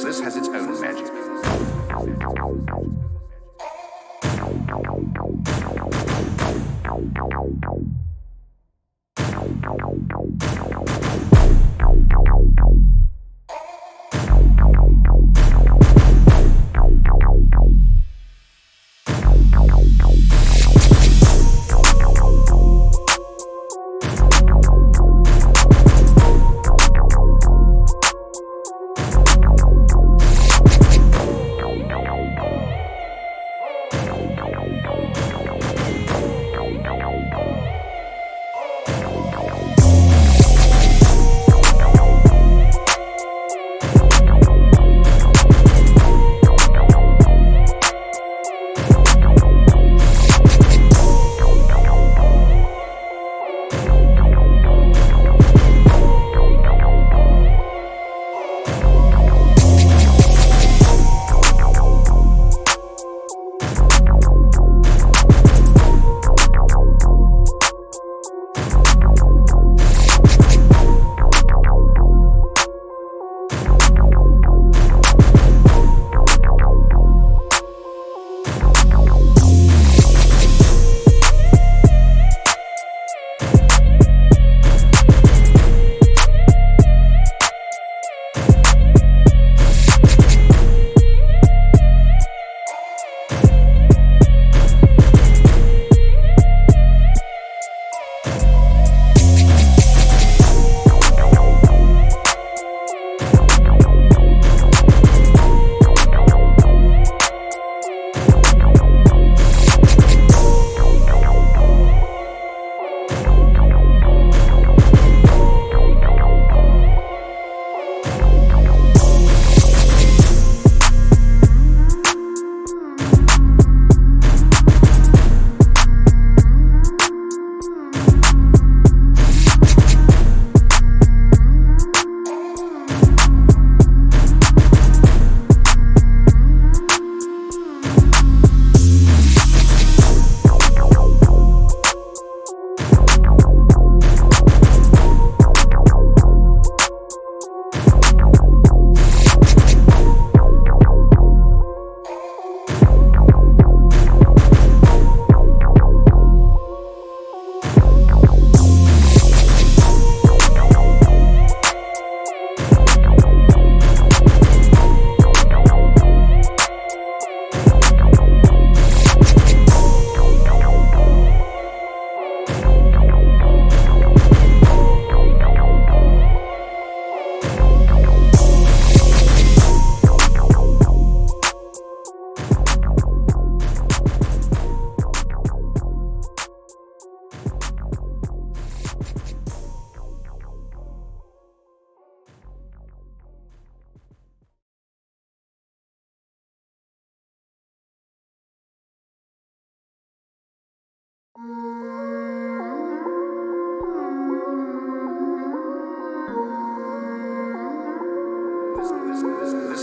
This has its own magic.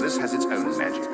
This has its own magic.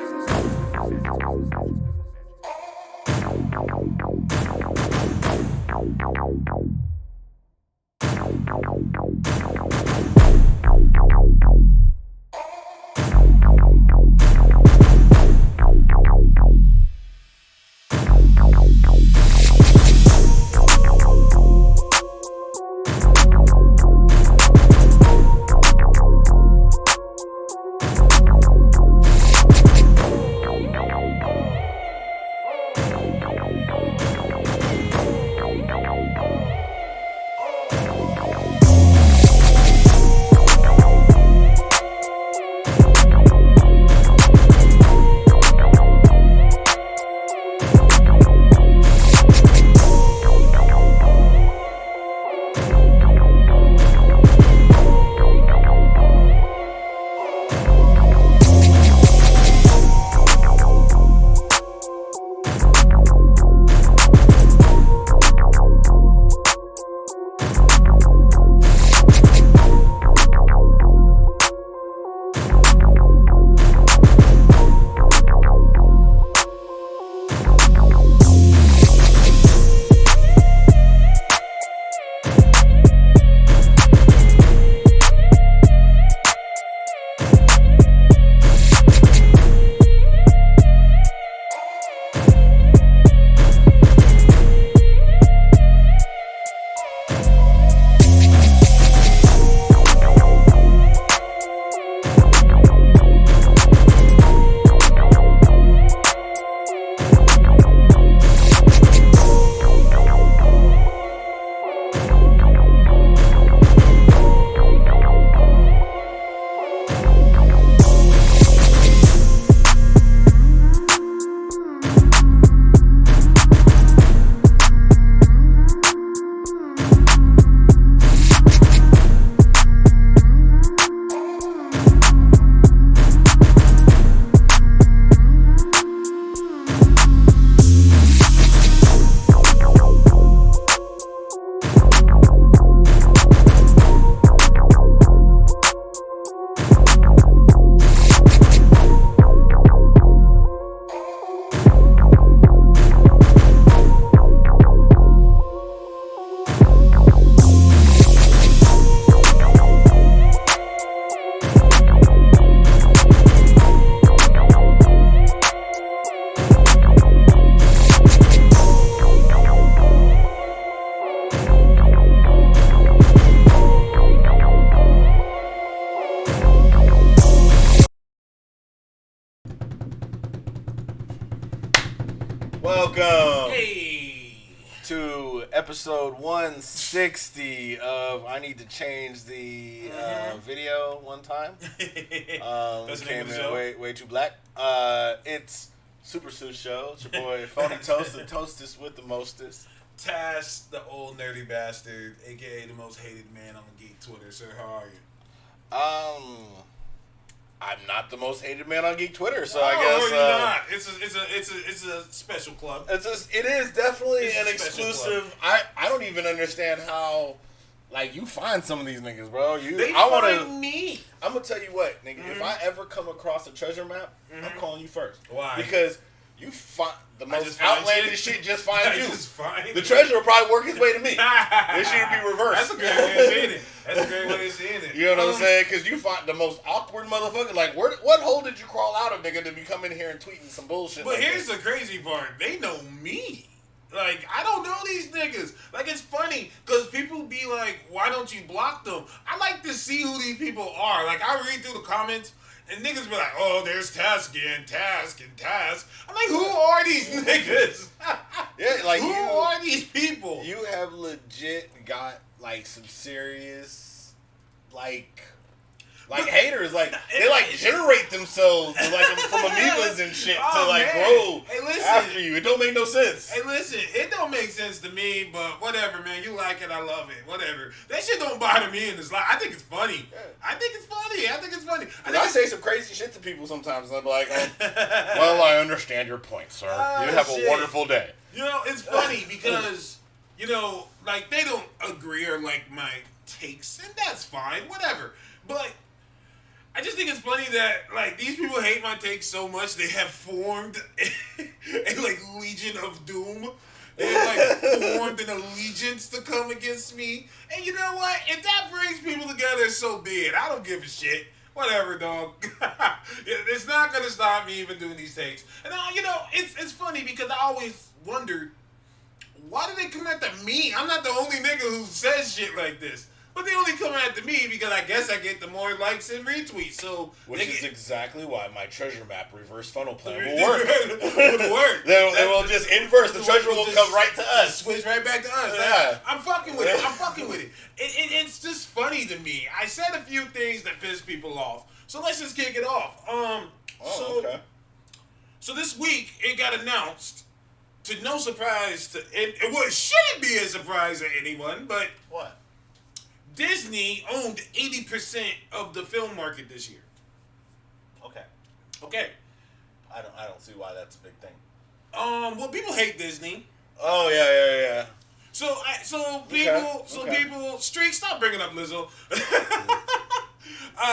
Welcome Hey. to episode 160 of I Need to Change the video one time. That's the name Came of the in show. way too black. It's Super Sue Show. It's your boy Phony Toast, the toastest with the mostest. Tass, the old nerdy bastard, aka the most hated man on Geek Twitter. Sir, how are you? I'm not the most hated man on Geek Twitter, so Oh, I guess you're not. It's a special club. it is definitely It's an a special exclusive. I don't even understand how, like, you find some of these niggas, bro. They I want find me. I'm gonna tell you what, nigga. If I ever come across a treasure map, I'm calling you first. Why? Because you find the most just find outlandish shit. shit. Just find I you. just find The it. treasure will probably work its way to me. It should be reversed. That's a great way of seeing it. That's a great way of seeing it. You know what I'm saying? Because you find the most awkward motherfucker. Like, what hole did you crawl out of, nigga, to be coming here and tweeting some bullshit? But like here's this? the crazy part. They know me. Like, I don't know these niggas. Like, it's funny because people be like, why don't you block them? I like to see who these people are. Like, I read through the comments and niggas be like, oh, there's Task and Task and Task. I'm like, who are these niggas? Yeah, like who are these people? You have legit got like some serious like haters. Like they like generate themselves like from amoebas and shit to like man. grow Hey, listen. after you. It don't make no sense. Hey, listen, it don't make sense to me, but whatever, man. You like it, I love it. Whatever. That shit don't bother me in this life. I think it's funny. Yeah. I think it's funny. I say some crazy shit to people sometimes, and I'm like, well, I understand your point, sir. Oh, You have shit. a wonderful day. You know, it's funny because, you know, like, they don't agree or like my takes, and that's fine, whatever. But I just think it's funny that, like, these people hate my takes so much, they have formed a, like, Legion of Doom. They have, like, formed an allegiance to come against me. And you know what? If that brings people together, so be it. I don't give a shit. Whatever, dog. It's not going to stop me even doing these takes. And, you know, it's funny because I always wondered, why do they come after me? I'm not the only nigga who says shit like this. But they only come after me because I guess I get the more likes and retweets. So Which is exactly why my treasure map reverse funnel plan will will work. work. They will just inverse. The treasure will come right to us. Switch right back to us. Yeah. I'm fucking with it. I'm fucking with it. It's just funny to me. I said a few things that piss people off. So let's just kick it off. Okay. So this week it got announced, to no surprise to it shouldn't be a surprise to anyone, but What? Disney owned 80% of the film market this year. Okay. Okay. I don't see why that's a big thing. Well, people hate Disney. Oh yeah. So people, Okay. Streak, stop bringing up Lizzo.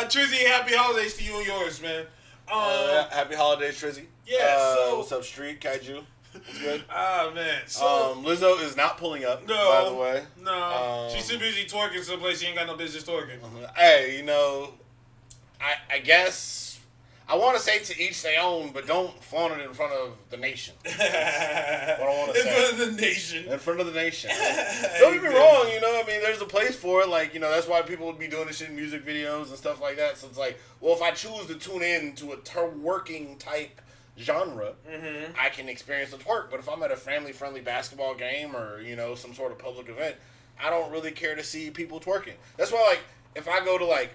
Trizzy, happy holidays to you and yours, man. Happy holidays, Trizzy. Yeah, so- what's up, Street Kaiju? What's good? Ah, man. So, Lizzo is not pulling up. no, by the way. no, she's too busy twerking someplace she ain't got no business twerking. Hey, you know, I guess I want to say to each their own, but don't flaunt it in front of the nation. What I want to In say. front of the nation. In front of the nation. Don't get me wrong, you know, I mean, there's a place for it. Like, you know, that's why people would be doing this shit in music videos and stuff like that. So it's like, well, if I choose to tune in to a twerking type genre, I can experience the twerk. But if I'm at a family-friendly basketball game or, you know, some sort of public event, I don't really care to see people twerking. That's why, like, if I go to, like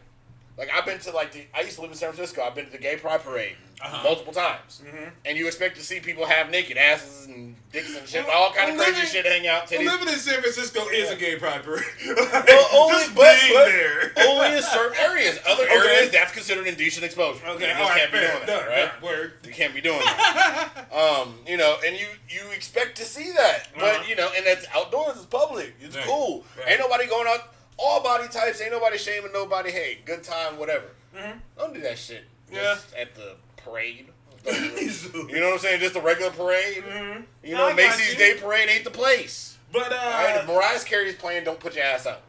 I've been to, like, I used to live in San Francisco. I've been to the Gay Pride Parade multiple times. And you expect to see people have naked asses and dicks and shit, all kind of crazy shit hang out, titties. Living in San Francisco is a gay pride parade. Well, only, Just being there. only in certain areas. Other Okay. areas, that's considered indecent exposure. Okay, you all just right, can't be fair, doing that, done, right? done, word. You can't be doing that. You know, and you expect to see that, but you know, and that's outdoors. It's public. It's Right. cool. Right. Ain't nobody going out. All body types. Ain't nobody shaming nobody. Hey, good time, whatever. Don't do that shit. Just at the parade. You know what I'm saying? Just a regular parade. You know, I got Macy's you. Day Parade ain't the place. But All right, if Mariah Carey's playing, don't put your ass out.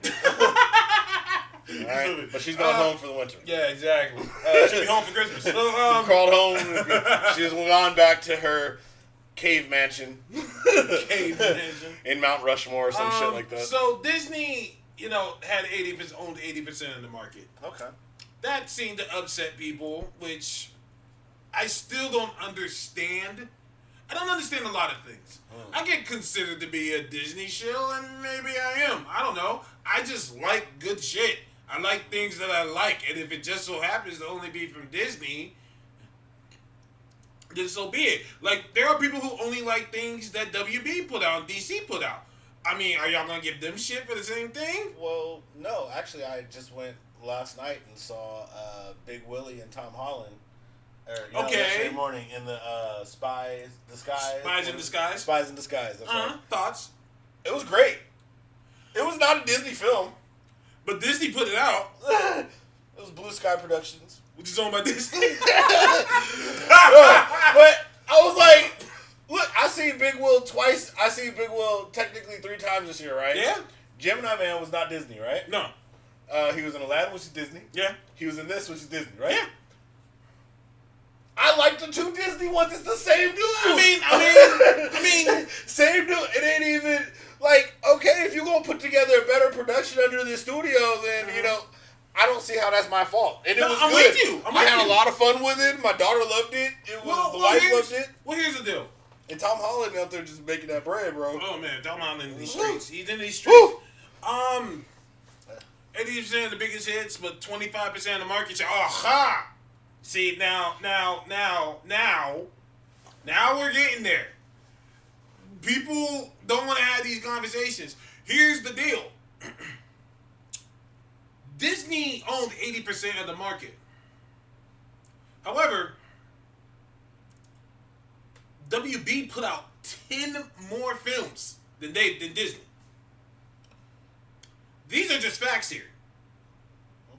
All right, but she's going home for the winter. yeah, exactly. She'll be home for Christmas. So, Crawled home. She's gone back to her cave mansion cave mansion. in Mount Rushmore or some shit like that. So Disney, you know, had owned 80% of the market. Okay. That seemed to upset people, which I still don't understand. I don't understand a lot of things. I get considered to be a Disney shill, and maybe I am. I don't know. I just like good shit. I like things that I like, and if it just so happens to only be from Disney, then so be it. Like, there are people who only like things that WB put out and DC put out. I mean, are y'all gonna give them shit for the same thing? Well, no. Actually, I just went last night and saw Big Willie and Tom Holland. Yesterday morning in the Spies in Disguise. Spies in Disguise. That's right. Thoughts? It was great. It was not a Disney film. But Disney put it out. It was Blue Sky Productions. Which is owned by Disney. But I was like, look, I seen Big Will twice. I seen Big Will technically 3 times this year, right? Yeah. Gemini Man was not Disney, right? No. He was in Aladdin, which is Disney. Yeah. He was in this, which is Disney, right? Yeah. I like the 2 Disney ones. It's the same dude. I mean, same dude. It ain't even like, okay, if you're gonna put together a better production under the studio, then I don't see how that's my fault. And it was I'm good. with you. I had a lot of fun with it. My daughter loved it. The wife loved it. Well, here's the deal. And Tom Holland out there just making that bread, bro. Oh man, Tom Holland in these streets. He's in these Woo! streets. 80% of the biggest hits, but 25% of the market share. Oh, ha! See, now we're getting there. People don't want to have these conversations. Here's the deal. Disney owned 80% of the market. However, WB put out 10 more films than Disney. These are just facts here.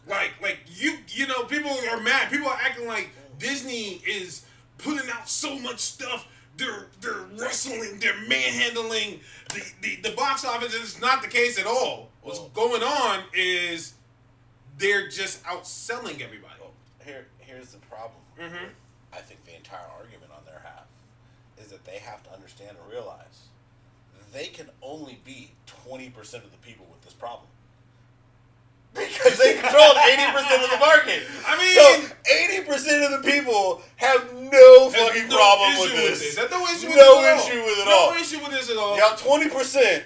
Like you know, people are mad. People are acting like Disney is putting out so much stuff. They're wrestling. They're manhandling the box office. It's not the case at all. What's going on is they're just outselling everybody. Well, here's the problem. Mm-hmm. I think the entire argument on their half is that they have to understand and realize they can only be 20% of the people with this problem. Because they controlled 80% of the market. I mean, so 80% of the people have no fucking problem with this. There's no issue with No issue with it all. No issue with this at all. Y'all 20%.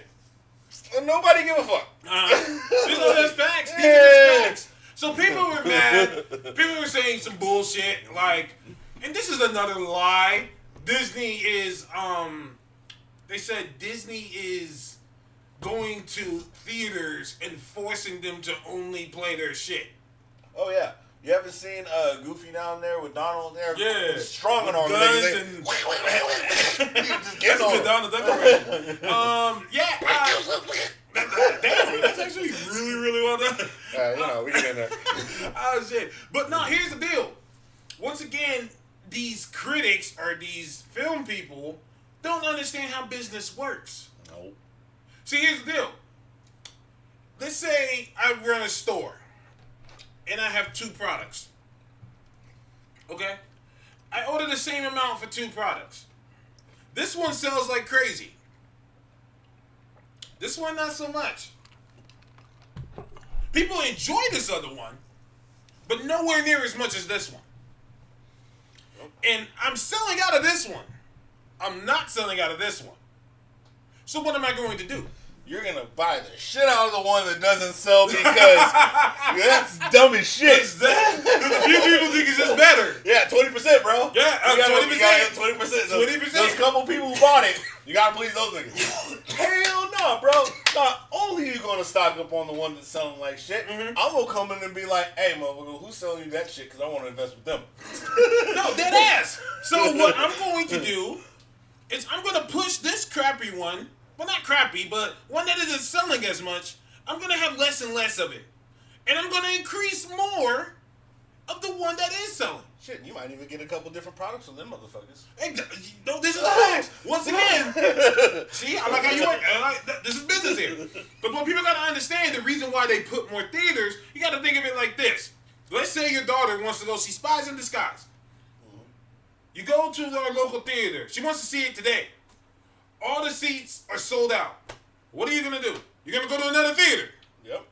Nobody give a fuck. That's facts. These are just facts. So people were mad. People were saying some bullshit like, and this is another lie. Disney is they said Disney is going to theaters and forcing them to only play their shit. Oh yeah. You haven't seen Goofy down there with Donald there? Yeah. Strong on all guns the and just get on. Donald Duck already. Damn, that's actually really, really well done. We get in there. Oh shit. But no, here's the deal. Once again, these critics or these film people don't understand how business works. No. See, here's the deal. Let's say I run a store and I have 2 products. Okay? I order the same amount for 2 products. This one sells like crazy. This one, not so much. People enjoy this other one, but nowhere near as much as this one. And I'm selling out of this one. I'm not selling out of this one. So what am I going to do? You're going to buy the shit out of the one that doesn't sell because that's dumb as shit. Because a few people think it's just better. Yeah, 20%, bro. Yeah, 20%. 20%. So 20%. Those couple people who bought it, you got to please those niggas. Hell no, bro. Not only are you going to stock up on the one that's selling like shit, I'm going to come in and be like, hey, motherfucker, who's selling you that shit? Because I want to invest with them. No, dead ass. So what I'm going to do is I'm going to push this crappy one. Well, not crappy, but one that isn't selling as much. I'm going to have less and less of it. And I'm going to increase more of the one that is selling. Shit, you might even get a couple different products from them motherfuckers. No, this is facts. Once again, see, I like how you work. This is business here. But what people got to understand, the reason why they put more theaters, you got to think of it like this. Let's say your daughter wants to go see Spies in Disguise. You go to our local theater. She wants to see it today. All the seats are sold out. What are you going to do? You're going to go to another theater. Yep.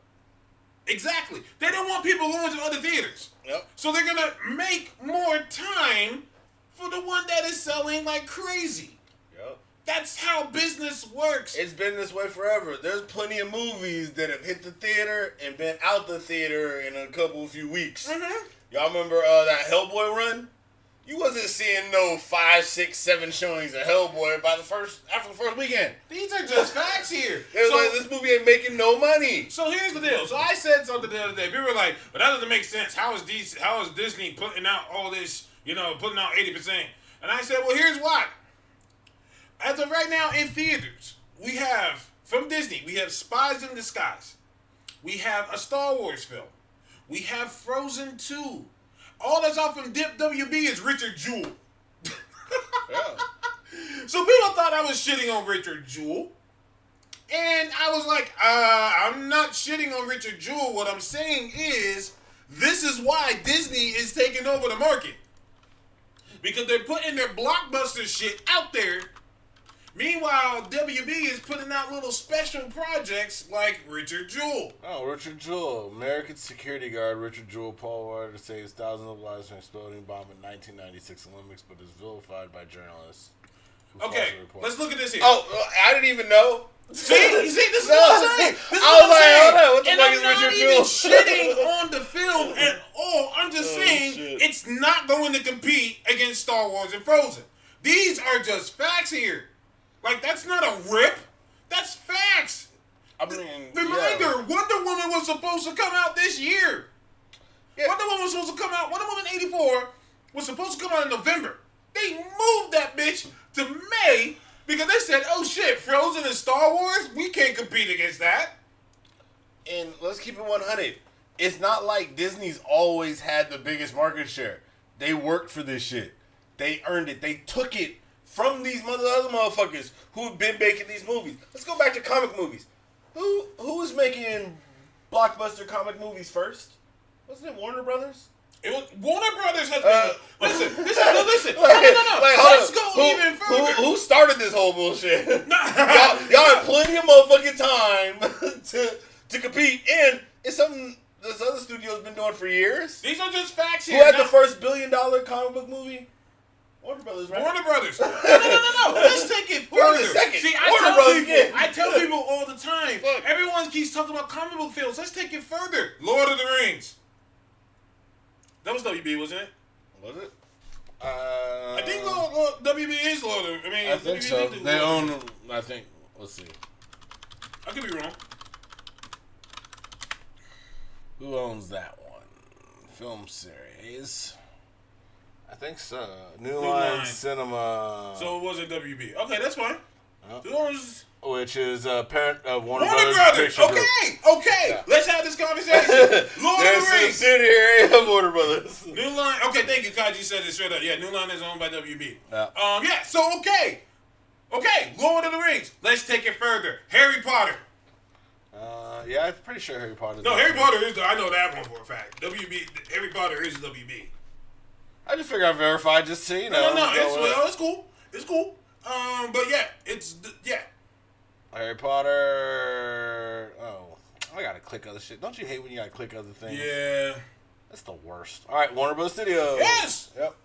Exactly. They don't want people going to other theaters. Yep. So they're going to make more time for the one that is selling like crazy. That's how business works. It's been this way forever. There's plenty of movies that have hit the theater and been out the theater in a few weeks. Mm-hmm. Y'all remember that Hellboy run? You wasn't seeing no 5, 6, 7 showings of Hellboy after the first weekend. These are just facts here. It was like, this movie ain't making no money. So here's the deal. So I said something the other day. People were like, "But that doesn't make sense. How is Disney putting out all this? Putting out 80%?" And I said, "Well, here's why. As of right now, in theaters, we have from Disney, we have Spies in Disguise, we have a Star Wars film, we have Frozen 2. All that's out from WB is Richard Jewell." Yeah. So people thought I was shitting on Richard Jewell. And I was like, I'm not shitting on Richard Jewell. What I'm saying is, this is why Disney is taking over the market. Because they're putting their blockbuster shit out there. Meanwhile, WB is putting out little special projects like Richard Jewell. Oh, Richard Jewell. American security guard Richard Jewell, Paul Walker, saves thousands of lives from exploding bomb in 1996 Olympics, but is vilified by journalists. Okay, let's look at this here. Oh, I didn't even know. See, this is what I'm saying. This is I was what I'm saying. like, hold on, what the And fuck I'm is not Richard even Jewell? shitting on the film at all. I'm just saying shit. it's not going to compete against Star Wars and Frozen. These are just facts here. Like, that's not a rip. That's facts. I mean, Reminder, Wonder Woman was supposed to come out this year. Yeah. Wonder Woman was supposed to come out. Wonder Woman 84 was supposed to come out in November. They moved that bitch to May because they said, "Oh shit, Frozen and Star Wars, we can't compete against that." And let's keep it 100. It's not like Disney's always had the biggest market share. They worked for this shit. They earned it. They took it from these other motherfuckers who have been making these movies. Let's go back to comic movies. Who was making blockbuster comic movies first? Wasn't it Warner Brothers? It was Warner Brothers has been. Listen. No. Like, hold Let's up. go even further. Who started this whole bullshit? y'all Nah. had plenty of motherfucking time to compete, and it's something this other studio's been doing for years. These are just facts Who here. had Now- the first $1 billion comic book movie? Warner Brothers, right? Warner Brothers. No. Let's take it Wait a further. second. See, Warner Brothers again. I tell people all the time. Fuck. Everyone keeps talking about comic book films. Let's take it further. Lord of the Rings. That was WB, wasn't it? Was it? I think WB is Lord of. I mean, I think WB so. did do They Lord of- own. I think. Let's see. I could be wrong. Who owns that one? Film series. I think so. New Line Line. Cinema. So it wasn't WB. Okay, that's fine. Oh. Who owns Which is a parent of Warner Warner Brothers. Brothers? Picture Group. Okay. Yeah. Let's have this conversation. Lord of There's the some Rings. subsidiary of Warner Brothers. New Line. Okay, thank you, Kaji. Said it straight up. Yeah, New Line is owned by WB. Yeah. Yeah. So okay. Lord of the Rings. Let's take it further. Harry Potter. Yeah, I'm pretty sure Harry Potter. No, Harry Potter is. I know that one for a fact. WB. Harry Potter is WB. I just figured I verified just to No. go with it. It's cool. It's cool. But yeah, yeah. Harry Potter. Oh, I gotta click other shit. Don't you hate when you gotta click other things? Yeah. That's the worst. All right, Warner Bros. Studios. Yes. Yep.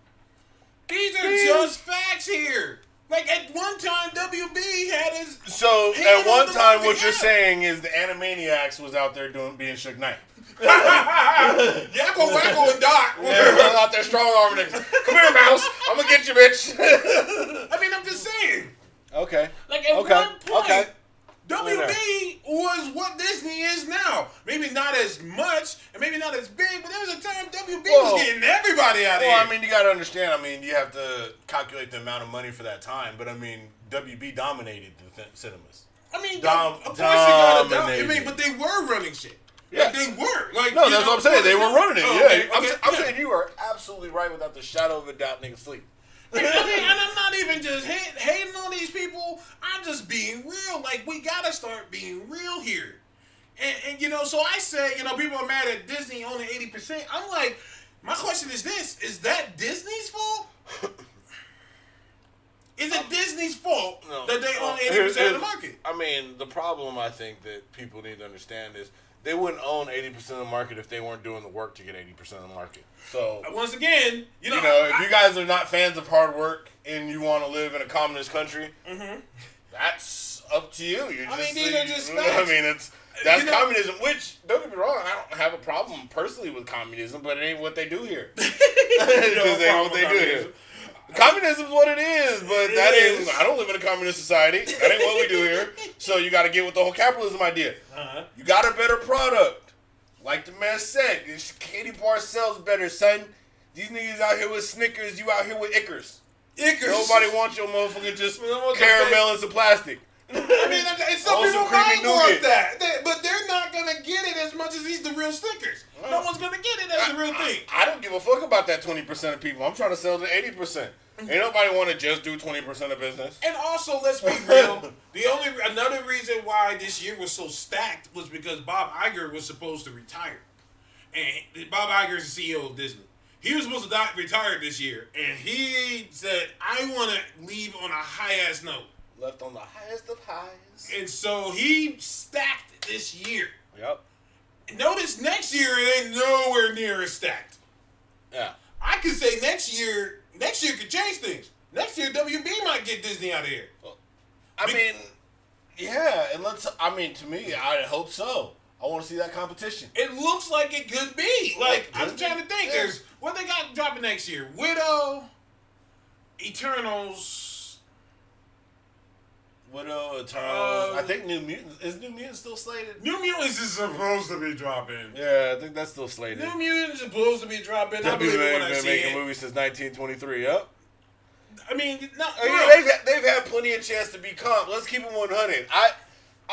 These are just facts here. Like at one time, WB had his. So Hand at one on the time, market, what you're yeah. saying is the Animaniacs was out there being Suge Knight. Yakko, Wacko, and Doc. They're out there strong arming niggas. Come here, mouse. I'm gonna get you, bitch. I mean, I'm just saying. Okay. Like at Okay. one point, Okay. WB was what Disney is now. Maybe not as much, and maybe not as big, but there was a time WB Well- was getting everybody out of Well, here. I mean, you gotta understand. I mean, you have to calculate the amount of money for that time. But I mean, WB dominated the cinemas. of course, Dom- you gotta. I dominated. mean, but they were running shit. Yeah. Like, they were. Like, No, you that's know, what I'm saying. They were running it. Oh, Yeah, okay, I'm okay, saying you are absolutely right without the shadow of a doubt, nigga. Sleep. I mean, and I'm not even just hating on these people. I'm just being real. Like, we gotta start being real here. And you know, so I say, you know, people are mad at Disney owning 80%. I'm like, my question is this: is that Disney's fault? Is it Disney's fault No. that they own 80% Here's- of the market? I mean, the problem I think that people need to understand is they wouldn't own 80% of the market if they weren't doing the work to get 80% of the market. So Once again, you know, if you guys are not fans of hard work, and you want to live in a communist country, that's up to you. I mean, these are just facts. I mean, that's You know- communism. Which, don't get me wrong, I don't have a problem personally with communism, but it ain't what they do here. No It ain't what they do here. communism. Communism is what it is, but It that is. ain't. I don't live in a communist society. That ain't what we do here. So you got to get with the whole capitalism idea. Uh-huh. You got a better product, like the man said. This candy bar sells better, son. These niggas out here with Snickers, you out here with Ickers. Ickers. Nobody wants your motherfucking just We don't want the caramel and some plastic. I mean, and some Also people creamy might want nougat. that, but they're not gonna get it as much as these the real stickers. No one's gonna get it as the real thing. I don't give a fuck about that 20% of people. I'm trying to sell to 80%. Ain't nobody want to just do 20% of business. And also, let's be real. Another reason why this year was so stacked was because Bob Iger was supposed to retire, and Bob Iger is the CEO of Disney. He was supposed to retire this year, and he said, "I want to leave on a high ass note." Left on the highest of highs. And so he stacked this year. Yep. Notice next year it ain't nowhere near as stacked. Yeah. I could say next year could change things. Next year WB might get Disney out of here. I mean, yeah, and to me, I hope so. I want to see that competition. It looks like it could be. Like, I'm Disney? trying to think. Yeah. There's what they got dropping next year. Widow, Eternals. Widow, Eternals. I think New Mutants. Is New Mutants still slated? New Mutants is supposed to be dropping. Yeah, I think that's still slated. New Mutants is supposed to be dropping. I believe it when I been see making it. movies since 1923. Yep. I mean, not I mean, they've had plenty of chance to be comp. Let's keep them 100.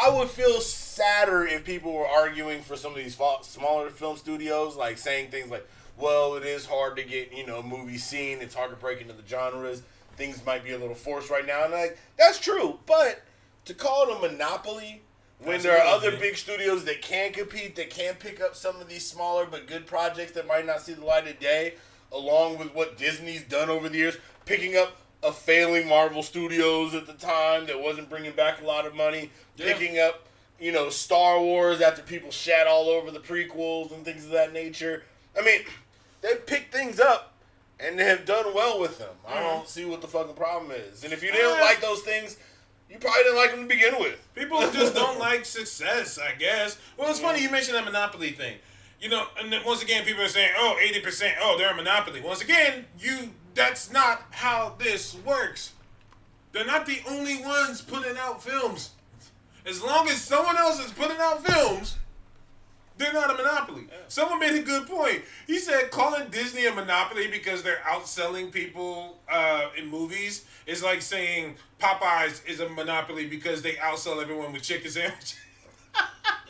I would feel sadder if people were arguing for some of these smaller film studios, like saying things like, "Well, it is hard to get movies seen. It's hard to break into the genres. Things might be a little forced right now." And that's true, but to call it a monopoly when That's there are another other thing. big studios that can compete, that can pick up some of these smaller but good projects that might not see the light of day, along with what Disney's done over the years, picking up a failing Marvel Studios at the time that wasn't bringing back a lot of money, picking up, Star Wars after people shat all over the prequels and things of that nature. I mean, they picked things up and they have done well with them. I don't see what the fucking problem is. And if you didn't like those things, you probably didn't like them to begin with. People just don't like success, I guess. Well, it's funny you mentioned that monopoly thing. And then once again, people are saying, 80%, they're a monopoly. Once again, that's not how this works. They're not the only ones putting out films. As long as someone else is putting out films, they're not a monopoly. Yeah. Someone made a good point. He said calling Disney a monopoly because they're outselling people in movies is like saying Popeyes is a monopoly because they outsell everyone with chicken sandwiches.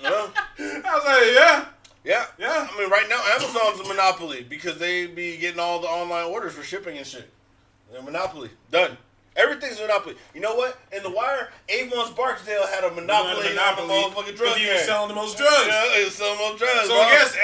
Yeah. I was like, yeah. Yeah. I mean, right now, Amazon's a monopoly because they be getting all the online orders for shipping and shit. They're a monopoly. Done. Everything's a monopoly. You know what? In The Wire, Avon Barksdale had a monopoly on the motherfucking drug he was game. selling the most drugs. Yeah, he was selling the most drugs. So bro. I guess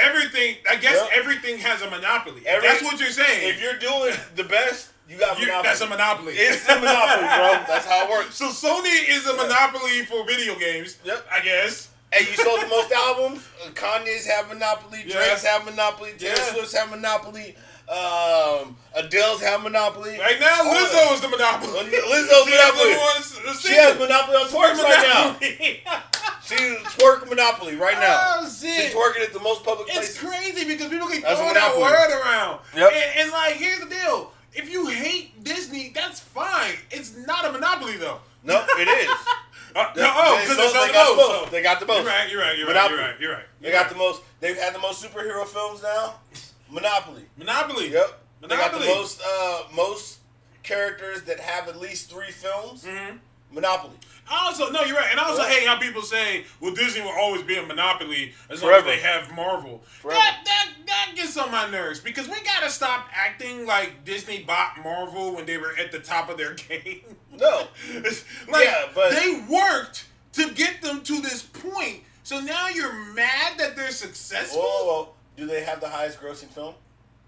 everything has a monopoly. That's what you're saying. If you're doing the best, you got a monopoly. That's a monopoly. It's a monopoly, bro. That's how it works. So Sony is a monopoly for video games. Yep. I guess. Hey, you sold the most albums? Kanye's have Monopoly. Drake's have Monopoly. Taylor Yeah. Swift's have Monopoly. Adele's have Monopoly. Right now, Lizzo is the monopoly. Lizzo's Monopoly. She has Monopoly on twerks right now. She's twerk Monopoly right now. Oh, shit. She's twerking at the most public places. It's crazy because people keep That's a throwing that monopoly. word around. Yep. And like, here's the deal. If you hate Disney, that's fine. It's not a monopoly, though. No, it is. Because it's on the got most. the most. They got the most. You're right. You're right. They got the most. They've had the most superhero films now. Monopoly. Monopoly. Yep. Monopoly. They got the most characters that have at least 3 films. Mm-hmm. Monopoly. You're right. And I also hate how people say, well, Disney will always be a monopoly as long Forever. as they have Marvel. Forever. That gets on my nerves because we gotta stop acting like Disney bought Marvel when they were at the top of their game. No. But they worked to get them to this point. So now you're mad that they're successful? Whoa. Do they have the highest grossing film?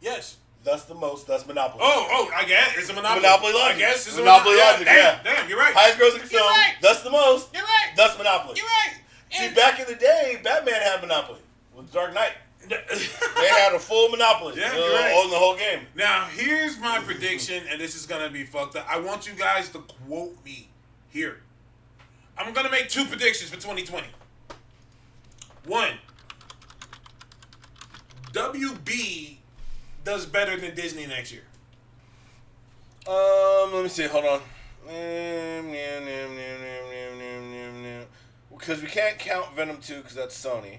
Yes. Thus the most. Thus Monopoly. I guess it's a monopoly. Monopoly logic. I guess it's Monopoly a logic, yeah. Damn, you're right. Highest grossing film. right. Thus the most. You're right. Thus Monopoly. You're right. See, And- back in the day, Batman had Monopoly with Dark Knight. They had a full monopoly Yeah, you're right. on the whole game. Now, here's my prediction, and this is going to be fucked up. I want you guys to quote me here. I'm going to make 2 predictions for 2020. 1, WB does better than Disney next year. Let me see. Hold on. Because we can't count Venom 2 because that's Sony.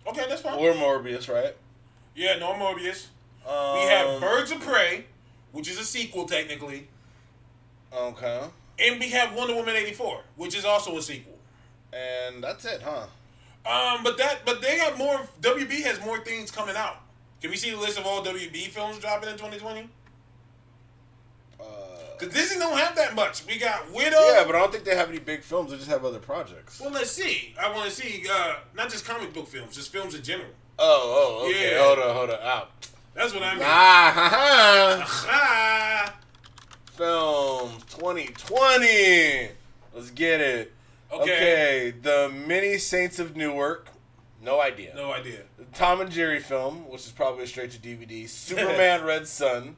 Okay, that's fine. Or Morbius, right? Yeah, no Morbius. We have Birds of Prey, which is a sequel technically. Okay. And we have Wonder Woman 84, which is also a sequel. And that's it, huh? But they have more. WB has more things coming out. Can we see the list of all WB films dropping in 2020? Because Disney don't have that much. We got Widow. Yeah, but I don't think they have any big films. They just have other projects. Well, let's see. I want to see not just comic book films, just films in general. Okay. Yeah. Hold on. Out. That's what I mean. Ah, Films 2020. Let's get it. Okay. The Many Saints of Newark. No idea. No idea. The Tom and Jerry film, which is probably a straight to DVD. Superman Red Sun.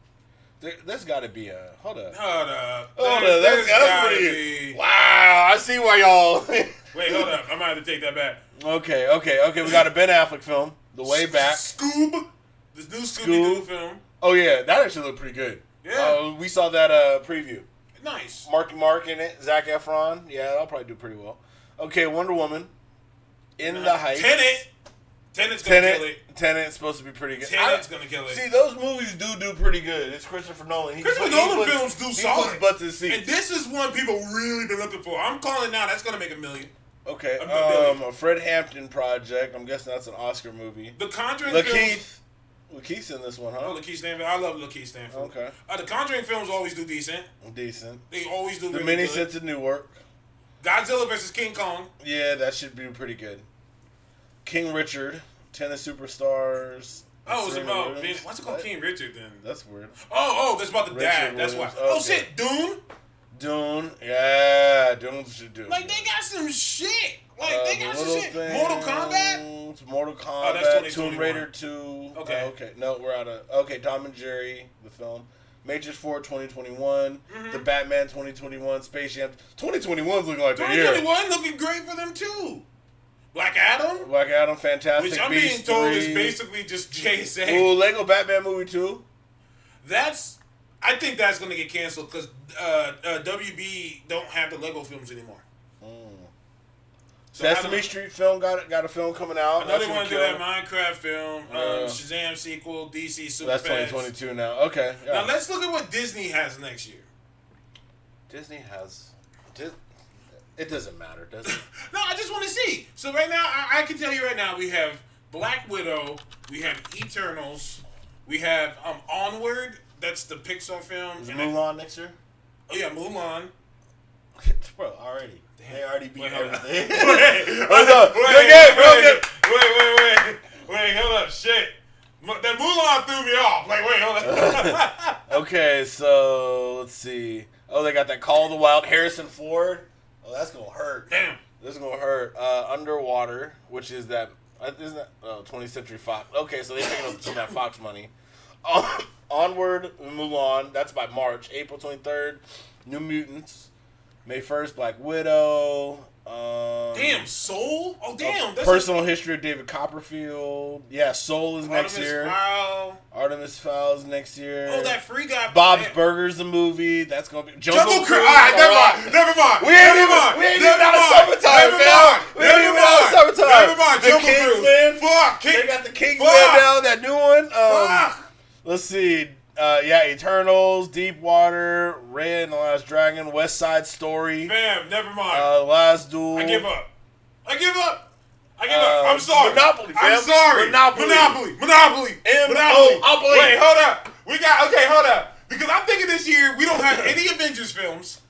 There's got to be a... Hold up. There's That's gotta pretty... be. Wow, I see why y'all... Wait, hold up. I might have to take that back. Okay. We got a Ben Affleck film, The Way Back. Scoob. This new Scooby-Doo film. Oh, yeah, that actually looked pretty good. Yeah. We saw that preview. Nice. Marky Mark in it, Zac Efron. Yeah, that'll probably do pretty well. Okay, Wonder Woman. In the Heights. Tenet's gonna kill it. Tenet's supposed to be pretty good. Tenet's gonna kill it. See, those movies do pretty good. It's Christopher Nolan. Christopher Nolan films do solid. He puts butts in seats. And this is one people really been looking for. I'm calling now. That's gonna make $1 million. Okay. $1 billion. A Fred Hampton project. I'm guessing that's an Oscar movie. The Conjuring films. Lakeith's in this one, huh? Oh, Lakeith Stanfield. I love Lakeith Stanfield. Okay. The Conjuring films always do decent. Decent. They always do The really Many good. Saints of Newark. Godzilla versus King Kong. Yeah, that should be pretty good. King Richard. Tennis Superstars. Oh, it's Serena about... Williams. What's it called? What? King Richard, then. That's weird. Oh, that's about the Richard dad. That's why. Williams. Oh, Okay. shit. Dune? Dune. Yeah, Dune should do. Like, they got some shit. Like, they got some Little shit. Things, Mortal Kombat? Mortal Kombat. that's 2021. Tomb Raider 2. Okay. Okay. No, we're out of... Okay, Tom and Jerry, the film. Matrix 4 2021. The Batman 2021. Space Jam. 2021's looking like the year. 2021 looking great for them, too. Black Adam? Black Adam, Fantastic Which I'm Beasts being told 3. is basically just JSA. Ooh, Lego Batman movie 2. I think that's going to get canceled because WB don't have the Lego films anymore. So Sesame Street film got a film coming out. I know they That's want to do gonna that kill. Minecraft film, Yeah. Shazam sequel, DC Super That's Pets. 2022 now. Okay. Yeah. Now let's look at what Disney has next year. Disney has... It doesn't matter, does it? No, I just want to see. So right now, I can tell you right now, we have Black Widow, we have Eternals, we have Onward. That's the Pixar film. Is And Mulan next year? oh yeah, Mulan. Bro, already. They already beat Wait, hold on. everything. Wait, hold up, shit. That Mulan threw me off. Like, wait, hold up. Okay, so let's see. Oh, they got that Call of the Wild. Harrison Ford. Oh, that's gonna hurt. Damn. This is gonna hurt. Underwater, which is that isn't that 20th Century Fox? Okay, so they picking up some of that Fox money. Onward, Mulan. That's by March, April 23rd. New Mutants, May 1st. Black Widow. Damn, Soul? Oh, damn. That's Personal History of David Copperfield. Yeah, Soul is next Artemis year. Fowl. Artemis Fowl is next year. Oh, that free guy. Bob's damn. Burgers, the movie. That's gonna be Jungle Cruise. All right, never mind. We ain't even out of summertime, fam. We ain't even out of summertime. Never mind. The Jungle Cruise. Kingsman. Fuck. They got the Kingsman Fuck. now. That new one. Fuck. Let's see. Eternals, Deep Water, Red and the Last Dragon, West Side Story, Fam, never mind. Last Duel. I give up. I'm sorry. Monopoly, fam. I'm sorry. Monopoly. Monopoly. M-O-Opoly. Wait, hold up. Hold up. Because I'm thinking this year we don't have any Avengers films,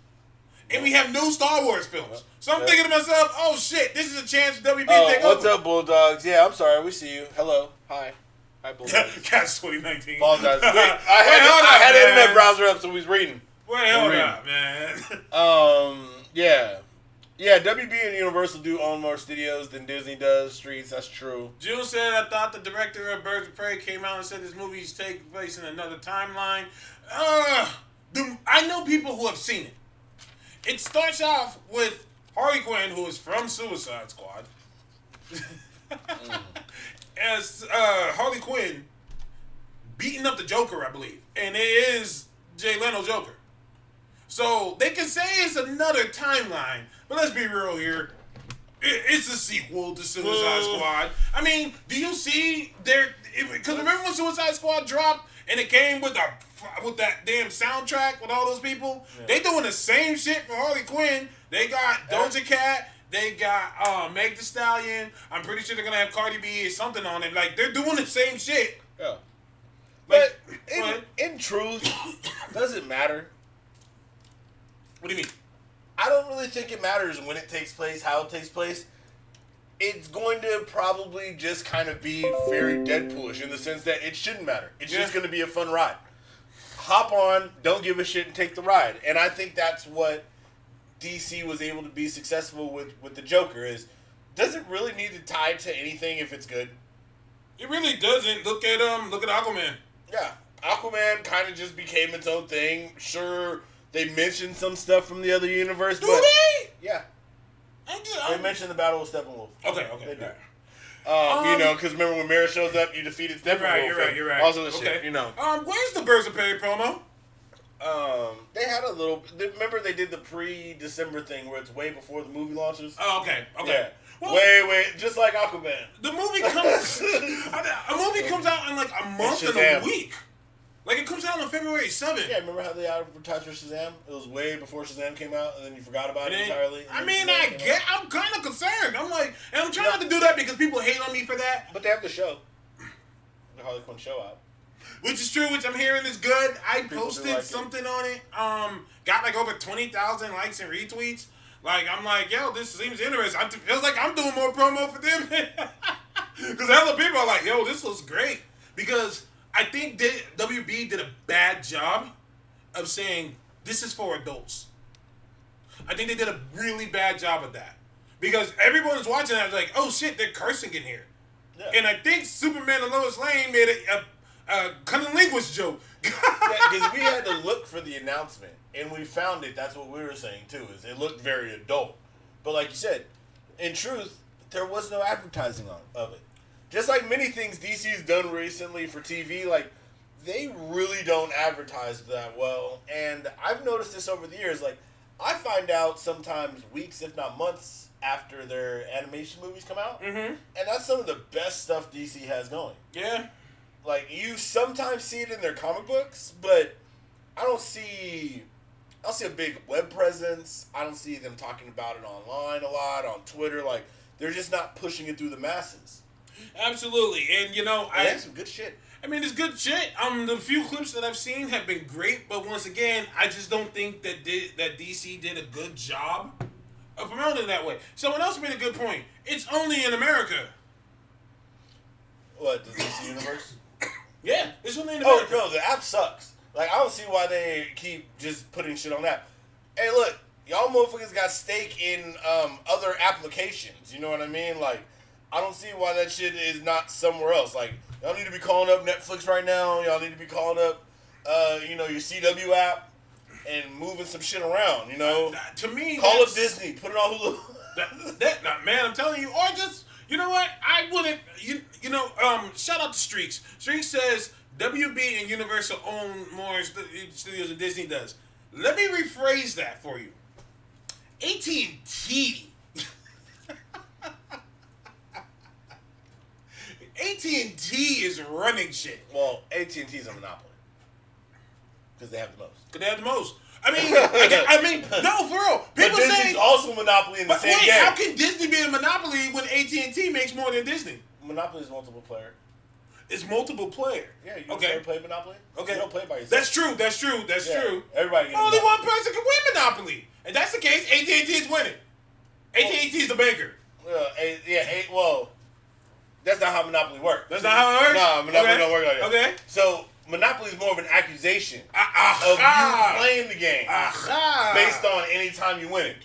and we have no Star Wars films. So I'm thinking to myself, oh shit, this is a chance for WB to take What's over. up, Bulldogs? Yeah, I'm sorry. We see you. Hello. Hi, Bulldogs. Cats 2019. Apologize. Wait, I had the internet man. browser up, so we was reading. Wait, hold Reading. up, man. Yeah. Yeah, WB and Universal do own more studios than Disney does. Streets, that's true. June said, I thought the director of Birds of Prey came out and said this movie's taking place in another timeline. I know people who have seen it. It starts off with Harley Quinn, who is from Suicide Squad, as Harley Quinn beating up the Joker, I believe. And it is Jay Leno Joker. So they can say it's another timeline, but let's be real here. It's a sequel to Suicide Squad. I mean, do you see because remember when Suicide Squad dropped and it came with that damn soundtrack with all those people? Yeah. They doing the same shit for Harley Quinn. They got Doja Cat. They got Meg Thee Stallion. I'm pretty sure they're gonna have Cardi B or something on it. Like, they're doing the same shit. Yeah. Like, but in truth, does it matter? What do you mean? I don't really think it matters when it takes place, how it takes place. It's going to probably just kind of be very Deadpoolish in the sense that it shouldn't matter. It's just going to be a fun ride. Hop on, don't give a shit, and take the ride. And I think that's what DC was able to be successful with the Joker is, does it really need to tie to anything if it's good? It really doesn't. Look at Aquaman. Yeah. Aquaman kind of just became its own thing. Sure, they mentioned some stuff from the other universe, do but they? Yeah. They mentioned the Battle of Steppenwolf. Okay. They do. You know, because remember when Mera shows up, you defeated Steppenwolf. You're right. Also the shit, you know. Where's the Birds of Prey promo? They had a little. Remember they did the pre-December thing where it's way before the movie launches. Oh, okay. Yeah. Well, way, just like Aquaman. The movie comes out in like a month and a week. Like, it comes out on February 7th. Yeah, remember how they advertised for Shazam? It was way before Shazam came out, and then you forgot about it entirely. I'm kind of concerned. I'm like, and I'm trying not to do that because people hate on me for that. But they have the show. The Harley Quinn show out. Which is true, which I'm hearing is good. I posted like something on it. Got like over 20,000 likes and retweets. Like, I'm like, yo, this seems interesting. It feels like I'm doing more promo for them. Because other people are like, yo, this looks great. Because I think WB did a bad job of saying, this is for adults. I think they did a really bad job of that. Because everyone's watching that like, oh shit, they're cursing in here. Yeah. And I think Superman and Lois Lane made a cunnilingus joke. Because we had to look for the announcement, and we found it. That's what we were saying too. Is it looked very adult, but like you said, in truth, there was no advertising of it. Just like many things DC's done recently for TV, like they really don't advertise that well. And I've noticed this over the years. Like I find out sometimes weeks, if not months, after their animation movies come out, and that's some of the best stuff DC has going. Yeah. Like, you sometimes see it in their comic books, but I don't see a big web presence. I don't see them talking about it online a lot, on Twitter. Like, they're just not pushing it through the masses. Absolutely. And, you know, I some good shit. I mean, it's good shit. The few clips that I've seen have been great, but once again, I just don't think that DC did a good job of promoting it that way. Someone else made a good point. It's only in America. What, the DC Universe? Yeah, it's only in America. Oh, no, the app sucks. Like, I don't see why they keep just putting shit on that. Hey, look, y'all motherfuckers got stake in other applications. You know what I mean? Like, I don't see why that shit is not somewhere else. Like, y'all need to be calling up Netflix right now. Y'all need to be calling up, your CW app and moving some shit around, you know? To me, call up Disney. Put it on Hulu. Man, I'm telling you. Or just, you know what? I wouldn't, shout out to Streaks. Streaks says WB and Universal own more studios than Disney does. Let me rephrase that for you. AT&T. AT&T is running shit. Well, AT&T's a monopoly. Because they have the most. Because they have the most. I mean, no, for real. People but Disney's also monopoly in the same game. How can Disney be a monopoly when AT&T makes more than Disney? Monopoly is multiple player. It's multiple player. Yeah, you ever play Monopoly? Okay. You don't play by yourself. That's true. Everybody gets Only Monopoly. one person can win Monopoly. And that's the case, AT&T is winning. AT&T is the banker. Well, that's not how Monopoly works. That's not how it works? No, Monopoly don't work like that. Okay. So, Monopoly is more of an accusation of you playing the game based on any time you win it.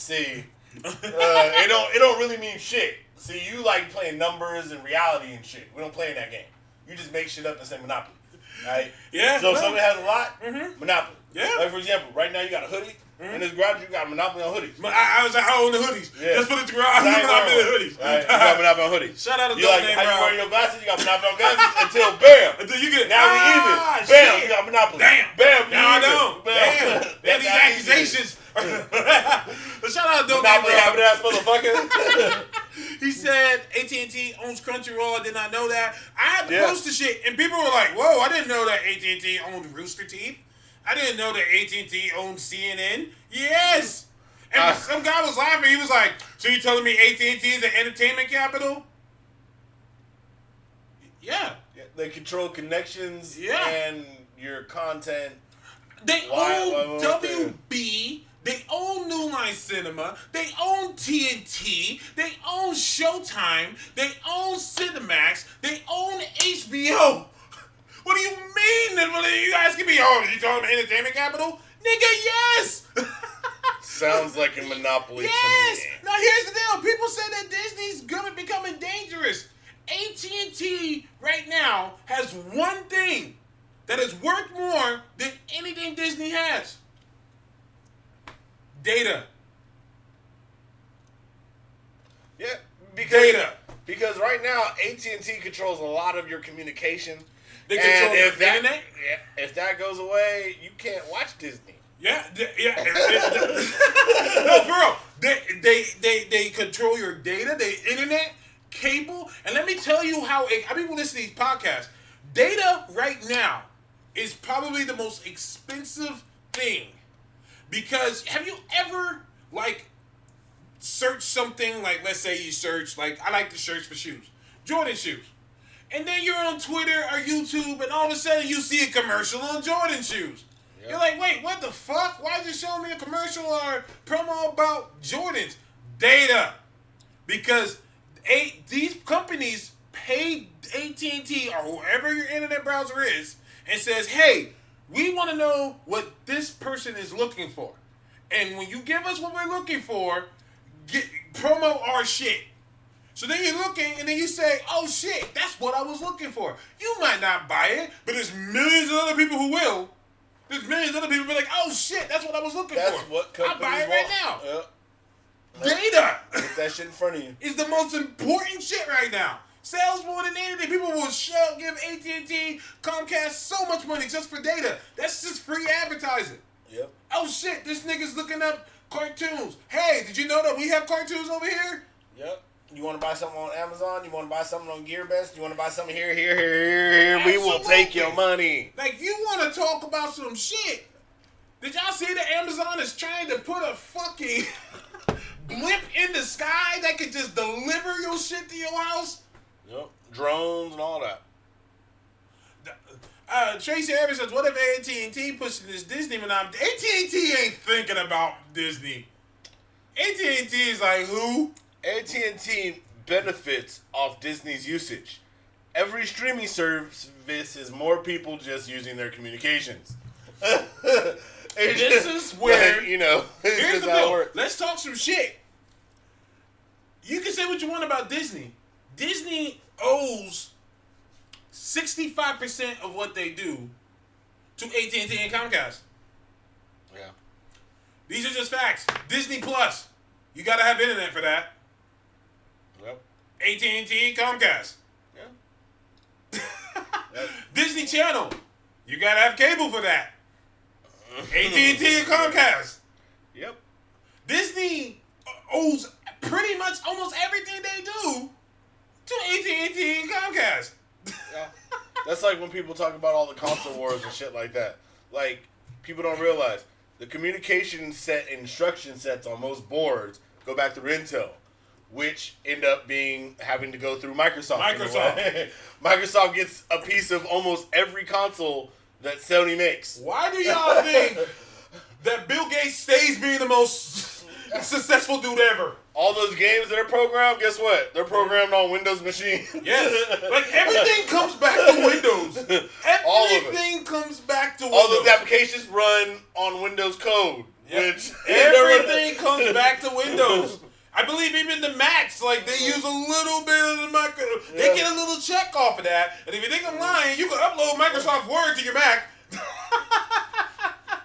See, it don't really mean shit. See, you like playing numbers and reality and shit. We don't play in that game. You just make shit up and say Monopoly. Right? Yeah. So if somebody has a lot, Monopoly. Yeah. Like for example, right now you got a hoodie. In this garage, you got Monopoly on hoodies. I was like, I own the hoodies. Yeah. Let's put it to garage. I ain't Monopoly wearing the one. hoodies. Right? You got Monopoly on hoodies. Shout out to You like Dope Name how you Brown. wearing your glasses? You got Monopoly on glasses until bam. Until you get Now we even. Bam, shit. you got Monopoly. Damn. Bam, Now I you know. even. Bam. Damn these how easy it is. accusations. But shout out to Dope Name Monopoly having Brown. ass motherfucker. He said AT&T owns Crunchyroll. I did not know that. I had to Yeah. post the shit, and people were like, "Whoa, I didn't know that AT&T owned Rooster Teeth. I didn't know that AT&T owned CNN." Yes. And some guy was laughing. He was like, "So you telling me AT&T is the entertainment capital?" Yeah. Yeah, they control connections Yeah. and your content. They Why- own why- why- WB. They own New Line Cinema. They own TNT. They own Showtime. They own Cinemax. They own HBO. What do you mean? You guys can be, you calling them entertainment capital? Nigga, yes! Sounds like a monopoly Yes! to me. Now here's the deal. People say that Disney's becoming dangerous. AT&T right now has one thing that is worth more than anything Disney has. Data. Yeah, Data. because right now AT&T controls a lot of your communication. They control And your if that, internet. yeah, if that goes away, you can't watch Disney. Yeah. No, for real. They control your data, the internet, cable, and let me tell you how. I mean, listen to these podcasts. Data right now is probably the most expensive thing. Because have you ever, like, searched something, like, let's say you search, like, I like to search for shoes. Jordan shoes. And then you're on Twitter or YouTube, and all of a sudden you see a commercial on Jordan shoes. Yep. You're like, wait, what the fuck? Why is it showing me a commercial or promo about Jordans? Data. Because these companies pay AT&T or whoever your internet browser is and says, hey, we want to know what this person is looking for. And when you give us what we're looking for, promo our shit. So then you're looking and then you say, oh shit, that's what I was looking for. You might not buy it, but there's millions of other people who will. There's millions of other people who be like, oh shit, that's what I was looking That's for. what I'll companies buy it want. right now. Yep. Data Get that shit in front of you. is the most important shit right now. Sales more than anything. People will give AT&T, Comcast so much money just for data. That's just free advertising. Yep. Oh shit, this nigga's looking up cartoons. Hey, did you know that we have cartoons over here? Yep. You want to buy something on Amazon? You want to buy something on GearBest? You want to buy something here? We will take your money. Like, you want to talk about some shit. Did y'all see that Amazon is trying to put a fucking blimp in the sky that could just deliver your shit to your house? Yep. Drones and all that. Tracy Evans says, what if AT&T pushing this Disney monopoly? AT&T ain't thinking about Disney. AT&T is like, who? AT&T benefits off Disney's usage. Every streaming service is more people just using their communications. This is where, like, you know, it's here's just the how it deal. works. Let's talk some shit. You can say what you want about Disney. Disney owes 65% of what they do to AT&T and Comcast. Yeah. These are just facts. Disney Plus, you gotta have internet for that. Yep. AT&T, Comcast. Yeah. Disney Channel, you gotta have cable for that. AT&T and Comcast. Yep. Disney owes pretty much almost everything they do to AT&T and Comcast. Yeah. That's like when people talk about all the console wars and shit like that. Like, people don't realize the communication set instruction sets on most boards go back through Intel, which end up having to go through Microsoft. Microsoft gets a piece of almost every console that Sony makes. Why do y'all think that Bill Gates stays being the most successful dude ever? All those games that are programmed, guess what? They're programmed on Windows machine. Yes. Like, everything comes back to Windows. All of it. Everything comes back to All Windows. those applications run on Windows code. which Everything comes back to Windows. I believe even the Macs, like, they use a little bit of the micro. They get a little check off of that. And if you think I'm lying, you can upload Microsoft Word to your Mac.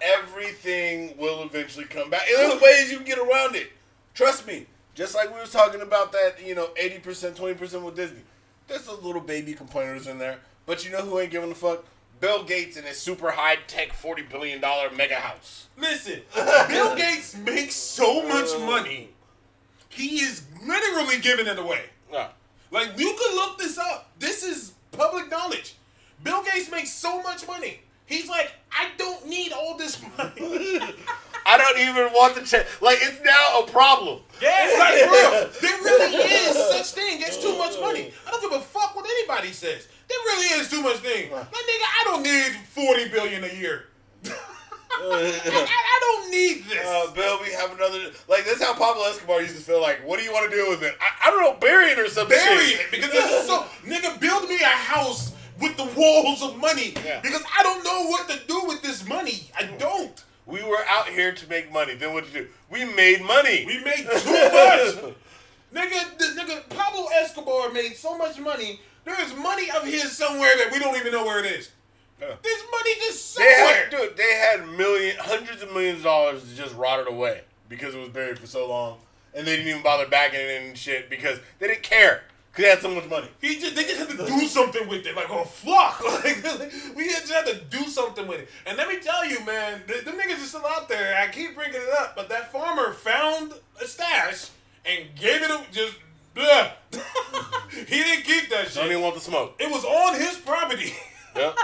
everything will eventually come back. And there's ways you can get around it. Trust me. Just like we was talking about that, 80%, 20% with Disney. There's those little baby complainers in there. But you know who ain't giving a fuck? Bill Gates and his super high-tech $40 billion mega house. Listen, Bill Gates makes so much money. He is literally giving it away. Yeah. Like, you could look this up. This is public knowledge. Bill Gates makes so much money. He's like, I don't need all this money. I don't even want the check. Like, it's now a problem. Yeah, like, bro, there really is such thing. It's too much money. I don't give a fuck what anybody says. There really is too much thing. Like, nigga, I don't need $40 billion a year. I don't need this. Bill, we have another. Like, that's how Pablo Escobar used to feel like. What do you want to do with it? I don't know, bury it or something. Bury it. Because it's so. Nigga, build me a house with the walls of money. Yeah. Because I don't know what to do with this money. I don't. We were out here to make money. Then what did you do? We made money. We made too much. Nigga, Pablo Escobar made so much money. There is money of his somewhere that we don't even know where it is. Yeah. There's money just somewhere. They had hundreds of millions of dollars that just rotted away because it was buried for so long, and they didn't even bother backing it and shit because they didn't care because they had so much money. They just had to do something with it. Like, oh fuck, like we just had to do something with it. And let me tell you, man, the niggas are still out there. I keep bringing it up, but that farmer found a stash and gave it just. Blah. He didn't keep that shit. Don't even want the smoke. It was on his property. Yep.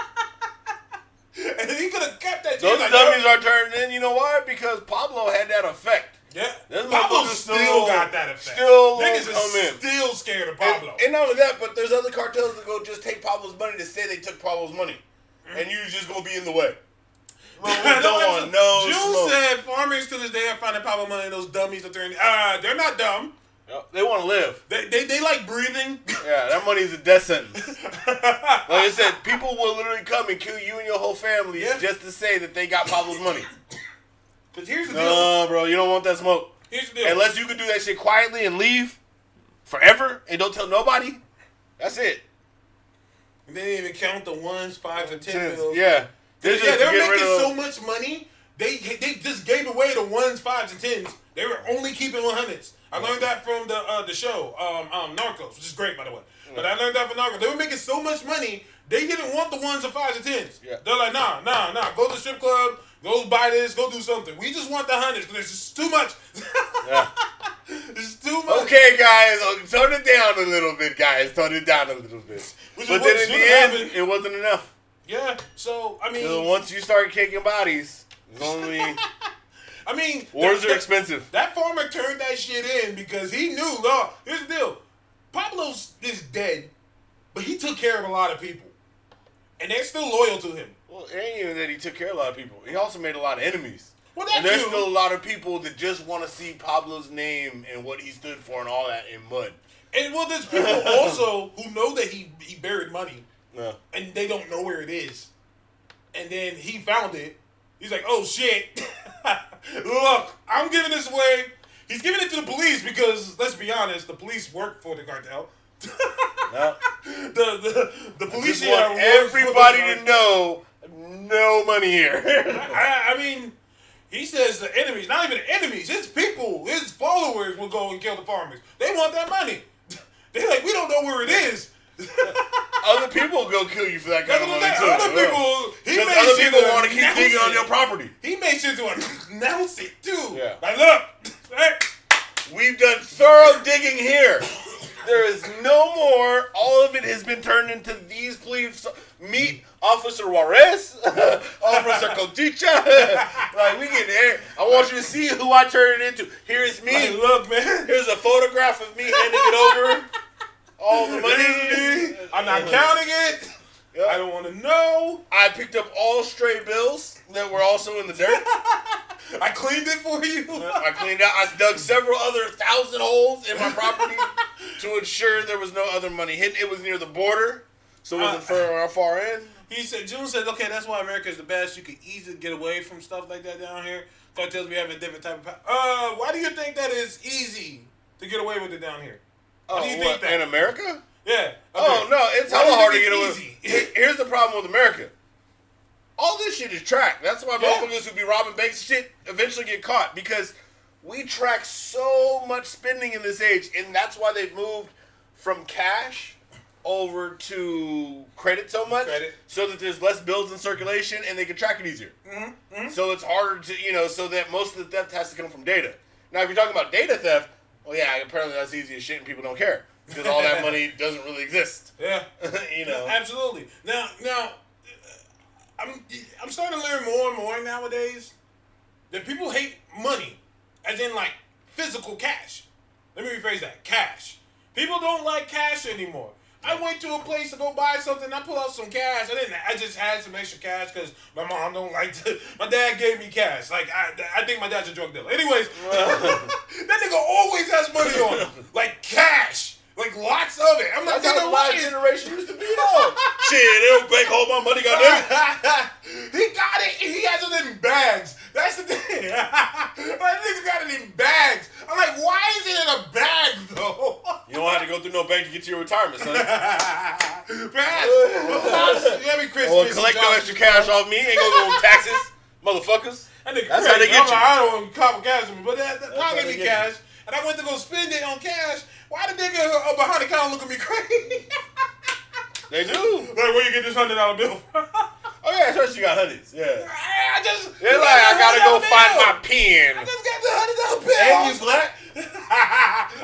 And he could have kept that shit. Those Like, dummies are turned in. You know why? Because Pablo had that effect. yeah. This Pablo motherfucker still got that effect. Still Niggas come in. is still scared of Pablo. And not only that, but there's other cartels that go just take Pablo's money to say they took Pablo's money, and you just gonna be in the way. Bro, we don't want no June smoke. said farmers to this day are finding Pablo money. Those dummies that they're not dumb. Yep, they want to live. They like breathing. Yeah, that money is a death sentence. Like I said, people will literally come and kill you and your whole family just to say that they got Pablo's money. Because here's the deal. No, bro, you don't want that smoke. Here's the deal. Unless you can do that shit quietly and leave forever and don't tell nobody, that's it. They didn't even count the 1s, 5s, and 10 bills. Yeah. They're making so much money. They just gave away the 1s, 5s, and 10s. They were only keeping 100s. I learned that from the show, Narcos, which is great, by the way. But I learned that from Narcos. They were making so much money, they didn't want the 1s, and 5s, and 10s. Yeah. They're like, nah. Go to the strip club, go buy this, go do something. We just want the 100s because it's just too much. Yeah. It's too much. Okay, guys, tone it down a little bit, guys. Tone it down a little bit. Which is But what then in should the end, happen. it wasn't enough. Yeah, so, I mean... So once you start kicking bodies, it's only... I mean... Wars are expensive. That farmer turned that shit in because he knew, Lord, here's the deal. Pablo is dead, but he took care of a lot of people. And they're still loyal to him. Well, it ain't even that he took care of a lot of people. He also made a lot of enemies. Well, And that there's too. still a lot of people that just want to see Pablo's name and what he stood for and all that in mud. And well, there's people also who know that he buried money, Yeah. and they don't know where it is. And then he found it. He's like, oh shit. Look, I'm giving this away. He's giving it to the police because, let's be honest, the police work for the cartel. Yeah. The I police just here want work everybody for the to know, no money here. I mean, he says the enemies, not even the enemies, his people, his followers will go and kill the farmers. They want that money. They're like, we don't know where it is. Other people go kill you for that kind of money too. Other people, he Because made other sure people to want to keep announce digging on it. your property. He made sure to announce it too. Yeah. Like, look, hey, We've done thorough digging here. There is no more. All of it has been turned into these police. Meet Officer Juarez, Officer Coticha. Like, we get there. I want you to see who I turned it into. Here is me. like, look, man. Here's a photograph of me handing it over. All the This is money. me. I'm not counting it. Yep. I don't want to know. I picked up all stray bills that were also in the dirt. I cleaned it for you. I cleaned out. I dug several other 1,000 holes in my property to ensure there was no other money hidden. It was near the border, so it wasn't far in. He said, June says, okay, that's why America is the best. You can easily get away from stuff like that down here. Cartels be having a different type of power. Why do you think that is easy to get away with it down here? Why do you think that? In America? Yeah. Okay. Oh, no, it's Why do hella you hard to think get away it's with. easy? Here's the problem with America. All this shit is tracked. That's why Yeah. motherfuckers who be robbing banks and shit eventually get caught, because we track so much spending in this age, and that's why they've moved from cash over to credit so much, Credit. so that there's less bills in circulation and they can track it easier. Mm-hmm. So it's harder to, so that most of the theft has to come from data. Now, if you're talking about data theft, well, yeah, apparently that's easy as shit and people don't care, because all that money doesn't really exist. Yeah. Absolutely. Now, I'm starting to learn more and more nowadays that people hate money, as in like physical cash. Let me rephrase that: cash. People don't like cash anymore. I went to a place to go buy something. I pulled out some cash. I just had some extra cash because my mom don't like to. My dad gave me cash. Like I think my dad's a drug dealer. Anyways, that nigga always has money on him, like cash. Like lots of it. I'm like, That's how the why last is generation used to be, though. Shit, they don't bank hold my money, goddamn. He got it. He has it in bags. That's the thing. That nigga got it in bags. I'm like, why is it in a bag though? You don't have to go through no bank to get to your retirement, son. Perhaps. Every Christmas. Well, collect no extra cash off me. Ain't gonna go on taxes, motherfuckers. That nigga That's how they crazy. get you. I don't want to cop cash with me, but that how Pac they gave me get you. cash, and I went to go spend it on cash. Why the nigga behind the counter look at me crazy? They do. Like, where you get this $100 bill from? Oh yeah, especially you got hundreds. Yeah. I just. They're like, I gotta go find my I pen. just got the $100 bill. And you black?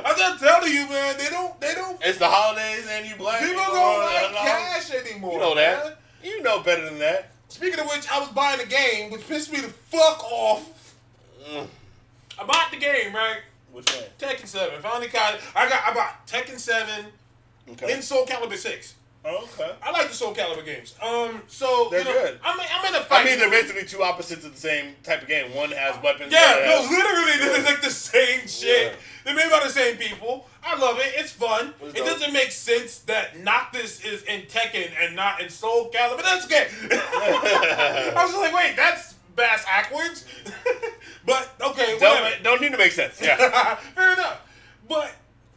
I'm just telling you, man. They don't. It's the holidays and you black. People You don't know, like cash anymore. You know that. man. You know better than that. Speaking of which, I was buying a game, which pissed me the fuck off. I bought the game, right? Which one? Tekken 7. Finally got it. I bought Tekken 7 Okay. in Soul Calibur 6. Oh, okay. I like the Soul Calibur games. So They're good. I'm in a fight. I mean, they're basically two opposites of the same type of game. One has weapons. Yeah, the no, other has- literally, they're like the same shit. Yeah. They're made by the same people. I love it. It's fun. It's It dope. doesn't make sense that Noctis is in Tekken and not in Soul Calibur, but that's okay. I was just like, wait, that's bass backwards. But okay, whatever. Don't need to make sense. Yeah. Fair enough. But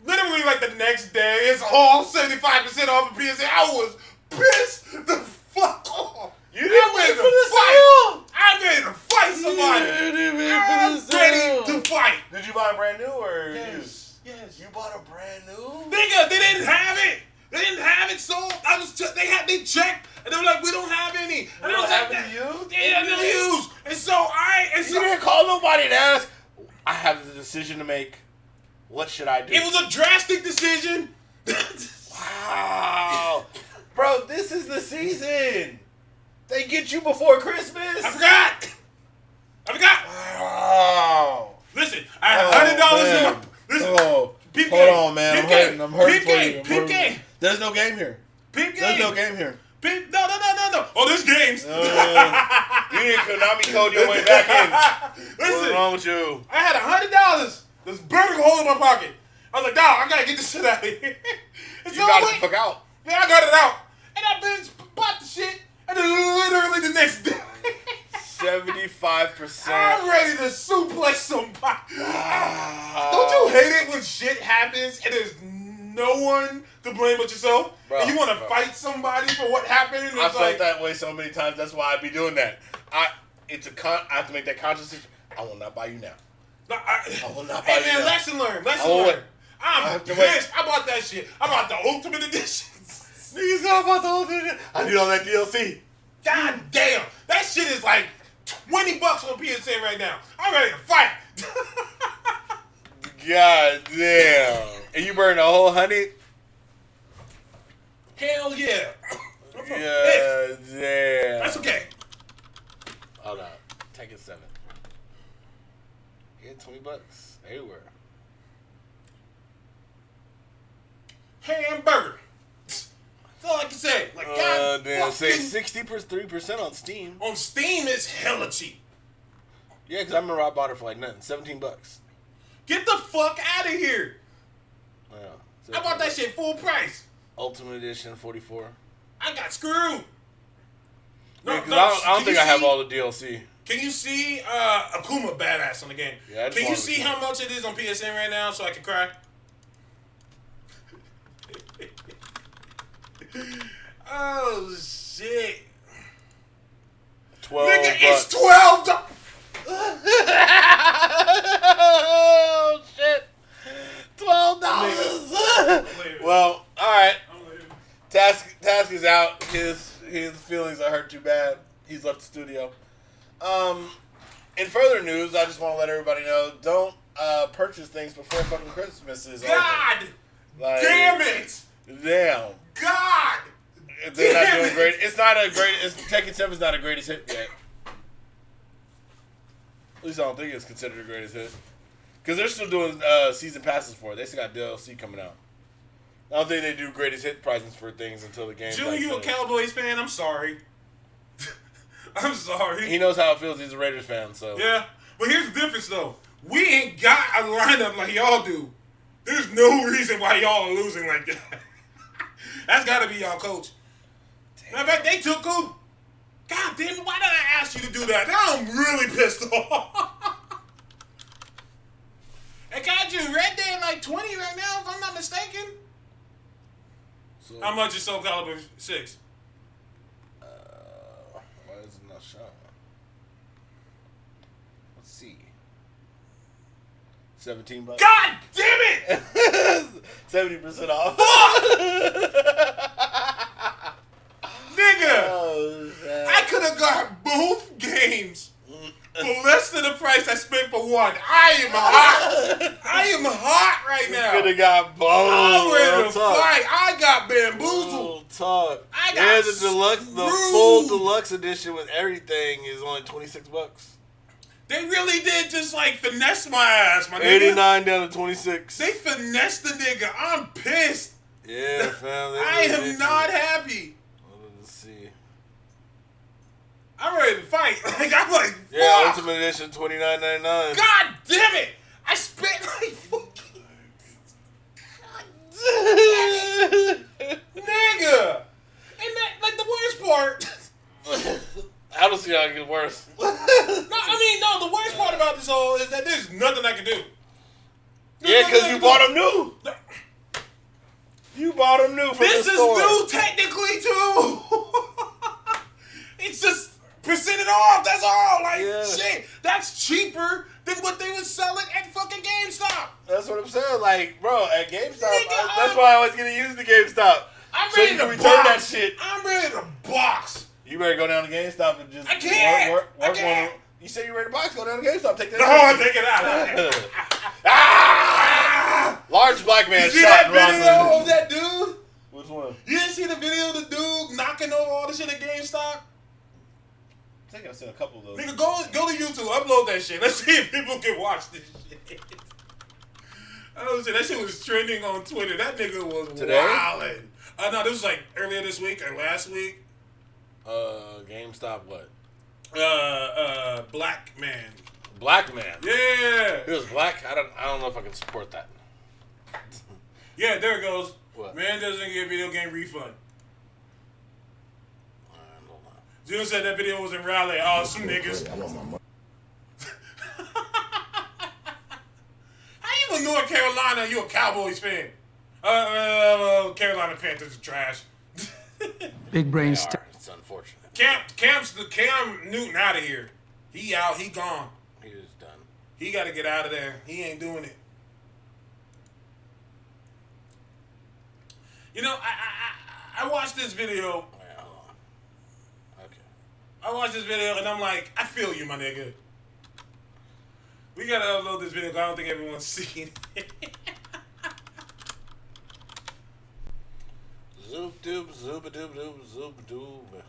literally, like the next day, it's all 75% off of PSA. I was pissed the fuck off. You didn't wait for the fight. I'm ready to fight somebody. I'm I'm ready to fight. Did you buy a brand new or Yes. used? Yes. You bought a brand new? Nigga, they didn't have it. They didn't have it sold. They checked and they were like, we don't have any. And You I was don't like, have any used? Yeah, no use. And so You didn't call nobody to ask. I have the decision to make. What should I do? it was a drastic decision. Wow. Bro, this is the season. They get you before Christmas. I forgot. Wow. Listen, I had $100 in my. Listen, Oh, peep hold game. on, man. Peep I'm game. hurting. I'm hurting Peep for game. you. I'm Peep hurting. game. There's no game here. Peep game. There's no game here. Peep. No. Oh, there's games. You didn't Konami code your way back in. What's Listen, wrong with you? I had $100. There's a burning hole in my pocket. I was like, dog, I gotta get this shit out of here. And You so got I it the fuck out. Yeah, I got it out. And I bitch bought the shit. And then literally the next day, 75%. I'm ready to suplex somebody. Wow. Don't you hate it when shit happens and there's no one to blame but yourself? Bro, and you want to bro. fight somebody for what happened? And I it's felt like, that way so many times. That's why I be doing that. I have to make that conscious decision. I will not buy you now. I will not buy Hey you man, now. lesson learned. Lesson I will learned. wait. I I'm have to pissed. I bought that shit. I bought the Ultimate Edition. Niggas know about the whole thing. I need all that DLC. God damn. That shit is like $20 on PSN right now. I'm ready to fight. God damn. And you burned a whole 100? Hell yeah. I'm pissed. God damn. That's okay. Hold on. Tekken 7. You get $20 everywhere. Hamburger. That's all I can say. Like, God Damn. Say fucking... 63% on Steam. On Steam, it's hella cheap. Yeah, because I remember I bought it for like nothing. $17. Get the fuck out of here. Yeah. I bought that shit full price. Ultimate Edition 44. I got screwed. No, Because I don't can think you I have see- all the DLC. Can you see Akuma badass on the game? Yeah, I just Can you wanted see to- how much it is on PSN right now so I can cry? Oh shit. 12 Nigga, it's bucks. $12. Oh shit! $12. Well, all right. Task is out. His feelings are hurt too bad. He's left the studio. In further news, I just want to let everybody know: don't purchase things before fucking Christmas is over. God Like, damn it! Damn. God! They're not Damn doing it. great. It's not a great. Tekken 7 is not a greatest hit yet. At least I don't think it's considered a greatest hit. Because they're still doing season passes for it. They still got DLC coming out. I don't think they do greatest hit prizes for things until the game. Junior, you a Cowboys fan? I'm sorry. I'm sorry. He knows how it feels. He's a Raiders fan, so. Yeah, but here's the difference though. We ain't got a lineup like y'all do. There's no reason why y'all are losing like that. That's got to be y'all coach. Matter of fact, they took him. God damn it, why did I ask you to do that? Now I'm really pissed off. Hey, got you Red Dead like 20 right now, if I'm not mistaken. So How much is Soul Calibur 6? why is it not showing? Let's see. $17. God damn it! 70% off. Nigga! Oh, shit. I could have got both games for less than the price I spent for one. I am hot. I am hot right Could now. have got both. I'm ready Real to talk. fight. I got bamboozled. Real talk. I got Yeah, the deluxe, the screwed. full deluxe edition with everything is only $26. They really did just like finesse my ass, my nigga. 89 down to 26. They finessed the nigga. I'm pissed. Yeah, fam. I am not happy. Let's see. I'm ready to fight. Like I'm like, Yeah, fuck. Ultimate Edition $29.99. God damn it! I spent like fucking nigga. And that like the worst part. I don't see how it gets worse. No, I mean no. The worst part about this whole is that there's nothing I can do. Yeah, because you bought them new. You bought them new from This the is store. new technically too. It's just percented off. That's all. Like Yeah. shit. That's cheaper than what they would sell it at fucking GameStop. That's what I'm saying. Like, bro, at GameStop, Nigga, that's why I always get to use the GameStop. I'm So ready you to can return box. that shit. I'm ready to box. You better go down to GameStop and just I can't. work I can't. one. You said you ready to box? Go down to GameStop. Take that. No, I take it out. Ah! Large black man You see shot that in video Rockland. of that dude? Which one? You didn't see the video of the dude knocking over all the shit at GameStop? I think I've seen a couple of those. Nigga, go to YouTube, upload that shit. Let's see if people can watch this shit. I don't say that shit was trending on Twitter. That nigga was Today? wildin'. No, this was like earlier this week or last week. GameStop what? Black man. Black man. Yeah. He was black. I don't know if I can support that. Yeah, there it goes. What? Man doesn't get video game refund. I don't know. June said that video was in Raleigh. Oh, some niggas. How you in North Carolina? You a Cowboys fan? Carolina Panthers are trash. Big brain They stuff. are. It's unfortunate. Cam Newton out of here. He out. He gone. He is done. He got to get out of there. He ain't doing it. You know, I watched this video. Wait, hold on. Okay. I watched this video and I'm like, I feel you, my nigga. We gotta upload this video 'cause I don't think everyone's seen it. Zoop doop, zoop a doop doop, zoop a doop.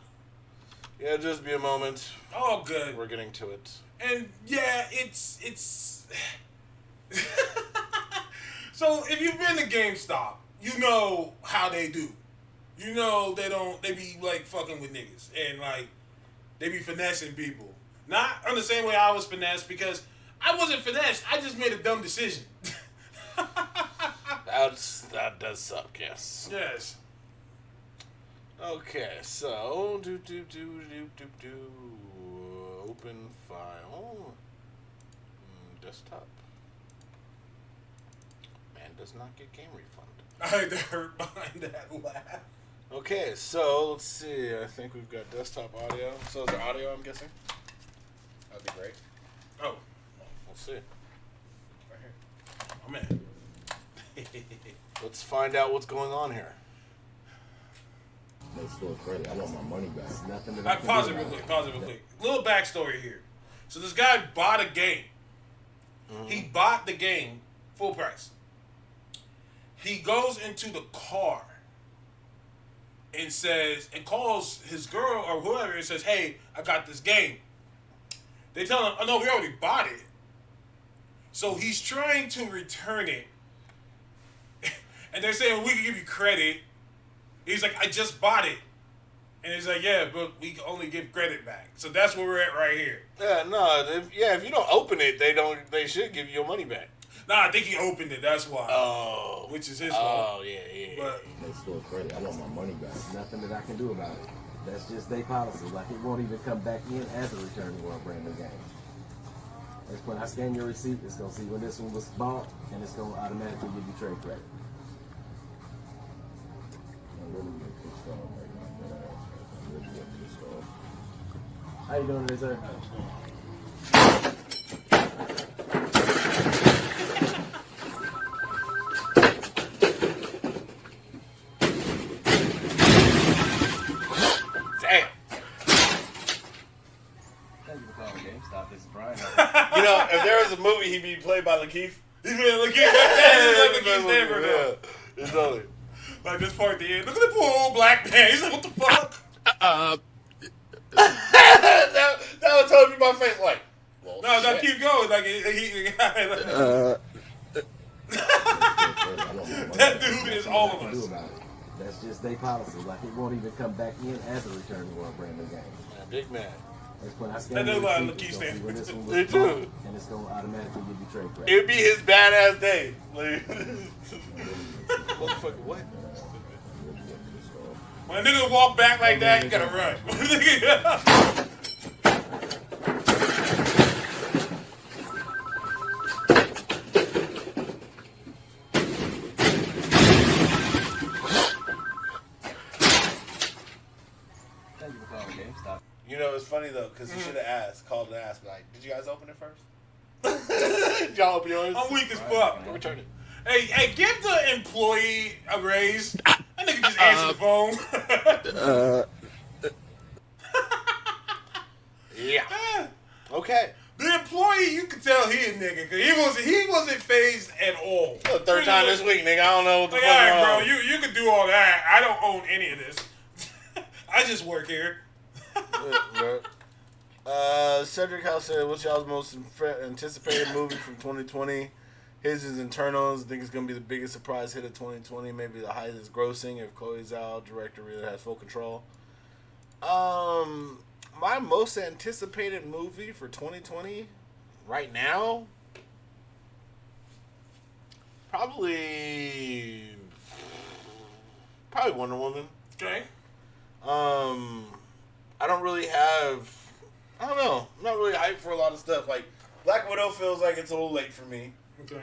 Yeah, just be a moment. Oh, good. We're getting to it. And yeah, it's so if you've been to GameStop, you know how they do. You know they be like fucking with niggas and like they be finessing people. Not on the same way I was finessed because I wasn't finessed. I just made a dumb decision. That does suck, yes. Yes. Okay, so open file, desktop. Man does not get game refund. I had to hurt behind that laugh. Okay, so let's see. I think we've got desktop audio. So is there audio? I'm guessing. That'd be great. Oh, We'll see. Right here. oh man. Let's find out what's going on here. No store credit. I want my money back. Nothing that I pause it real quick. Little backstory here. So this guy bought a game. He bought the game full price. He goes into the car and calls his girl or whoever and says, "Hey, I got this game." They tell him, "Oh no, we already bought it." So he's trying to return it, and they're saying, "We can give you credit." He's like, "I just bought it." And he's like, "Yeah, but we can only give credit back." So that's where we're at right here. Yeah, no. If you don't open it, they should give you your money back. Nah, I think he opened it. That's why. Oh. Which is his fault. Oh, yeah. But No store credit. I want my money back. Nothing that I can do about it. That's just their policy. Like it won't even come back in as a return for a brand new game. It's when I scan your receipt, it's gonna see when this one was bought, and it's gonna automatically give you trade credit. I'm really getting pissed off right now. I'm really getting pissed off. How you doing today, sir? Damn. Thank you for calling GameStop. This is Brian. You know, if there was a movie, he'd be played by Lakeith. he's been looking at that. He's like never Yeah, though. it's only. Like this part at the end. Look at the poor old black man. He's like, "What the fuck?" that would totally be my face. Like, well, No, shit. keep going. Like that dude is all of us. That's just their policy. Like it won't even come back in as a return for a brand new game. Man, big man. It's when I That scan dude your like receipt, Lakeith it's gonna see when this one They was do. bought, and it's gonna automatically give you trade credit. It would be his badass day. Like, motherfucker, what? When a nigga walk back like that, you gotta run. Thank you for calling GameStop. You know, it's funny though, because you should have called and asked, like, did you guys open it first? Did y'all open yours? I'm weak as fuck. Return it. Hey, give the employee a raise. That nigga just answered the phone. Yeah. Okay. The employee, you can tell he a nigga, cause he wasn't phased at all. Third time this week, nigga. I don't know what the Like, fuck all right, wrong. bro, you can do all that. I don't own any of this. I just work here. Cedric House said, "What's y'all's most anticipated movie from 2020?" His is Internals. I think it's gonna be the biggest surprise hit of 2020. Maybe the highest grossing if Chloe Zhao, director, really has full control. My most anticipated movie for 2020 right now, probably Wonder Woman. Okay. I don't really have. I don't know. I'm not really hyped for a lot of stuff. Like, Black Widow feels like it's a little late for me. Okay.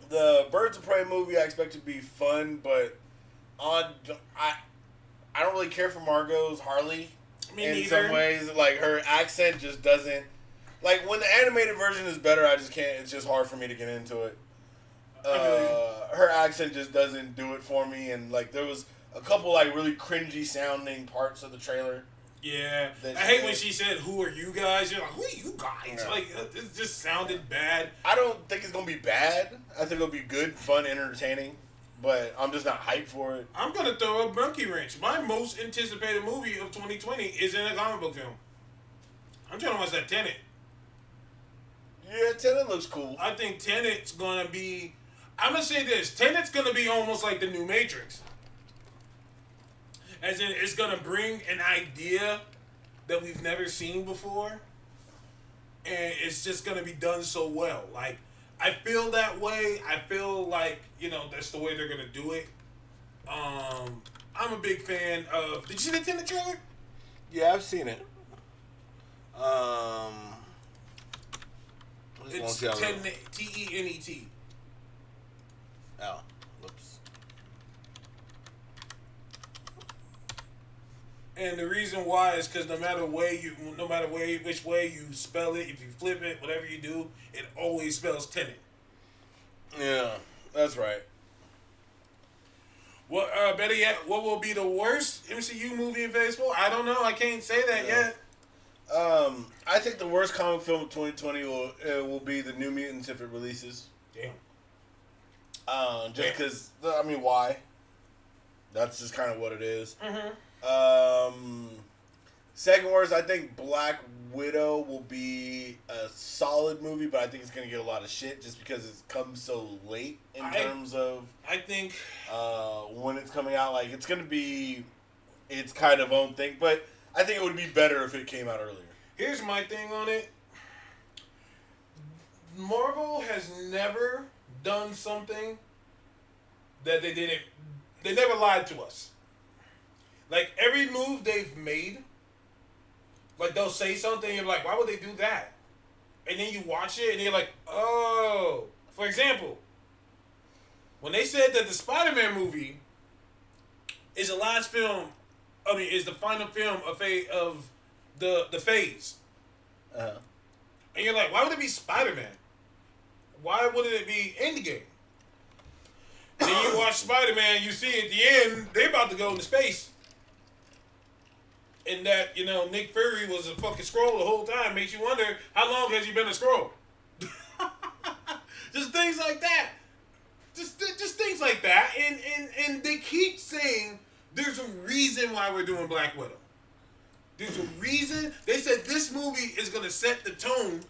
The Birds of Prey movie I expect to be fun, but I don't really care for Margot's Harley. Me in neither. some ways. Like, her accent just doesn't. Like, when the animated version is better, I just can't. It's just hard for me to get into it. Her accent just doesn't do it for me, and like there was a couple like really cringy sounding parts of the trailer. Yeah. That I hate shit. when she said, "Who are you guys?" You're like, "Who are you guys?" Yeah. Like, it just sounded bad. I don't think it's gonna be bad. I think it'll be good, fun, entertaining. But I'm just not hyped for it. I'm gonna throw a monkey wrench. My most anticipated movie of 2020 is in a comic book film. I'm trying to watch that Tenet. Yeah, Tenet looks cool. I think Tenet's gonna be. I'm gonna say this: Tenet's gonna be almost like the new Matrix. As in, it's gonna bring an idea that we've never seen before, and it's just gonna be done so well. Like, I feel that way. I feel like, you know, that's the way they're gonna do it. I'm a big fan of. Did you see the Tenet trailer? Yeah, I've seen it. I just wanna It's see how it looks. Tenet, Tenet. Oh, whoops. And the reason why is because no matter which way you spell it, if you flip it, whatever you do, it always spells Tenet. Yeah, that's right. What better yet, what will be the worst MCU movie in Phase 4? I don't know. I can't say that yet. I think the worst comic film of 2020 will be the New Mutants if it releases. Damn. Just because, I mean, why? That's just kind of what it is. Mm-hmm. Second worst, I think Black Widow will be a solid movie, but I think it's going to get a lot of shit just because it's come so late in terms of I think when it's coming out. Like, it's going to be its kind of own thing, but I think it would be better if it came out earlier. here's my thing on it. Marvel has never done something that they didn't. They never lied to us. Like every move they've made, like they'll say something, and you're like, why would they do that? And then you watch it, and you're like, oh. For example, when they said that the Spider-Man movie is the last film, is the final film of the phase. Uh-huh. And you're like, why would it be Spider-Man? Why wouldn't it be Endgame? And then you watch Spider-Man, you see at the end, they're about to go into space. And that, Nick Fury was a fucking Skrull the whole time. Makes you wonder, how long has he been a Skrull? Just things like that. Just things like that. And they keep saying there's a reason why we're doing Black Widow. There's a reason. They said this movie is going to set the tone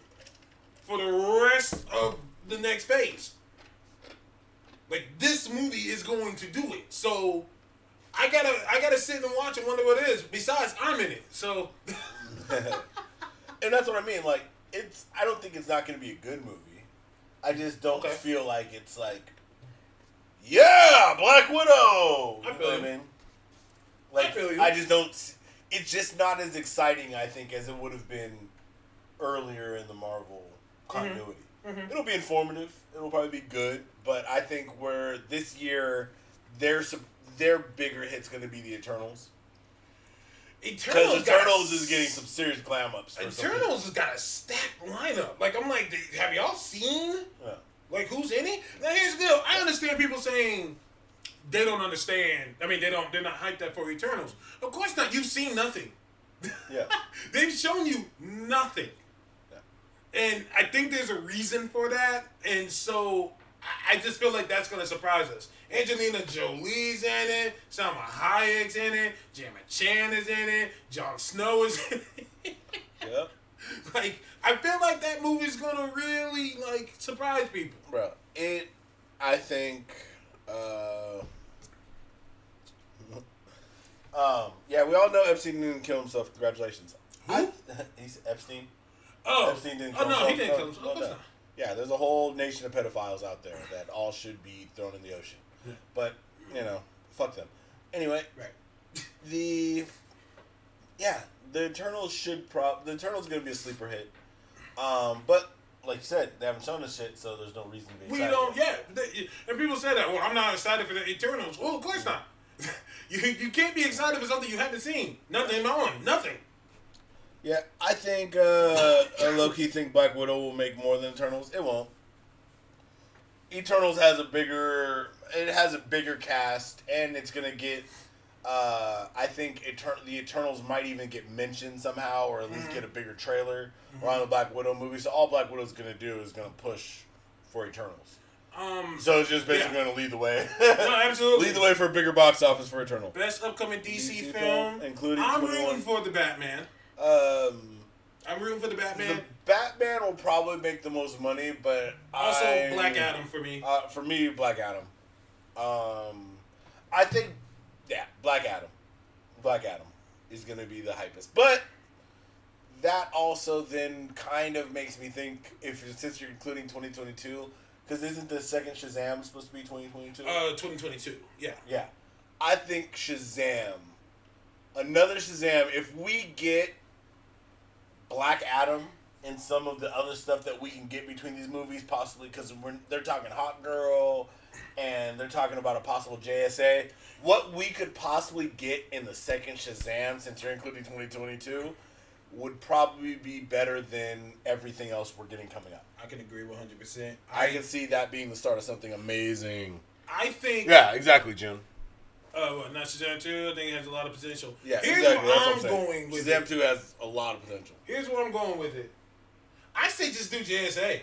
for the rest of the next phase. Like, this movie is going to do it. So, I gotta sit and watch and wonder what it is. Besides, I'm in it. So, And that's what I mean. Like, I don't think it's not going to be a good movie. I just don't feel like it's like, yeah, Black Widow. You know what I mean? Like, I feel you. I just don't. It's just not as exciting, I think, as it would have been earlier in the Marvel continuity. Mm-hmm. It'll be informative. It'll probably be good. But I think where this year, their bigger hit's going to be the Eternals. Because Eternals is getting some serious glam ups. Eternals has got a stacked lineup. Like, I'm like, have y'all seen? Yeah. Like, who's in it? Now, here's the deal. I understand people saying they don't understand. I mean, they're not hyped up for Eternals. Of course not. You've seen nothing. Yeah. They've shown you nothing. Yeah. And I think there's a reason for that. And so I just feel like that's going to surprise us. Angelina Jolie's in it. Salma Hayek's in it. Gemma Chan is in it. Jon Snow is in it. Yep. Like, I feel like that movie's going to really, like, surprise people. Bro, I think, yeah, we all know Epstein didn't kill himself. Congratulations. Who? He's Epstein. Oh. Epstein didn't kill no, himself. he didn't kill himself. Of course not. Yeah, there's a whole nation of pedophiles out there that all should be thrown in the ocean. Yeah. But, fuck them. Anyway, Right. the Eternals the Eternals going to be a sleeper hit. But like you said, they haven't shown us shit, so there's no reason to be excited. We don't, yeah. And people say that, well, I'm not excited for the Eternals. Well, of course not. You can't be excited for something you haven't seen. Nothing on. Nothing. Yeah, I think I low-key think Black Widow will make more than Eternals. It won't. Eternals has a bigger cast, and it's gonna get. I think the Eternals might even get mentioned somehow, or at least get a bigger trailer around the Black Widow movie. So all Black Widow's gonna do is gonna push for Eternals. So it's just basically gonna lead the way. No, absolutely. Lead the way for a bigger box office for Eternals. Best upcoming DC, DC film, including I'm 21. rooting for the Batman. I'm rooting for the Batman. The Batman will probably make the most money, but Also, Black Adam for me. For me, Black Adam. I think, Black Adam. Black Adam is going to be the hypest. But that also then kind of makes me think, since you're including 2022, because isn't the second Shazam supposed to be 2022? 2022, yeah. Yeah. I think Shazam, another Shazam. If we get Black Adam and some of the other stuff that we can get between these movies, possibly because they're talking Hot Girl and they're talking about a possible JSA. What we could possibly get in the second Shazam, since you're including 2022, would probably be better than everything else we're getting coming up. I can agree 100%. I can see that being the start of something amazing. I think. Yeah, exactly, Jim. Not Shazam 2. I think it has a lot of potential. Yeah, Here's exactly. That's where what I'm saying. going with Shazam it. 2 has a lot of potential. Here's where I'm going with it. I say just do JSA.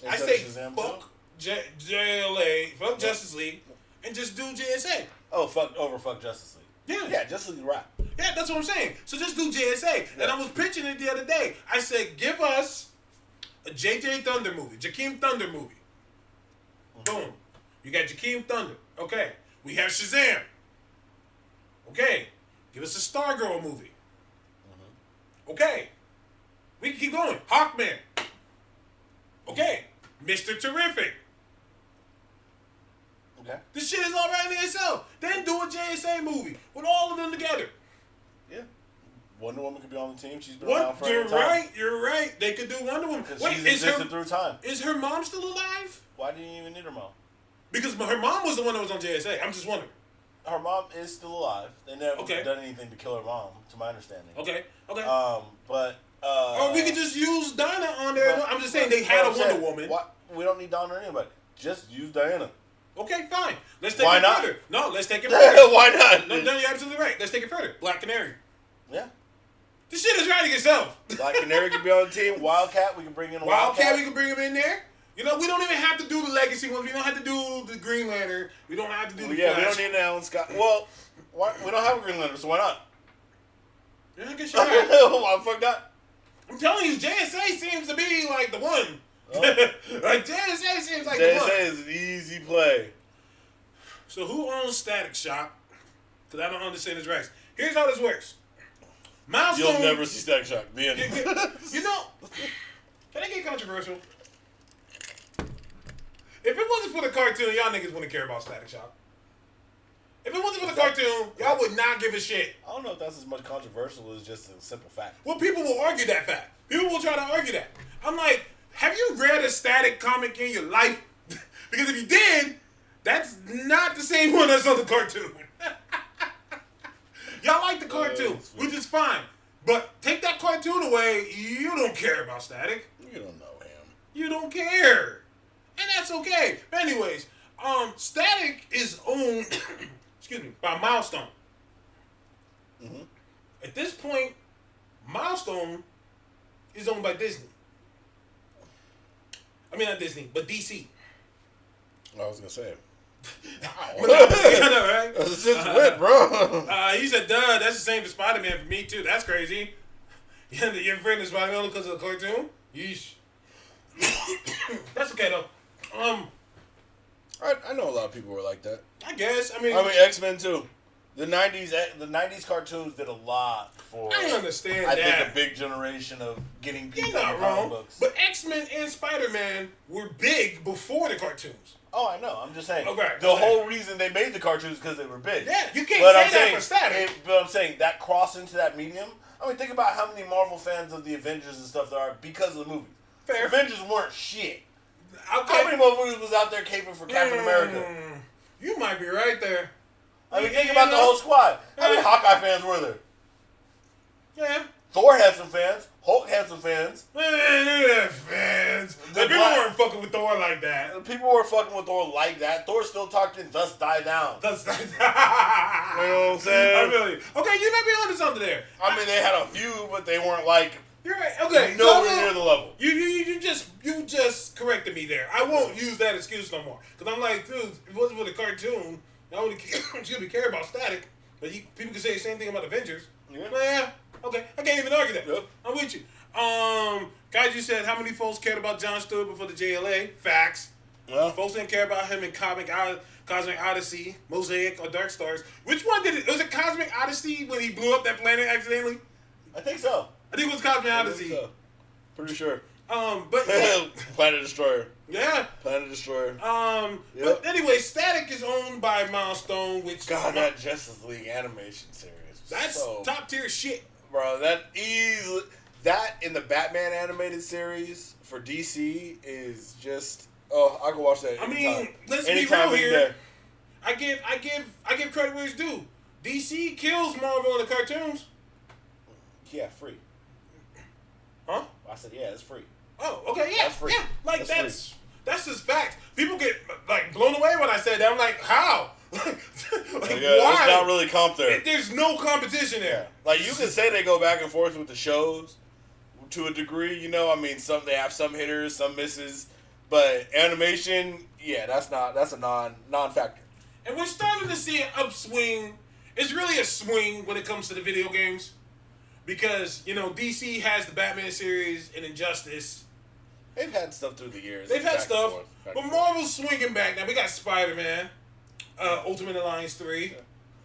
I Instead say of Shazam fuck 2? JLA, fuck Justice League, and just do JSA. Oh, fuck Justice League. Yeah. Yeah, Justice League rap. Yeah, that's what I'm saying. So just do JSA. And I was pitching it the other day. I said, give us a JJ Thunder movie, Jakeem Thunder movie. Boom. You got Jakeem Thunder. Okay. We have Shazam. Okay. Give us a Stargirl movie. Okay. We can keep going. Hawkman. Okay. Mr. Terrific. Okay. This shit is all right in itself. Then do a JSA movie with all of them together. Yeah. Wonder Woman could be on the team. She's been What? around for a You're long time. right. You're right. They could do Wonder Woman. Because Wait, she's is existed her through time. is her mom still alive? Why didn't you even need her mom? Because her mom was the one that was on JSA. I'm just wondering. Her mom is still alive. They never Okay. done anything to kill her mom, to my understanding. Okay. Okay. But or we could just use Dinah on there. I'm just saying they had a Wonder Woman. Why, we don't need Donna or anybody. Just use Diana. Okay, fine. Let's take Why it not? further. No, let's take it further. Why not? No, you're absolutely right. Let's take it further. Black Canary. Yeah. This shit is writing itself. Black Canary could be on the team. Wildcat, we can bring in a Wildcat, we can bring him in there. You know, we don't even have to do the legacy ones. We don't have to do the Green Lantern. We don't have to do the Yeah, we Flash. don't need an Alan Scott. Well, we don't have a Green Lantern, so why not? Yeah, I guess you're right. Why the fuck not? I'm telling you, JSA seems to be like the one. Oh. Like JSA seems like the one. JSA is an easy play. So who owns Static Shock? Because I don't understand his rights. Here's how this works. Milestone. You'll never see Static Shock. The end. You know, can I get controversial? If it wasn't for the cartoon, y'all niggas wouldn't care about Static Shock. If it wasn't for the cartoon, y'all would not give a shit. I don't know if that's as much controversial as just a simple fact. Well, people will argue that fact. People will try to argue that. I'm like, have you read a Static comic in your life? Because if you did, that's not the same one that's on the cartoon. Y'all like the cartoon, which is fine. But take that cartoon away, you don't care about Static. You don't know him. You don't care. And that's okay. But anyways, Static is owned excuse me, by Milestone. Mm-hmm. At this point, Milestone is owned by Disney. I mean, not Disney, but DC. I was gonna say. I know, right? That's just wit, bro. He said, duh, that's the same for Spider-Man for me, too. That's crazy. You're afraid of Spider-Man only because of the cartoon? Yeesh. That's okay, though. I know a lot of people were like that. I guess. I mean, X-Men too. The '90s cartoons did a lot for. I understand I that. think a big generation of getting people You're not into comic wrong. books. But X-Men and Spider-Man were big before the cartoons. Oh, I know. I'm just saying. Okay, The whole reason they made the cartoons because they were big. Yeah, you can't But say I'm that saying, for Static. But I'm saying that cross into that medium. I mean, think about how many Marvel fans of the Avengers and stuff there are because of the movies. Fair. Avengers weren't shit. How Okay. many motherfuckers was out there caping for Captain America? You might be right there. I mean, think about the whole squad. How many Hawkeye fans were there? Yeah. Thor had some fans. Hulk had some fans. Fans. Like, people weren't fucking with Thor like that. People were fucking with Thor like that. Thor still talked in Thus Die Down. That's You know what I'm saying? I feel you. Okay, you might be onto something there. I mean, they had a few, but they weren't like You're right. Okay. nowhere near the level. You just corrected me there. I won't use that excuse no more. Because I'm like, dude, if it wasn't for the cartoon, I only care about Static. But people can say the same thing about Avengers. Yeah. Okay. I can't even argue that. Yep. I'm with you. Guys, you said how many folks cared about Jon Stewart before the JLA? Facts. Well, Folks didn't care about him in Cosmic Odyssey, Mosaic, or Dark Stars. Which one did it? Was it Cosmic Odyssey when he blew up that planet accidentally? I think so. I think it was Cosmic I Odyssey. think so. Pretty sure. But yeah. Planet Destroyer. Yeah. Planet Destroyer. But anyway, Static is owned by Milestone, which God, that Justice League animation series. that's so, top tier shit. bro. That in the Batman animated series for DC is just. Oh, I can watch that. I mean, anytime. let's be Anytime, real any here. day. I give credit where it's due. DC kills Marvel in the cartoons. Yeah, free. Huh? I said, yeah, it's free. Oh, okay, yeah, That's free. yeah. Like That's that's just fact. People get like blown away when I said that. I'm like, how? like Yeah, why? there's not really comp there. There's no competition there. Like you can say they go back and forth with the shows to a degree, you know. I mean, they have some hitters, some misses, but animation, yeah, that's a non-factor. And we're starting to see an upswing. It's really a swing when it comes to the video games. Because, DC has the Batman series and Injustice. They've had stuff through the years. They've had Back and stuff. forth, back But and forth. Marvel's swinging back. Now, we got Spider-Man, Ultimate Alliance 3.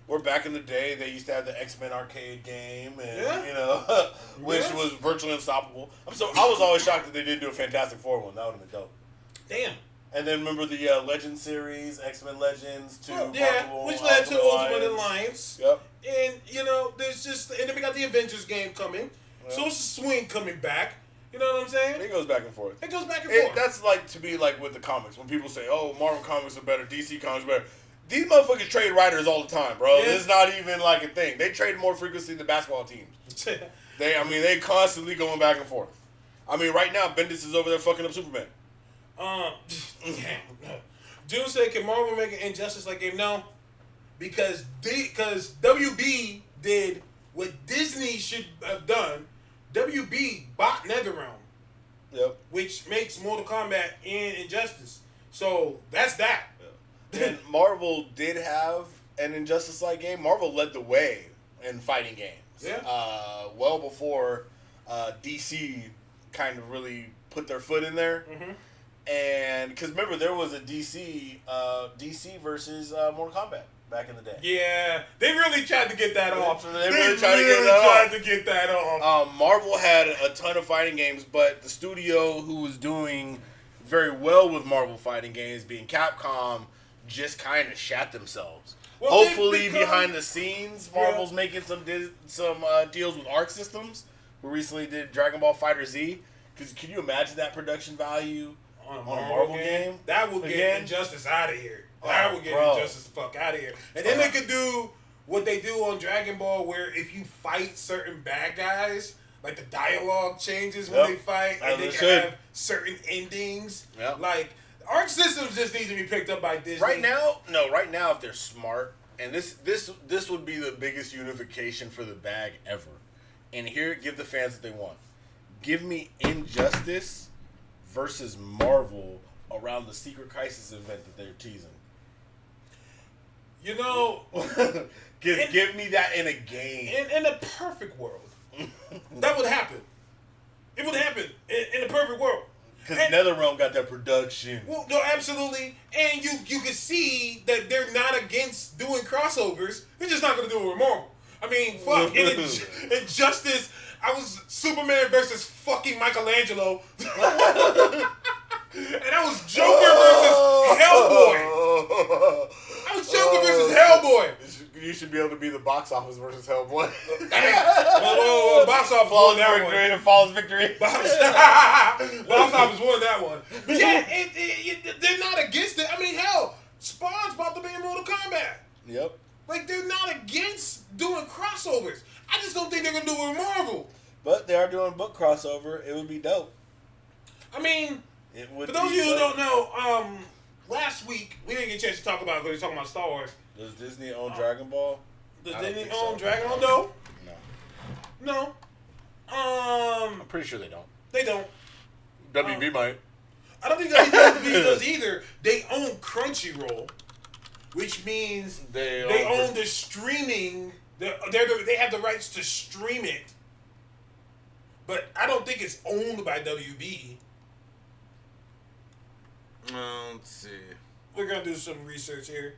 We're back in the day. They used to have the X-Men arcade game, and Yeah. which Yeah. was virtually unstoppable. I was always shocked that they didn't do a Fantastic Four one. That would have been dope. Damn. And then remember the Legends series, X-Men Legends to Yeah, Marvel, which led to Ultimate Alliance. Alliance. Yep. And, there's just... And then we got the Avengers game coming. Yeah. So it's a swing coming back. You know what I'm saying? It goes back and forth. It goes back and forth. That's like to be like with the comics when people say, "Oh, Marvel comics are better, DC comics are better." These motherfuckers trade writers all the time, bro. Yeah. It's not even like a thing. They trade more frequency than basketball teams. They constantly going back and forth. I mean, right now Bendis is over there fucking up Superman. June said, "Can Marvel make an Injustice like game?" No, because WB did what Disney should have done. WB bought NetherRealm, Yep. which makes Mortal Kombat and Injustice. So that's that. And Marvel did have an Injustice-like game. Marvel led the way in fighting games. Yeah. Well before DC kind of really put their foot in there. Mhm. And because remember, there was a DC versus Mortal Kombat back in the day. Yeah, they really tried to get that off. They really tried to get that off. Marvel had a ton of fighting games, but the studio who was doing very well with Marvel fighting games, being Capcom, just kind of shat themselves. Well, Hopefully, they've become- behind the scenes, Marvel's making some deals with Arc Systems, who recently did Dragon Ball Fighter Z. Because can you imagine that production value on a Marvel game? That would get Again? Injustice out of here. Oh, That would get bro. Injustice the fuck out of here. And then they could do what they do on Dragon Ball, where if you fight certain bad guys, like the dialogue changes when Yep. they fight, As and they it can should. have certain endings. Yep. Like Arc Systems just needs to be picked up by Disney. Right now, if they're smart, and this would be the biggest unification for the bag ever. And here, give the fans what they want. Give me Injustice versus Marvel around the Secret Crisis event that they're teasing. Give me that in a game. In a perfect world, that would happen. It would happen in a perfect world. Because And- NetherRealm got that production. Well, no, absolutely, and you can see that they're not against doing crossovers. They're just not going to do it with Marvel. I mean, fuck, Injustice. I was Superman versus fucking Michelangelo, and I was Joker versus Hellboy. I was Joker versus Hellboy. You should be able to be the box office versus Hellboy. Well, box office won that one. and Falls victory. Box office won that one. But yeah, they're not against it. I mean, hell, Spawn's about to be in Mortal Kombat. Yep. Like, they're not against doing crossovers. I just don't think they're going to do it with Marvel. But they are doing book crossover. It would be dope. I mean, It would. for those of be you who dope. don't know, last week, we didn't get a chance to talk about it because we were talking about Star Wars. Does Disney own Dragon Ball? Does I don't Disney think so. own Dragon Ball? No. No. No. I'm pretty sure they don't. They don't. WB might. I don't think WB does either. They own Crunchyroll, which means They own the streaming. They have the rights to stream it. But I don't think it's owned by WB. Let's see. We're going to do some research here.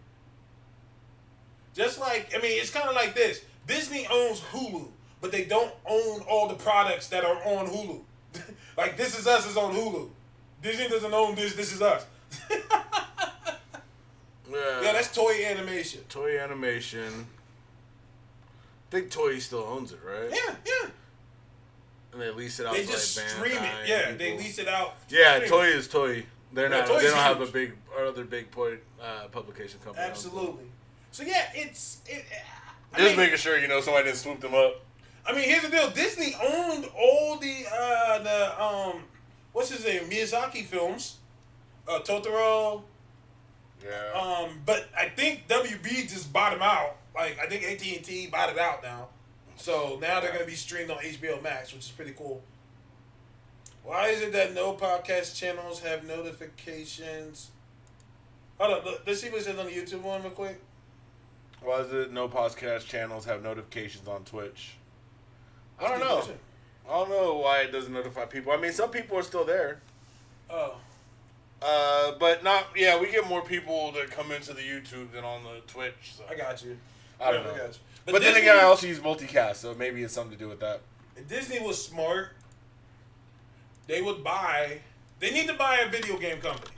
Just like, I mean, it's kind of like this. Disney owns Hulu, but they don't own all the products that are on Hulu. Like, This Is Us is on Hulu. Disney doesn't own this. This is us. Yeah, that's Toei Animation. Toei Animation. I think Toei still owns it, right? Yeah. And they lease it out They to just like stream it. Bandai Yeah, and they people. lease it out. Yeah, Stream it. Toei is Toei. They're Yeah, not. Toei's They don't have a huge. big other big publication company. Absolutely. So yeah, I Just mean, making sure somebody didn't swoop them up. I mean, here's the deal. Disney owned all the what's his name, Miyazaki films, Totoro. Yeah. But I think WB just bought them out. Like I think AT&T bought it out now. So now they're gonna be streamed on HBO Max, which is pretty cool. Why is it that no podcast channels have notifications? Hold on, let's see what it says on the YouTube one real quick. Why is it no podcast channels have notifications on Twitch? I That's don't a good know. question. I don't know why it doesn't notify people. I mean, some people are still there. Oh, But not. Yeah, we get more people that come into the YouTube than on the Twitch. So. I got you. I don't Yeah, know. got you. But then Disney- again, I also use multicast, so maybe it's something to do with that. if Disney was smart, they would buy. They need to buy a video game company.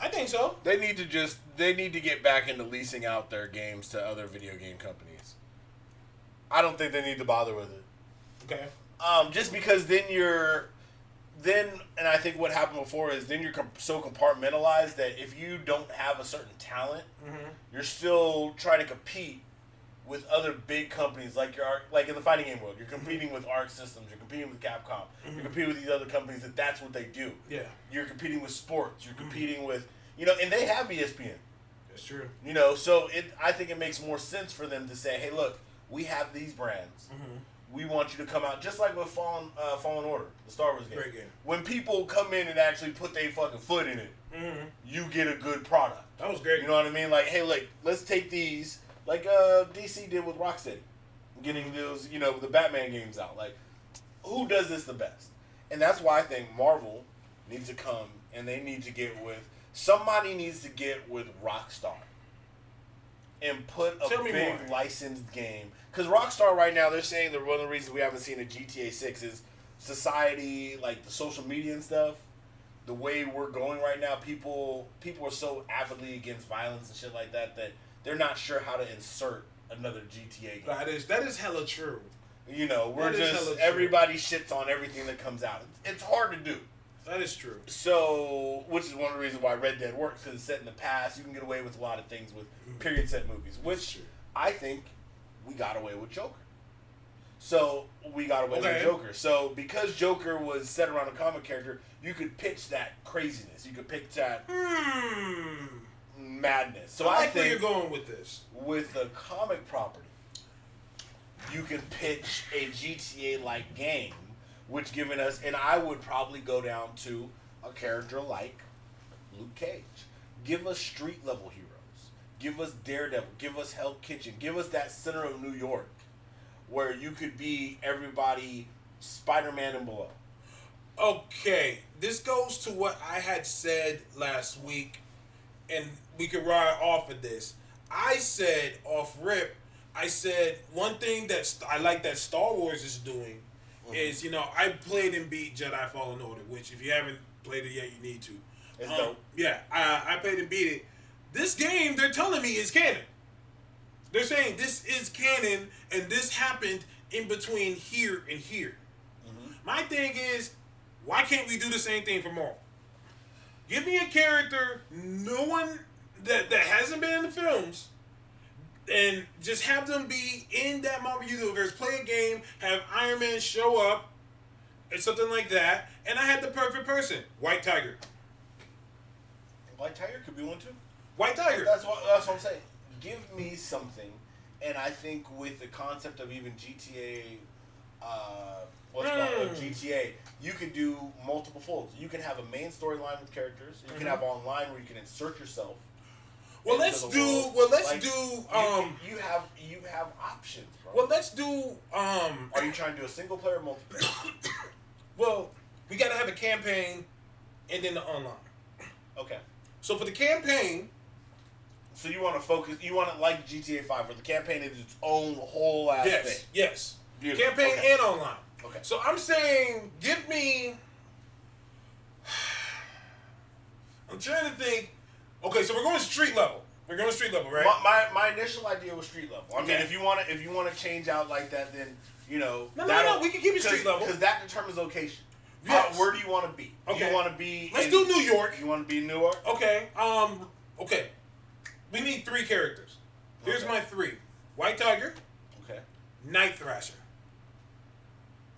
I think so. They need to get back into leasing out their games to other video game companies. I don't think they need to bother with it. Okay. Just because and I think what happened before is then you're so compartmentalized that if you don't have a certain talent, you're still trying to compete with other big companies like like in the fighting game world. You're competing with Arc Systems. You're competing with Capcom. You're competing with these other companies that's what they do. Yeah, You're competing with sports. You're competing with and they have ESPN. that's true. So I think it makes more sense for them to say, hey, look, we have these brands. We want you to come out just like with Fallen Order, the Star Wars game. Great game. When people come in and actually put their fucking foot in it, you get a good product. That was great. You know what I mean? Like, hey, look, let's take these like DC did with Rocksteady, getting those the Batman games out. Like, who does this the best? And that's why I think Marvel needs to come and they need to get with somebody needs to get with Rockstar and put a Tell me big more. licensed game. Because Rockstar right now, they're saying that one of the reasons we haven't seen a GTA 6 is society, like the social media and stuff. The way we're going right now, people are so avidly against violence and shit like that they're not sure how to insert another GTA game. That is hella true. We're That is hella just true. everybody shits on everything that comes out. It's hard to do. That is true. So, which is one of the reasons why Red Dead works, because it's set in the past. You can get away with a lot of things with period set movies, which I think we got away with Joker. So, we got away with Joker. So, because Joker was set around a comic character, you could pitch that craziness. You could pitch that madness. So, I I like where think you're going with this. with a comic property, you can pitch a GTA-like game, which given us, and I would probably go down to a character like Luke Cage. Give us street-level heroes. Give us Daredevil. Give us Hell's Kitchen. Give us that center of New York where you could be everybody Spider-Man and below. Okay, this goes to what I had said last week, and we could ride off of this. I said off rip, one thing that I like that Star Wars is doing is, I played and beat Jedi Fallen Order, which if you haven't played it yet, you need to. It's dope. Yeah, I played and beat it. This game, they're telling me, is canon. They're saying this is canon, and this happened in between here and here. My thing is, why can't we do the same thing for Marvel? Give me a character, no one that hasn't been in the films, and just have them be in that Marvel universe, play a game, have Iron Man show up, and something like that, and I had the perfect person, White Tiger. White Tiger could be one too. White Tiger. That's what I'm saying. Give me something, and I think with the concept of even GTA, GTA, you can do multiple folds. You can have a main storyline with characters. You can have online where you can insert yourself. Well, into let's the do. world. Well, let's Like, do. You have options, bro. Well, let's do. Are you trying to do a single player or multiplayer? Well, we gotta have a campaign, and then the online. Okay. So for the campaign, So you want to focus? You want it like GTA 5, where the campaign is its own whole ass yes, thing. yes, Beautiful. campaign Okay. and online. Okay. So I'm saying, give me I'm trying to think. Okay, so we're going street level. We're going street level, right? My initial idea was street level. I mean, Okay. if you want to change out like that, then No, that'll- we can keep it street level. because that determines location. Yes. Where do you want to be? Do Okay. you want to be? Let's do New York. You want to be in Newark? Okay. Okay. We need 3 characters. Here's Okay. my 3: White Tiger, Okay. Night Thrasher.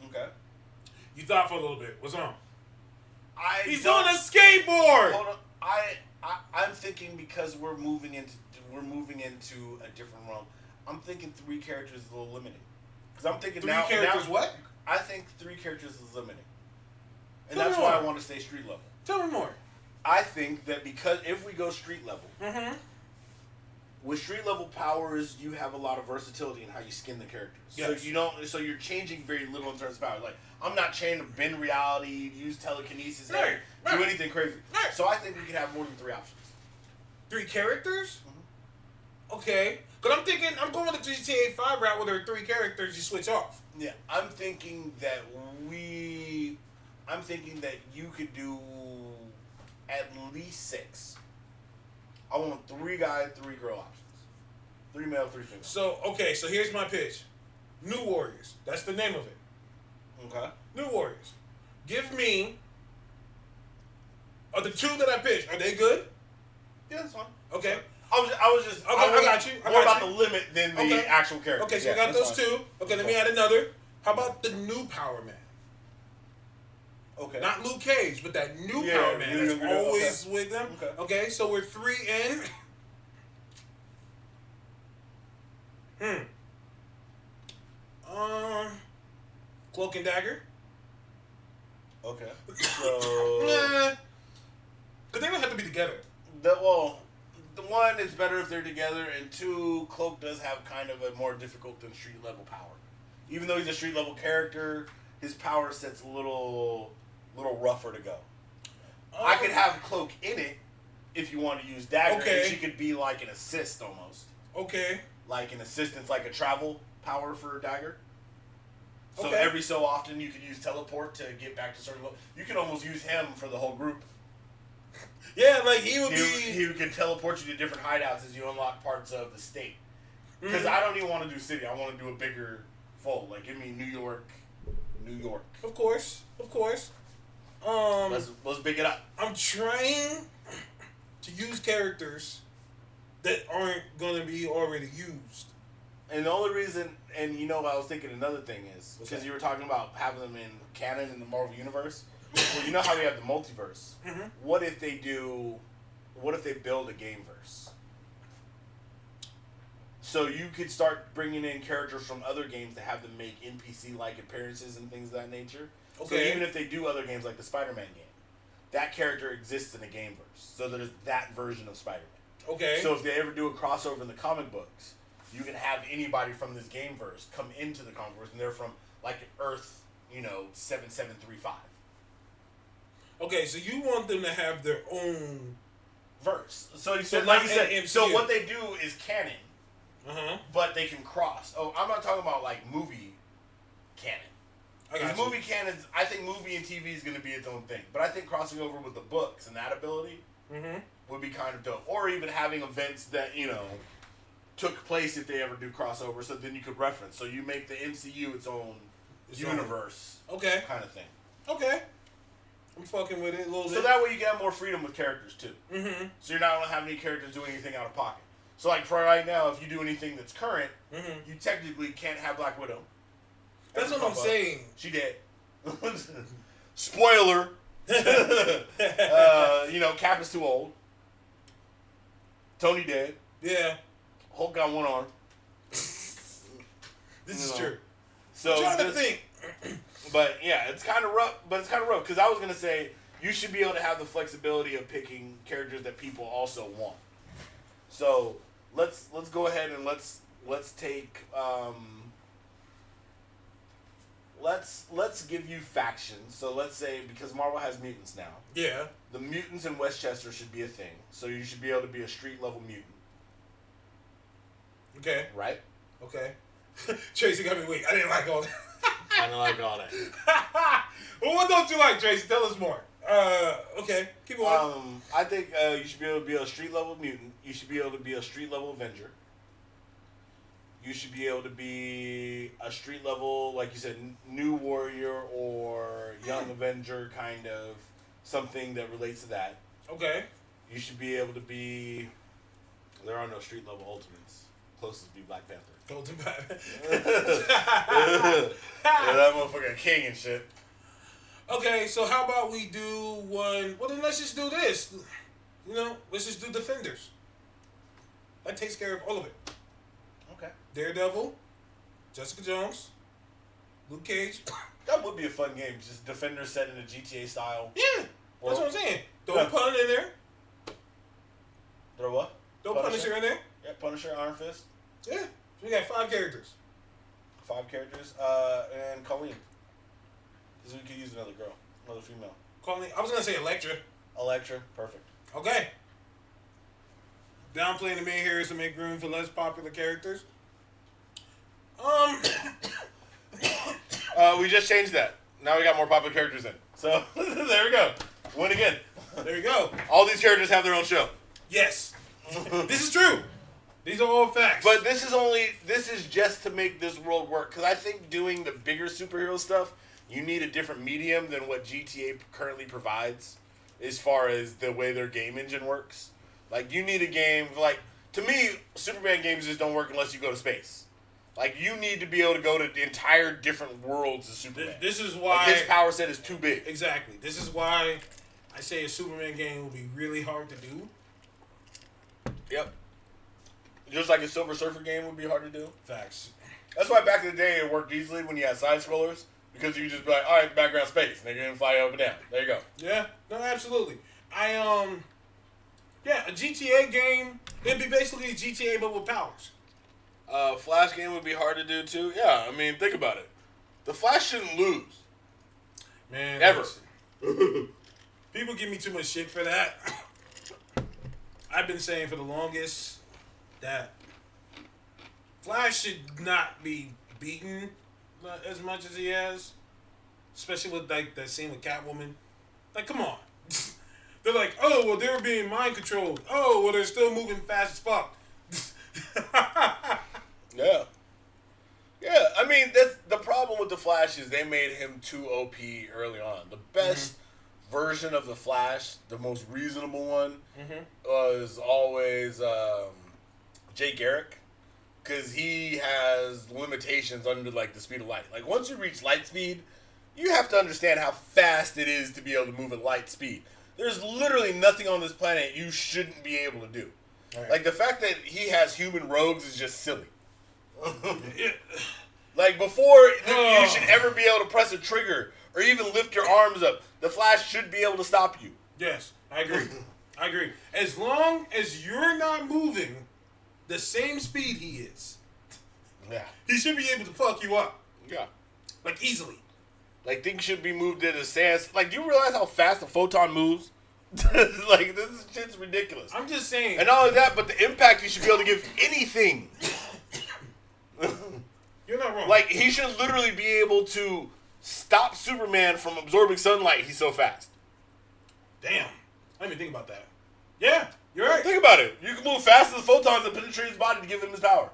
Okay. You thought for a little bit. What's on? He's don't- on a skateboard. Hold on. I'm thinking because we're moving into a different realm. I'm thinking 3 characters is a little limiting. Because I'm thinking 3 now. characters. now- What? I think 3 characters is limiting, and Tell me that's why I more. want to stay street level. Tell me more. I think that because if we go street level, Mm-hmm. with street level powers, you have a lot of versatility in how you skin the characters. Yes. So you're changing very little in terms of power. Like I'm not chained to bend reality, use telekinesis, Right, do right. anything crazy. Right. So I think we could have more than 3 options. 3 characters? Mm-hmm. Okay. Because I'm going with the GTA 5 route where there are 3 characters you switch off. Yeah, I'm thinking that you could do at least 6. I want 3 guy, 3 girl options. 3 male, 3 female. So, okay, so here's my pitch. New Warriors. That's the name of it. Okay. New Warriors. Give me... Are the 2 that I pitched, are they good? Yeah, that's fine. Okay. I was just. Okay, I got you. I More got about you. the limit than the Okay. actual character. Okay, so Yeah, we got that's those fine. 2. Okay, let me add another. How about the new Power Man? Okay. Not Luke Cage, but that new Yeah, Power Man that's okay. always with them. Okay. Okay, so we're 3 in. Cloak and Dagger. Okay. Nah, So because they don't have to be together. the one is better if they're together, and 2, Cloak does have kind of a more difficult than street level power. Even though he's a street level character, his power set's a little rougher to go. I could have Cloak in it if you want to use Dagger. Okay. And she could be like an assist almost. Okay. Like an assistance, like a travel power for Dagger. So Okay. every so often you could use teleport to get back to certain level. You can almost use him for the whole group. Yeah, like he would be. He can teleport you to different hideouts as you unlock parts of the state. Because Mhm. I don't even want to do city. I want to do a bigger fold. Like give me New York. Of course. Let's big it up. I'm trying to use characters that aren't gonna be already used. And the only reason, and you know, I was thinking another thing is What's because that? you were talking about having them in canon in the Marvel universe. Well, you know how we have the multiverse. Mhm. What if they build a gameverse? So you could start bringing in characters from other games to have them make NPC-like appearances and things of that nature. So Okay. even if they do other games like the Spider-Man game, that character exists in a gameverse. So there's that version of Spider-Man. Okay. So if they ever do a crossover in the comic books, you can have anybody from this gameverse come into the comic verse, and they're from like Earth, 7735 okay, so you want them to have their own. verse. So So like not you said, in so MCU. what they do is canon, Uh-huh. but they can cross. Oh, I'm not talking about like movie canon. I got Because you. movie canons, I think movie and TV is going to be its own thing. But I think crossing over with the books and that ability Mm-hmm. would be kind of dope. Or even having events that, took place if they ever do crossover, so then you could reference. So you make the MCU its own universe Okay. kind of thing. Okay. I'm fucking with it a little So bit. that way you get more freedom with characters too. Mm-hmm. So you're not going to have any characters doing anything out of pocket. So like for right now, if you do anything that's current, Mm-hmm. you technically can't have Black Widow. That's what I'm saying. She dead. Spoiler. Cap is too old. Tony dead. Yeah, Hulk got one arm. this is No. true. So I'm trying to this- think. But yeah, it's kind of rough. But it's kind of rough because I was gonna say you should be able to have the flexibility of picking characters that people also want. So let's go ahead and let's take let's give you factions. So let's say because Marvel has mutants now, Yeah. the mutants in Westchester should be a thing. So you should be able to be a street level mutant, Okay. right? Okay. Tracy got me weak. I didn't like all that. I don't like all that. Well, what don't you like, Tracy? Tell us more. Okay, keep on. I think you should be able to be a street level mutant. You should be able to be a street level Avenger. You should be able to be a street level, like you said, new warrior or young Avenger, kind of something that relates to that. Okay. You should be able to be. There are no street level ultimates. Closest would be Black Panther. Golden Batman. Yeah, that motherfucker king and shit. Okay, so how about we do one? Well, then let's just do this. You know, let's just do Defenders. That takes care of all of it. Okay. Daredevil, Jessica Jones, Luke Cage. That would be a fun game. Just Defender set in a GTA style. Yeah, that's what I'm saying. Throw Yeah. Punisher in there. Throw what? Throw Punisher in there. Yeah, Punisher, Iron Fist. Yeah, so we got 5 characters. 5 characters. And Colleen. Because we could use another girl. Another female. Calling. I was gonna say Elektra. Electra. Perfect. Okay. Downplaying the main heroes to make room for less popular characters. We just changed that. Now we got more popular characters in. So, there we go. Win again. There you go. All these characters have their own show. Yes. This is true. These are all facts. But this is just to make this world work. Because I think doing the bigger superhero stuff, you need a different medium than what GTA currently provides as far as the way their game engine works. Like, you need a game, like, to me, Superman games just don't work unless you go to space. Like, you need to be able to go to the entire different worlds of Superman. This is why... Like, his power set is too big. Exactly. This is why I say a Superman game will be really hard to do. Yep. Just like a Silver Surfer game would be hard to do. Facts. That's why back in the day it worked easily when you had side scrollers. Because you could just be like, alright, background space. And they're going to fly up and down. There you go. Yeah. No, absolutely. Yeah, a GTA game, it'd be basically a GTA but with powers. Flash game would be hard to do too. Yeah, I mean, think about it. The Flash shouldn't lose. Man. Ever. listen. People give me too much shit for that. I've been saying for the longest that Flash should not be beaten as much as he has. Especially with like that scene with Catwoman. Like, come on. They're like, oh, well, they're being mind controlled. Oh, well, they're still moving fast as fuck. Yeah. Yeah, I mean, that's the problem with the Flash is they made him too OP early on. The best version of the Flash, the most reasonable one, was always Jay Garrick. Because he has limitations under, like, the speed of light. Like, once you reach light speed, you have to understand how fast it is to be able to move at light speed. There's literally nothing on this planet you shouldn't be able to do. Right. Like, the fact that he has human rogues is just silly. Yeah. Like, before you should ever be able to press a trigger or even lift your arms up, the Flash should be able to stop you. Yes, I agree. I agree. As long as you're not moving the same speed he is, Yeah. he should be able to fuck you up. Yeah. Like, easily. Like, things should be moved at a stance. Like, do you realize how fast a photon moves? Like, this shit's ridiculous. I'm just saying. And not only that, but the impact he should be able to give anything. You're not wrong. Like, he should literally be able to stop Superman from absorbing sunlight. He's so fast. Damn. I didn't even think about that. Yeah, you're right. Think about it. You can move faster than photons that penetrate his body to give him his power.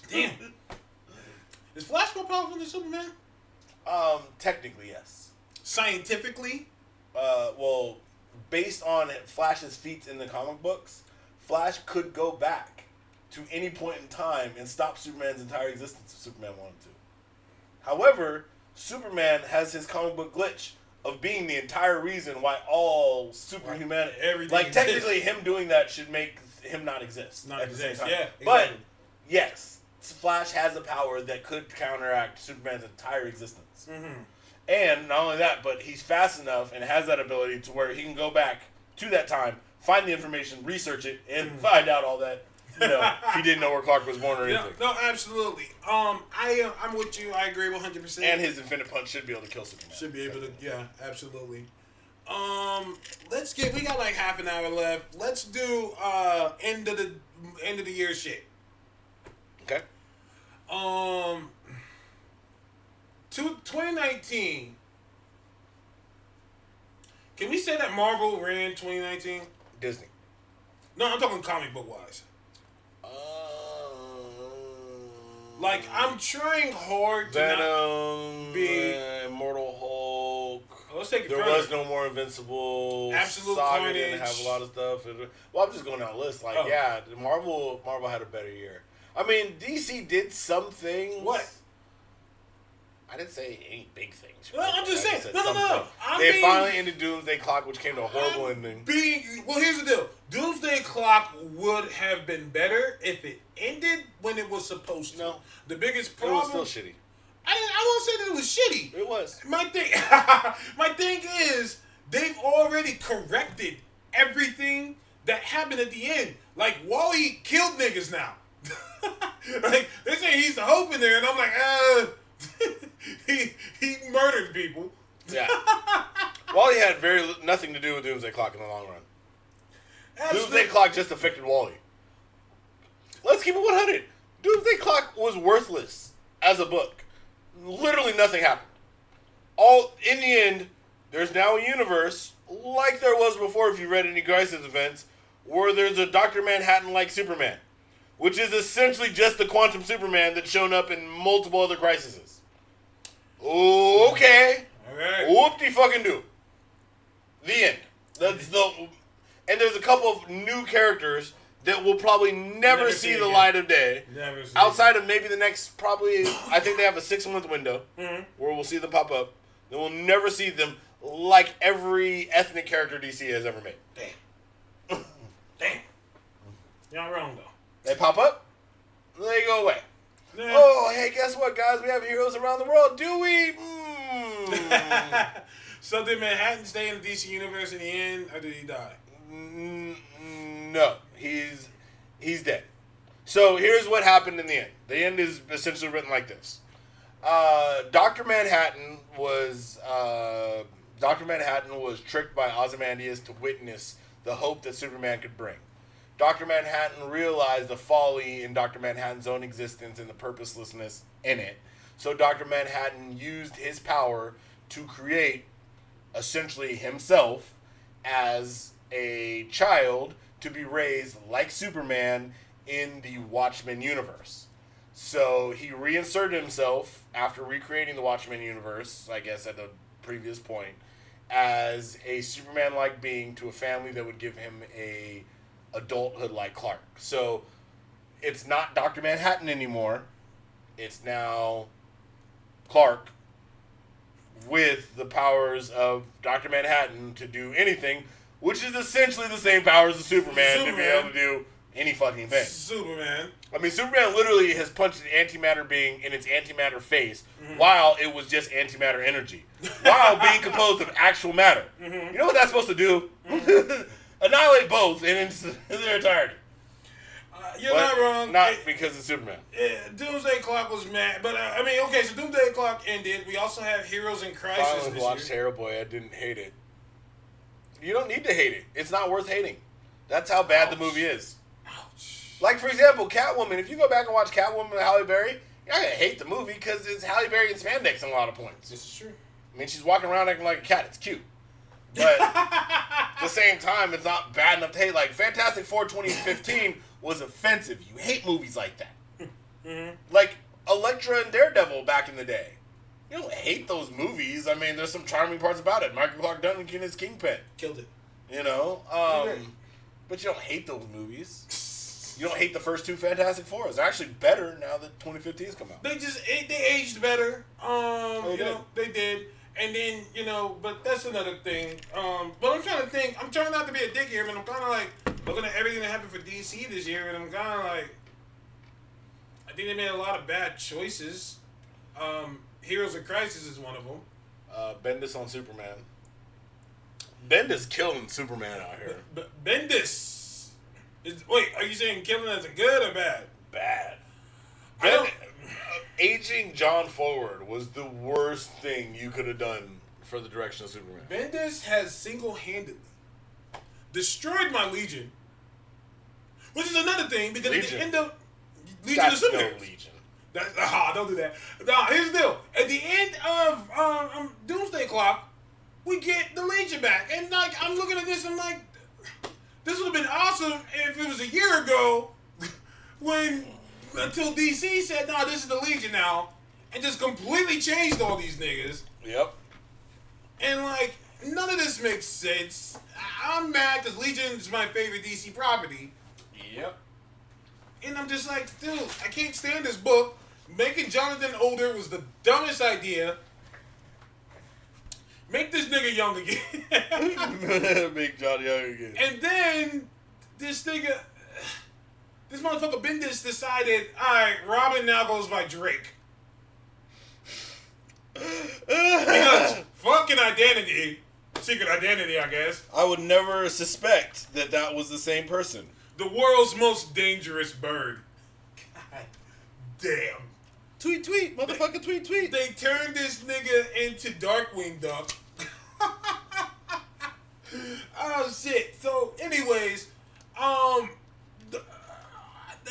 Damn. Is Flash more powerful than Superman? Technically, yes. Scientifically? Well, based on Flash's feats in the comic books, Flash could go back to any point in time and stop Superman's entire existence if Superman wanted to. However, Superman has his comic book glitch of being the entire reason why all superhuman Everything like exists. technically him doing that should make him not exist. Not at the same exist, time. yeah, But exactly. yes, Flash has a power that could counteract Superman's entire existence. Mm-hmm. And not only that, but he's fast enough and has that ability to where he can go back to that time, find the information, research it, and find out all that. You know, if he didn't know where Clark was born or No, anything. no, absolutely. I'm with you. I agree 100%. And his Infinite Punch should be able to kill Superman. Should be able to, yeah, absolutely. We got like half an hour left. Let's do end of the year shit. Okay. 2019 Can we say that Marvel ran 2019? Disney. No, I'm talking comic book wise. Uh, Like, I'm trying hard to not... Venom, be- Immortal Hulk. Let's take it There further. was no more Invincible. Absolute Saga didn't Carnage. have a lot of stuff. Well, I'm just going down the list. Like, Oh. yeah, Marvel had a better year. I mean, DC did some things. What? I didn't say any big things. No, I'm just I saying. said No. some things. I'm They being- finally ended Doomsday Clock, which came to a horrible ending. Well, here's the deal. Doomsday Clock would have been better if it ended when it was supposed to. No. The biggest It problem... was still shitty. I won't say that it was shitty. It was. My thing is, they've already corrected everything that happened at the end. Like, Wally killed niggas now. Like, they say he's the hope in there, and I'm like, he murdered people. Yeah. Wally had nothing to do with Doomsday Clock in the long run. Doomsday Clock just affected Wally. Let's keep it 100. Doomsday Clock was worthless as a book. Literally nothing happened. In the end, there's now a universe, like there was before if you read any Crisis events, where there's a Dr. Manhattan-like Superman, which is essentially just the Quantum Superman that's shown up in multiple other Crises. Okay. All right. Whoop-de-fucking-do. The end. And there's a couple of new characters that will probably never see the again. light of day. Never seen Outside of maybe the next, probably, I think they have a 6-month window Mm-hmm. where we'll see them pop up. Then we'll never see them like every ethnic character DC has ever made. Damn. Y'all wrong, though. They pop up, they go away. Nah. Oh, hey, guess what, guys? We have heroes around the world. Do we? So did Manhattan stay in the DC universe in the end, or did he die? No, he's dead. So here's what happened in the end. The end is essentially written like this. Dr. Manhattan was tricked by Ozymandias to witness the hope that Superman could bring. Dr. Manhattan realized the folly in Dr. Manhattan's own existence and the purposelessness in it. So Dr. Manhattan used his power to create essentially himself as a child to be raised like Superman in the Watchmen universe. So he reinserted himself after recreating the Watchmen universe, I guess at the previous point, as a Superman-like being to a family that would give him a adulthood like Clark. So it's not Dr. Manhattan anymore. It's now Clark with the powers of Dr. Manhattan to do anything, which is essentially the same powers as Superman to be able to do any fucking thing. Superman. I mean, Superman literally has punched an antimatter being in its antimatter face while it was just antimatter energy, while being composed of actual matter. You know what that's supposed to do? Annihilate both in their entirety. You're not wrong. Not because of Superman. Doomsday Clock was mad, but I mean, okay, so Doomsday Clock ended. We also have Heroes in Crisis Finally this watched year. Hellboy. I didn't hate it. You don't need to hate it. It's not worth hating. That's how bad the movie is. Ouch. Like, for example, Catwoman. If you go back and watch Catwoman with Halle Berry, you're not going to hate the movie because it's Halle Berry in spandex in a lot of points. This is true. I mean, she's walking around acting like a cat. It's cute. But at the same time, it's not bad enough to hate. Like, Fantastic Four 2015 was offensive. You hate movies like that. Like, Elektra and Daredevil back in the day. You don't hate those movies. I mean, there's some charming parts about it. Michael Clark Duncan is Kingpin. Killed it. You know? But you don't hate those movies. You don't hate the first two Fantastic Fours. They're actually better now that 2015's come out. They aged better. They did. They did. And then, but that's another thing. But I'm trying to think. I'm trying not to be a dick here, but I'm kind of like looking at everything that happened for DC this year, and I'm kind of like, I think they made a lot of bad choices. Heroes of Crisis is one of them. Bendis on Superman. Bendis killing Superman out here. Bendis. Wait, are you saying killing as a good or bad? Bad. I don't. Aging John forward was the worst thing you could have done for the direction of Superman. Bendis has single-handedly destroyed my Legion, which is another thing because at Legion? the end of Legion That's of no Superheroes. Legion. Don't do that. Nah, here's the deal. At the end of Doomsday Clock, we get the Legion back. And like, I'm looking at this, I'm like, this would have been awesome if it was a year ago until DC said, no, this is the Legion now, and just completely changed all these niggas. Yep. And like, none of this makes sense. I'm mad because Legion is my favorite DC property. Yep. And I'm just like, dude, I can't stand this book. Making Jonathan older was the dumbest idea. Make this nigga young again. Make Johnny Young again. And then this nigga, this motherfucker Bendis decided, alright, Robin now goes by Drake. Because fucking identity, secret identity, I guess. I would never suspect that was the same person. The world's most dangerous bird. God damn. Tweet, motherfucker, tweet. They turned this nigga into Darkwing Duck. Oh shit. So anyways, the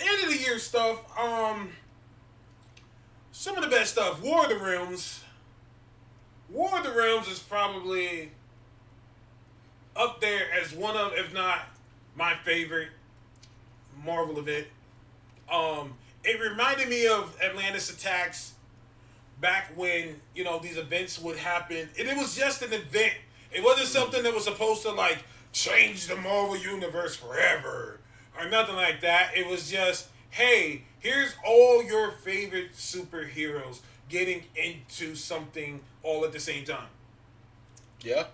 end of the year stuff, some of the best stuff. War of the Realms. War of the Realms is probably up there as one of, if not my favorite Marvel event. It reminded me of Atlantis Attacks back when, you know, these events would happen. And it was just an event. It wasn't something that was supposed to, like, change the Marvel Universe forever or nothing like that. It was just, hey, here's all your favorite superheroes getting into something all at the same time. Yeah.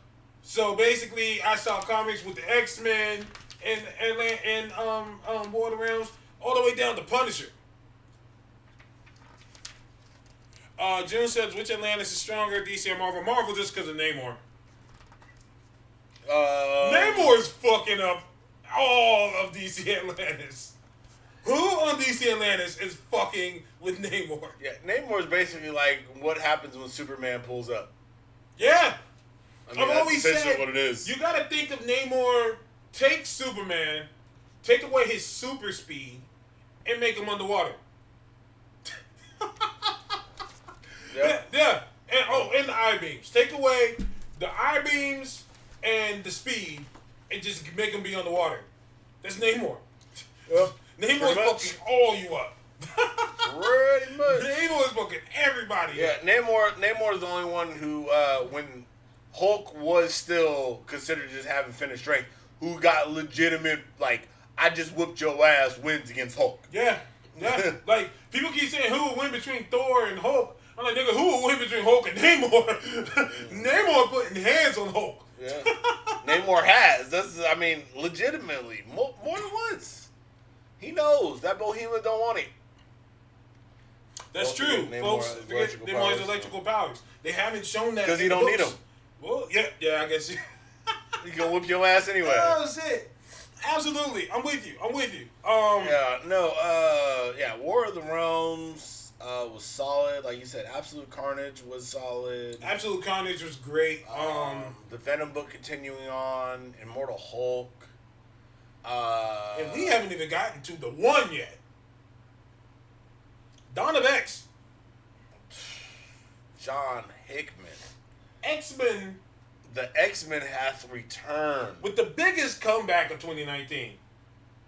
So basically, I saw comics with the X-Men and War of the Realms all the way down to Punisher. June says, which Atlantis is stronger, DC or Marvel? Marvel just because of Namor. Namor is fucking up all of DC Atlantis. Who on DC Atlantis is fucking with Namor? Yeah, Namor is basically like what happens when Superman pulls up. Yeah. I mean, I've that's always essentially said, what it is. you gotta think of Namor, take Superman, take away his super speed, and make him underwater. Yeah. And the I-beams. Take away the I-beams and the speed and just make him be underwater. That's Namor. Namor's fucking all you up. Pretty much. Namor is fucking everybody Yeah, up. Namor is the only one who, when Hulk was still considered just having finished strength, who got legitimate, like, I just whooped your ass wins against Hulk. Yeah. Like, people keep saying who would win between Thor and Hulk. I'm like, nigga, who would win between Hulk and Namor? Namor putting hands on Hulk. Yeah. Namor has. I mean, legitimately, more than once. He knows that Bohemian don't want it. That's Well, true, Namor folks. has Forget electrical Namor has powers, electrical powers. They haven't shown that Because in he the don't need books. them. Well, yeah, I guess. He gonna whoop your ass anyway. Oh shit! Absolutely, I'm with you. War of the Realms was solid. Like you said, Absolute Carnage was solid. Absolute Carnage was great. The Venom book continuing on, Immortal Hulk. And we haven't even gotten to the one yet. Dawn of X. John Hickman. X-Men The X-Men hath returned. with the biggest comeback of 2019.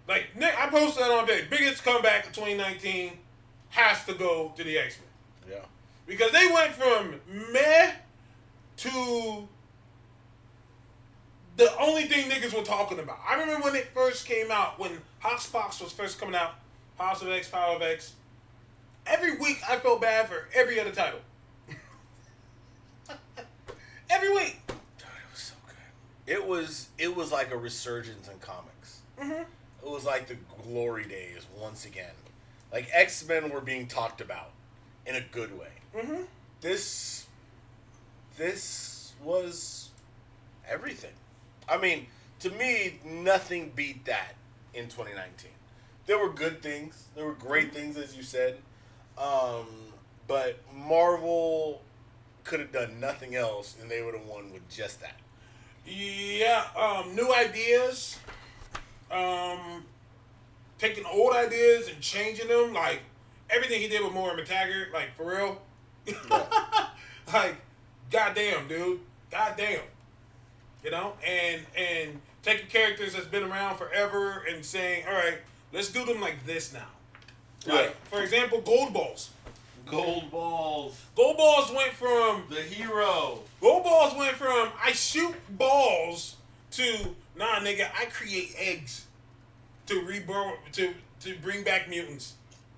Like, I posted that on Facebook. Biggest comeback of 2019 has to go to the X-Men. Yeah. Because they went from meh to the only thing niggas were talking about. I remember when it first came out, when Hoxpox was first coming out, House of X, Power of X. Every week I felt bad for every other title. Every week. Dude, it was so good. It was like a resurgence in comics. Mm-hmm. It was like the glory days once again. Like X-Men were being talked about in a good way. Mm-hmm. This was everything. I mean, to me, nothing beat that in 2019. There were good things. There were great things, as you said. But Marvel could have done nothing else, and they would have won with just that. Yeah, new ideas. Taking old ideas and changing them. Like, everything he did with Moira McTaggart, like, for real. Yeah. Like, goddamn, dude. Goddamn. you know, and taking characters that's been around forever and saying, all right, let's do them like this now. Like, for example, Gold Balls. Gold balls. Gold Balls went from The hero. I shoot balls to nah, nigga, I create eggs to to bring back mutants.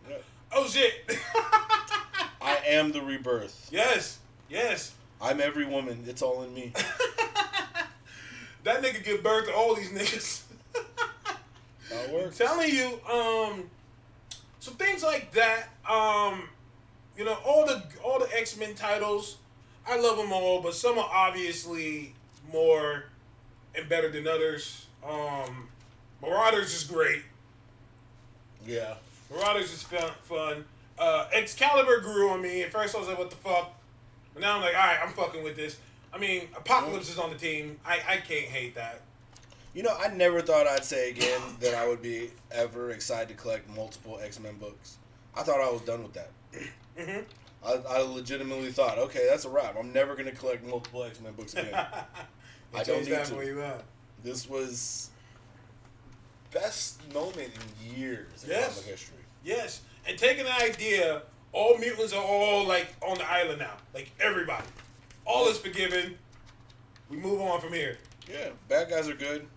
Yeah. Oh shit. I am the rebirth. Yes. I'm every woman. It's all in me. That nigga give birth to all these niggas. How it works. Telling you, so things like that, you know, all the X-Men titles, I love them all, but some are obviously more and better than others. Marauders is great. Yeah. Marauders is fun. Excalibur grew on me. At first I was like, what the fuck? But now I'm like, alright, I'm fucking with this. I mean, Apocalypse is on the team. I can't hate that. You know, I never thought I'd say again that I would be ever excited to collect multiple X-Men books. I thought I was done with that. Mm-hmm. I legitimately thought, okay, that's a wrap. I'm never going to collect multiple X-Men books again. I don't need to. Where you at. This was best moment in years in Yes. comic history. Yes, and taking the idea, all mutants are all like on the island now, like everybody, all is forgiven. We move on from here. Yeah, bad guys are good.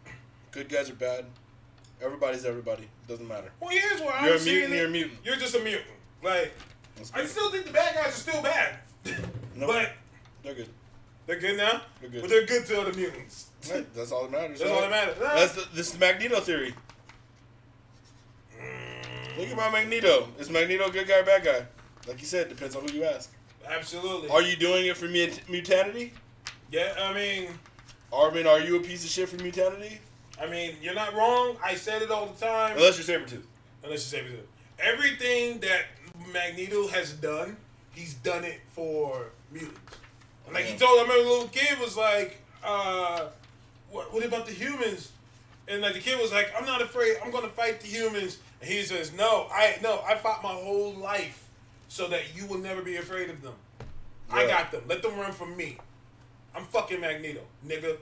Good guys are bad. Everybody's everybody. Doesn't matter. Well, here's where You're I'm a seeing mutant, it. you're a mutant. You're just a mutant. Like, Let's I do it. still think the bad guys are still bad, No, but they're good. they're good now. They're good. But they're good to other mutants. Right, that's all that matters. That's all that matters. This is the Magneto theory. Think about Magneto. Is Magneto a good guy or bad guy? Like you said, depends on who you ask. Absolutely. Are you doing it for mutanity? Yeah, I mean, Are you a piece of shit for mutanity? you're not wrong. I said it all the time. Unless you're Sabretooth. Unless you say it. Everything that Magneto has done, he's done it for mutants. And like he told, I remember the little kid was like, what about the humans? And like the kid was like, I'm not afraid, I'm gonna fight the humans. And he says, No, I fought my whole life so that you will never be afraid of them. I Yeah. got them. Let them run from me. I'm fucking Magneto, nigga.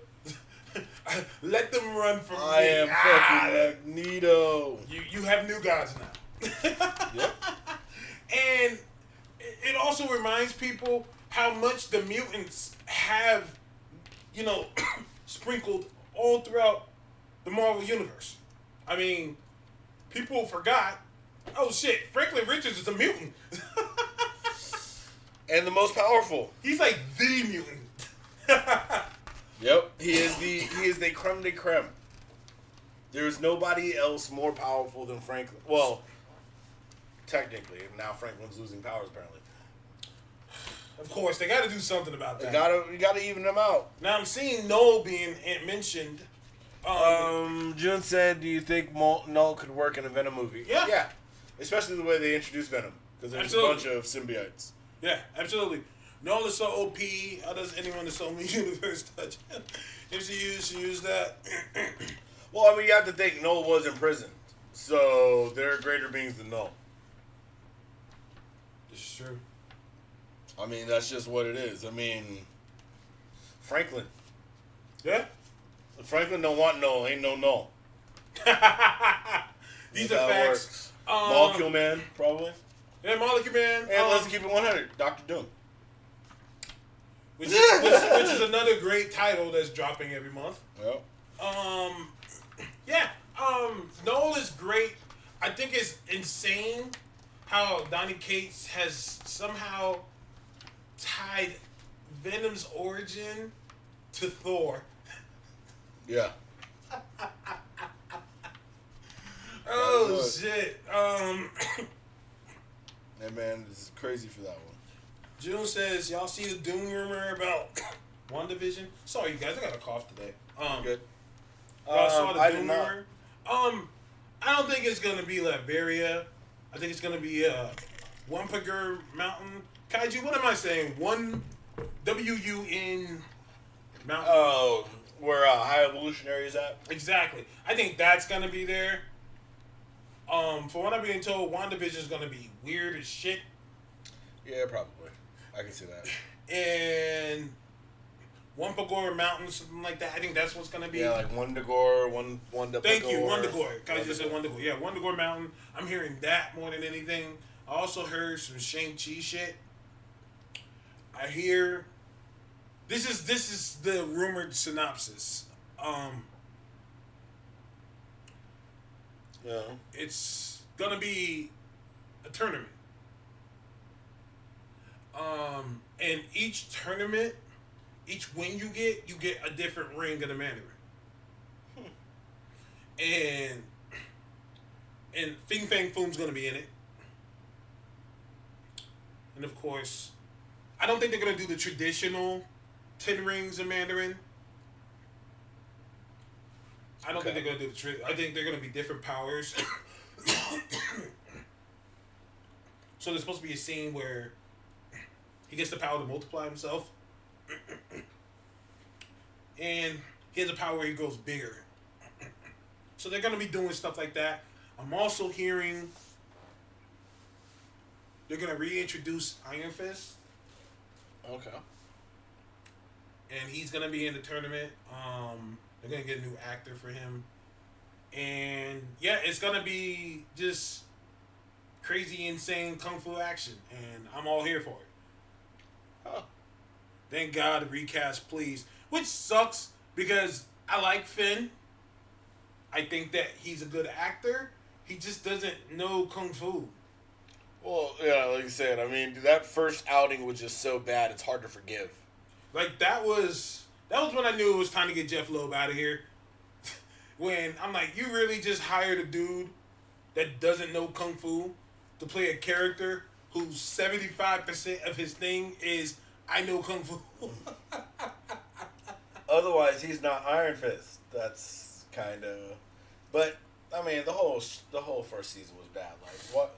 Let them run from I me. am fucking Magneto. You have new gods now. Yep. And it also reminds people how much the mutants have, sprinkled all throughout the Marvel Universe. I mean, people forgot, oh shit, Franklin Richards is a mutant. And the most powerful. He's like the mutant. Yep. He is the creme de creme. There is nobody else more powerful than Franklin. Well, technically, now Franklin's losing powers apparently. Of course, they got to do something about that. You gotta even them out. Now I'm seeing Noel being mentioned. June said, "Do you think Null could work in a Venom movie?" Yeah. Yeah. Especially the way they introduced Venom, because there's Absolutely. a bunch of symbiotes. Yeah, absolutely. Noel is so OP. How does anyone in the Sony universe touch him? MCU should use that. Well, I mean, you have to think Null was in prison, so there are greater beings than Null. This is true. I mean, that's just what it is. I mean, Franklin. Yeah. If Franklin don't want Null, ain't no Null. These That's are how it facts. works. Molecule Man, probably. Yeah, Molecule Man. And let's keep it 100. Dr. Doom. Which is another great title that's dropping every month. Yep. Yeah. Noel is great. I think it's insane how Donny Cates has somehow tied Venom's origin to Thor. Yeah. Oh Look. shit. And man, this is crazy for that one. June says, y'all see the Doom rumor about WandaVision? Sorry you guys, I got a cough today. Good. Y'all saw the I Doom did not. rumor? I don't think it's gonna be Latveria. I think it's gonna be Wumpagur Mountain. Kaiju, what am I saying? One WUN Mountain. Oh, where High Evolutionary is at? Exactly. I think that's gonna be there. For what I'm being told, WandaVision is gonna be weird as shit. Yeah, probably. I can see that. And Wampagore Mountain, something like that. I think that's what's gonna be. Yeah, like Wundagore, Wundagore. Thank you, Wundagore. I just said Wundagore. Yeah, Wundagore Mountain. I'm hearing that more than anything. I also heard some Shang-Chi shit. I hear this is the rumored synopsis. Yeah. It's gonna be a tournament. And each tournament, each win you get a different ring of the Mandarin. And Fing Fang Foom's gonna be in it. And of course, I don't think they're gonna do the traditional 10 rings of Mandarin. I don't think they're gonna do the I think they're gonna be different powers. So there's supposed to be a scene where he gets the power to multiply himself. And he has a power where he grows bigger. So they're gonna be doing stuff like that. I'm also hearing they're gonna reintroduce Iron Fist. Okay. And he's gonna be in the tournament. They're gonna get a new actor for him. And yeah, it's gonna be just crazy, insane kung fu action. And I'm all here for it. Huh. Thank God, recast, please. Which sucks because I like Finn. I think that he's a good actor. He just doesn't know kung fu. Well, yeah, like you said, I mean, that first outing was just so bad, it's hard to forgive. Like, that was when I knew it was time to get Jeff Loeb out of here. When I'm like, you really just hired a dude that doesn't know kung fu to play a character whose 75% of his thing is, I know kung fu. Otherwise, he's not Iron Fist. That's kind of. But I mean, the whole first season was bad. Like what?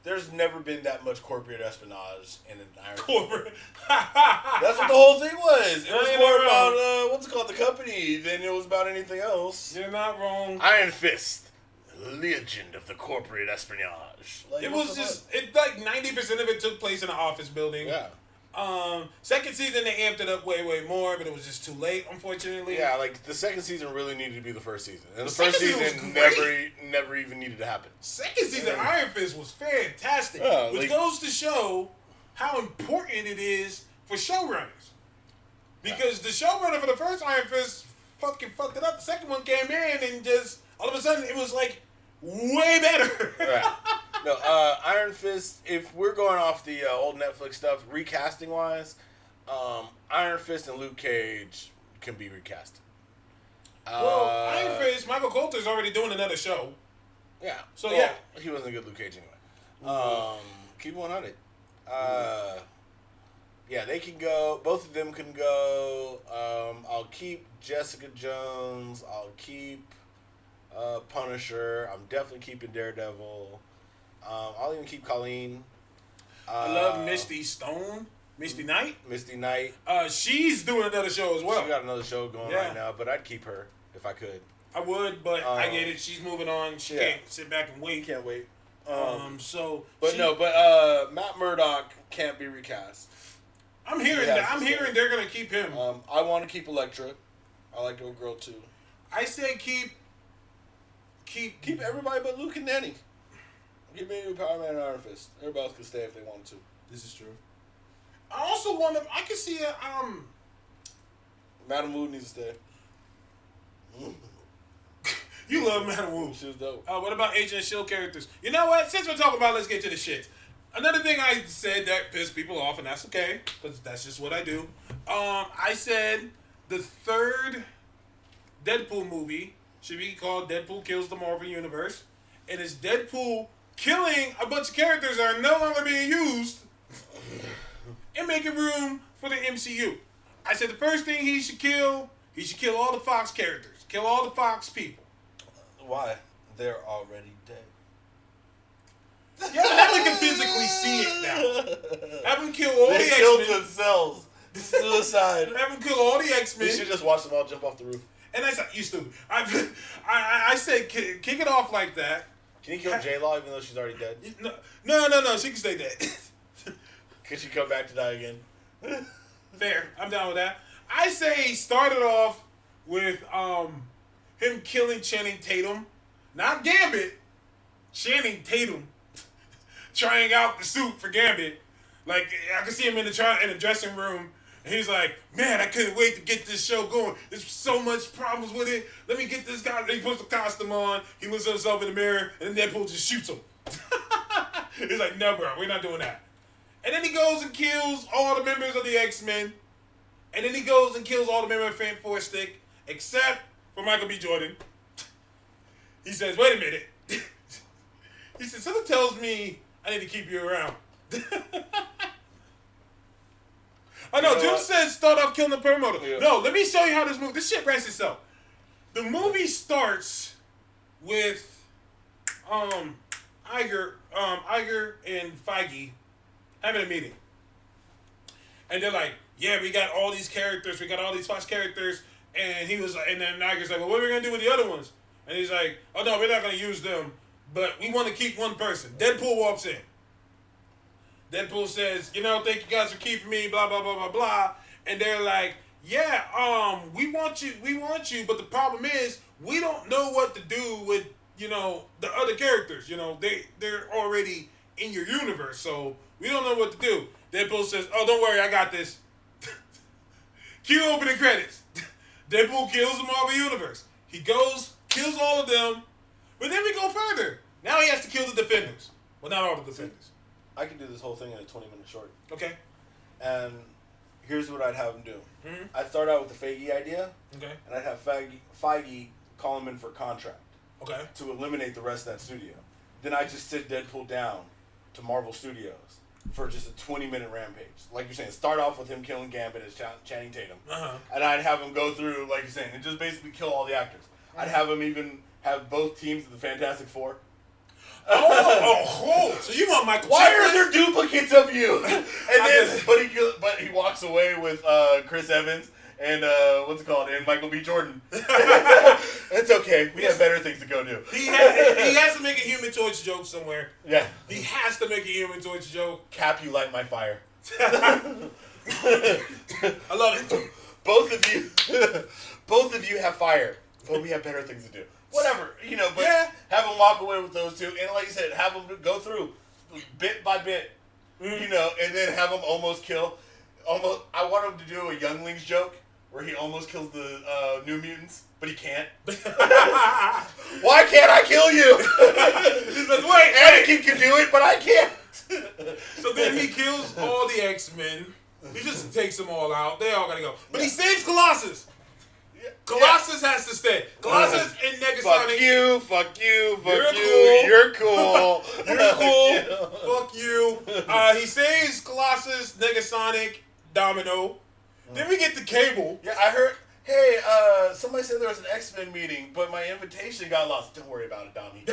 There's never been that much corporate espionage in an Iron Fist. That's what the whole thing was. It was You're more not about wrong. what's it called, the company, than it was about anything else. You're not wrong. Iron Fist, legend of the corporate espionage. Like, It what was the just, it like 90% of it took place in an office building. Yeah. Second season they amped it up way more, but it was just too late, unfortunately. Yeah, like the second season really needed to be the first season. And the second first season season was never even needed to happen. Second season Iron Fist was fantastic, Yeah, which like- goes to show how important it is for showrunners. Because the showrunner for the first Iron Fist fucking fucked it up. The second one came in and just all of a sudden it was like way better. Right. No, Iron Fist, if we're going off the old Netflix stuff, recasting wise, Iron Fist and Luke Cage can be recast. Well, Iron Fist, Michael Coulter's already doing another show. Yeah. So, yeah. He wasn't a good Luke Cage anyway. Keep 100. Yeah, they can go. Both of them can go. I'll keep Jessica Jones. I'll keep Punisher. I'm definitely keeping Daredevil. I'll even keep Colleen. I love Misty Stone, Misty Knight. Misty Knight. She's doing another show as well. She got another show going Yeah. right now, but I'd keep her if I could. I would, but I get it. She's moving on. She Yeah. can't sit back and wait. Can't wait. So, But she- no, Matt Murdock can't be recast. I'm hearing Yeah, that. I'm so- hearing they're gonna keep him. I want to keep Elektra. I like the old girl too. I say keep. Keep everybody but Luke and Danny. Give me a new Power Man and Iron Fist. Everybody else can stay if they want to. This is true. I also want to. I can see it. Madam Wu needs to stay. You love Madam Wu. She was dope. What about Agent Shield characters? You know what? Since we're talking about, let's get to the shit. Another thing I said that pissed people off, and that's okay, because that's just what I do. I said the third Deadpool movie should be called Deadpool Kills the Marvel Universe, and it's Deadpool killing a bunch of characters that are no longer being used and making room for the MCU. I said the first thing he should kill all the Fox characters, kill all the Fox people. Why? They're already dead. Yeah, but now we can physically see it now. Have them kill all They the killed X-Men. themselves. Suicide. Have them kill all the You X-Men. should just watch them all jump off the roof. And I said, you stupid. I said, kick it off like that. Can you kill J-Law even though she's already dead? No. She can stay dead. Could she come back to die again? Fair. I'm down with that. I say he started off with him killing Channing Tatum, not Gambit. Channing Tatum trying out the suit for Gambit. Like I can see him in the dressing room, and he's like, "Man, I couldn't wait to get this show going. There's so much problems with it. Let me get this guy." He puts the costume on. He looks at himself in the mirror, and then Deadpool just shoots him. He's like, "No, bro, we're not doing that." And then he goes and kills all the members of the X-Men. And then he goes and kills all the members of Fantastic, except for Michael B. Jordan. He says, "Wait a minute." He said, "Something tells me I need to keep you around." I know, Jim says start off killing the promoter. Yeah. No, let me show you how this shit writes itself. The movie starts with Iger and Feige having a meeting. And they're like, "Yeah, we got all these characters, we got all these Fox characters," and then Iger's like, "Well, what are we gonna do with the other ones?" And he's like, "Oh no, we're not gonna use them, but we want to keep one person." Deadpool walks in. Deadpool says, "Thank you guys for keeping me, blah, blah, blah, blah, blah." And they're like, "Yeah, we want you, but the problem is, we don't know what to do with, the other characters. They're already in your universe, so we don't know what to do." Deadpool says, "Oh, don't worry, I got this." Cue opening credits. Deadpool kills the Marvel Universe. He goes, kills all of them, but then we go further. Now he has to kill the Defenders. Well, not all the Defenders. I could do this whole thing in a 20-minute short. Okay. And here's what I'd have him do. Mm-hmm. I'd start out with the Feige idea. Okay. And I'd have Feige call him in for contract. Okay. To eliminate the rest of that studio. Then I'd just sit Deadpool down to Marvel Studios for just a 20-minute rampage. Like you're saying, start off with him killing Gambit as Channing Tatum. Uh-huh. And I'd have him go through, like you're saying, and just basically kill all the actors. I'd have him even have both teams of the Fantastic Four. So you want Michael? Why are there duplicates of you? But he walks away with Chris Evans and and Michael B. Jordan. It's okay. We have better things to go do. He has to make a Human Torch joke somewhere. Yeah. He has to make a Human Torch joke. Cap, you light my fire. I love it. Both of you have fire, but we have better things to do. Whatever, but have them walk away with those two, and like you said, have them go through bit by bit, and then have them almost kill. I want him to do a Younglings joke where he almost kills the New Mutants, but he can't. Why can't I kill you? He says, wait, Anakin can do it, but I can't. So then he kills all the X-Men. He just takes them all out. They all gotta go. But he saves Colossus. Colossus has to stay. Colossus and Negasonic. Fuck you. You're You're cool. You're cool. Fuck you. He saves Colossus, Negasonic, Domino. Then we get the Cable. Yeah, I heard. Hey, somebody said there was an X-Men meeting, but my invitation got lost. Don't worry about it, Dommy.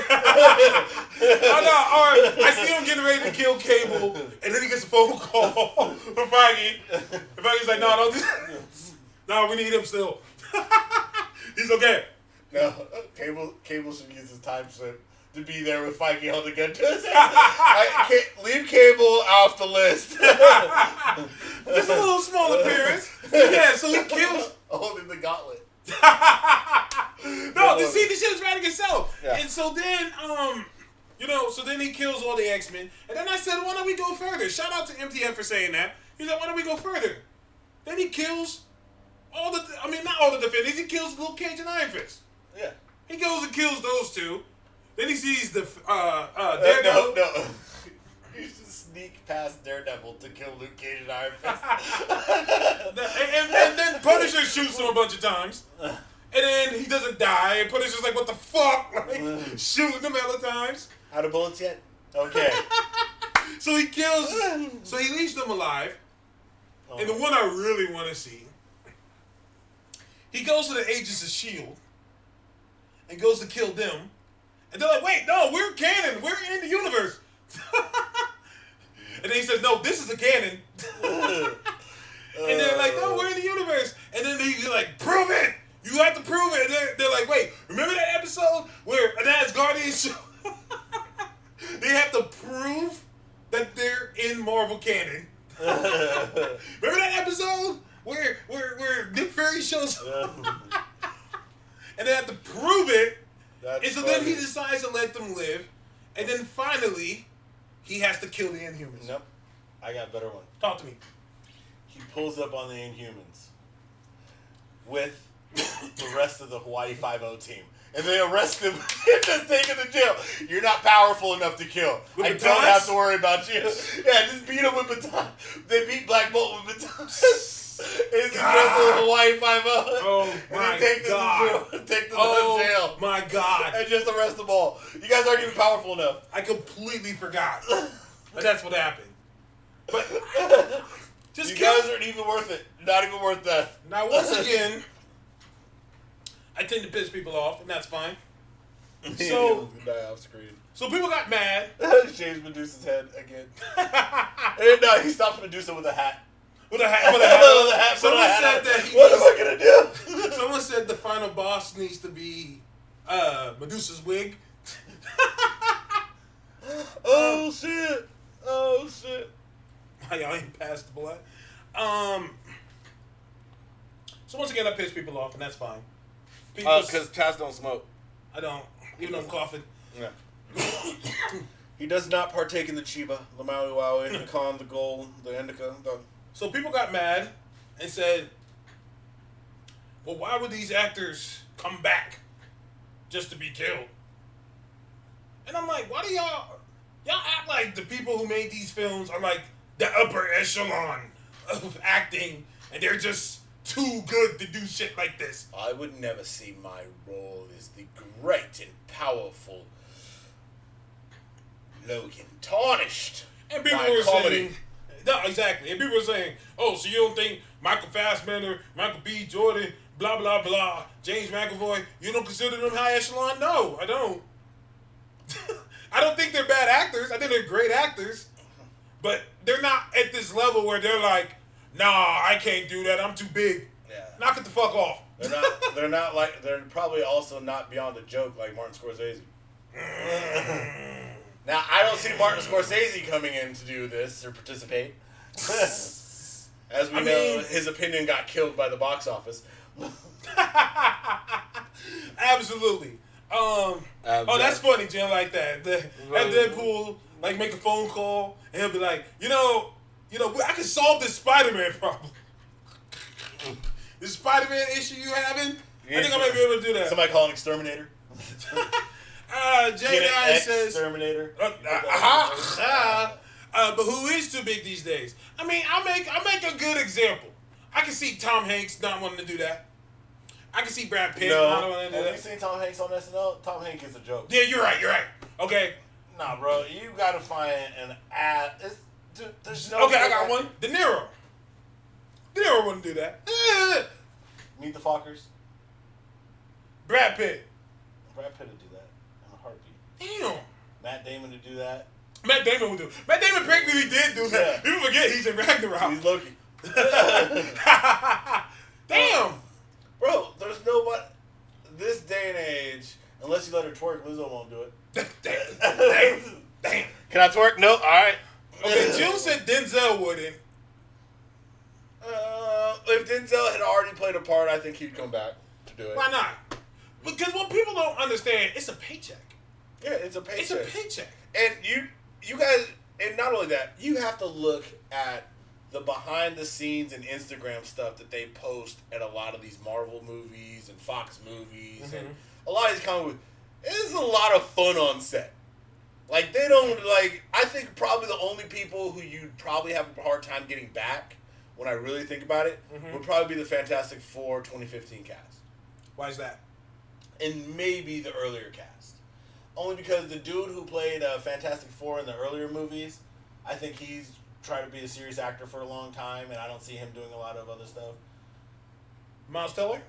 I see him getting ready to kill Cable, and then he gets a phone call from Feige. And Feige's like, "No, don't do that. No, we need him still." He's okay. No, Cable should use his time slip to be there with Feige holding a gun to his head. I can't leave Cable off the list. Just a little small appearance. Yeah, so he kills. Holding the gauntlet. No, see, this shit is writing itself. Yeah. And so then, so then he kills all the X-Men. And then I said, why don't we go further? Shout out to MTF for saying that. He's like, why don't we go further? Then he kills not all the Defenders. He kills Luke Cage and Iron Fist. Yeah. He goes and kills those two. Then he sees the Daredevil. No. You just sneak past Daredevil to kill Luke Cage and Iron Fist. and then Punisher shoots him a bunch of times. And then he doesn't die. And Punisher's like, what the fuck? Like, shooting him hella times. Out of bullets yet? Okay. So he leaves them alive. Oh. And the one I really want to see, he goes to the Agents of S.H.I.E.L.D. and goes to kill them. And they're like, wait, no, we're canon. We're in the universe. And then he says, no, this is the canon. And they're like, no, we're in the universe. And then he's like, prove it. You have to prove it. And they're like, wait, remember that episode where an Asgardian show? They have to prove that they're in Marvel canon. Remember that episode where February shows up. And they have to prove it. That's And so then he funny. decides to let them live. And then finally, he has to kill the Inhumans. Nope. I got a better one. Talk to me. He pulls up on the Inhumans with the rest of the Hawaii Five-0 team. And they arrest him and just take him to jail. You're not powerful enough to kill. With I batons? don't have to worry about you. Yeah, just beat him with batons. They beat Black Bolt with batons. It's the rest of the Hawaii Five-0. Oh, And my they take them God. to jail. Take them Oh, to jail. my God. And just arrest them all. You guys aren't even powerful enough. I completely forgot. But that's what happened. But just You kill guys aren't even worth it. Not even worth that. Now, once again, I tend to piss people off, and that's fine. So- Die off screen. So people got mad. Shaves Medusa's head again. And no, he stops Medusa with a hat. With a hat. With a With a hat. hat, Someone put a hat said on. that he What am I gonna do? Someone said the final boss needs to be Medusa's wig. Oh shit! Oh shit! Y'all ain't past the blood. So once again, I piss people off, and that's fine. Because Taz don't smoke. I don't, even though I'm coughing. Yeah. He does not partake in the Chiba, the Maui Wowie, the Con, the Gold, the Indica. So people got mad and said, well, why would these actors come back just to be killed? And I'm like, why do y'all act like the people who made these films are like the upper echelon of acting and they're just too good to do shit like this? I would never see my role as the great and powerful Logan tarnished. And people by were comedy. saying, no, exactly. And people were saying, oh, so you don't think Michael Fassbender, Michael B. Jordan, blah, blah, blah, James McAvoy, you don't consider them high echelon? No, I don't. I don't think they're bad actors. I think they're great actors. But they're not at this level where they're like, nah, I can't do that. I'm too big. Yeah. Knock it the fuck off. They're not like, they're probably also not beyond a joke like Martin Scorsese. Now, I don't see Martin Scorsese coming in to do this or participate. As we know, his opinion got killed by the box office. Absolutely. Oh, that's funny, Jim, like that. That Deadpool, like, make a phone call, and he'll be like, you know, I can solve this Spider-Man problem. This Spider-Man issue you having? I think I might be able to do that. Somebody call an exterminator. Jay Guy says, exterminator. but who is too big these days? I mean, I make a good example. I can see Tom Hanks not wanting to do that. I can see Brad Pitt not wanting to do Have you that. seen Tom Hanks on SNL? Tom Hanks is a joke. Yeah, you're right. Okay. Nah, bro, you gotta find an ad. Dude, there's no. Okay, I got one. De Niro. De Niro wouldn't do that. Meet the Fockers. Brad Pitt. Brad Pitt would do that in a heartbeat. Damn. Matt Damon to do that. Matt Damon would do it. Matt Damon practically did do that. Yeah. People forget he's in Ragnarok. He's Loki. Damn. Bro, there's nobody. This day and age, unless you let her twerk, Lizzo won't do it. Damn. Can I twerk? No. All right. Okay, Jill said Denzel wouldn't. If Denzel had already played a part, I think he'd come back to do it. Why not? Because what people don't understand, it's a paycheck. Yeah, it's a paycheck. It's a paycheck. And you guys, and not only that, you have to look at the behind the scenes and Instagram stuff that they post at a lot of these Marvel movies and Fox movies and a lot of these comic movies. It's a lot of fun on set. Like, they don't, like, I think probably the only people who you'd probably have a hard time getting back, when I really think about it, would probably be the Fantastic Four 2015 cast. Why is that? And maybe the earlier cast. Only because the dude who played Fantastic Four in the earlier movies, I think he's tried to be a serious actor for a long time, and I don't see him doing a lot of other stuff. Miles Teller?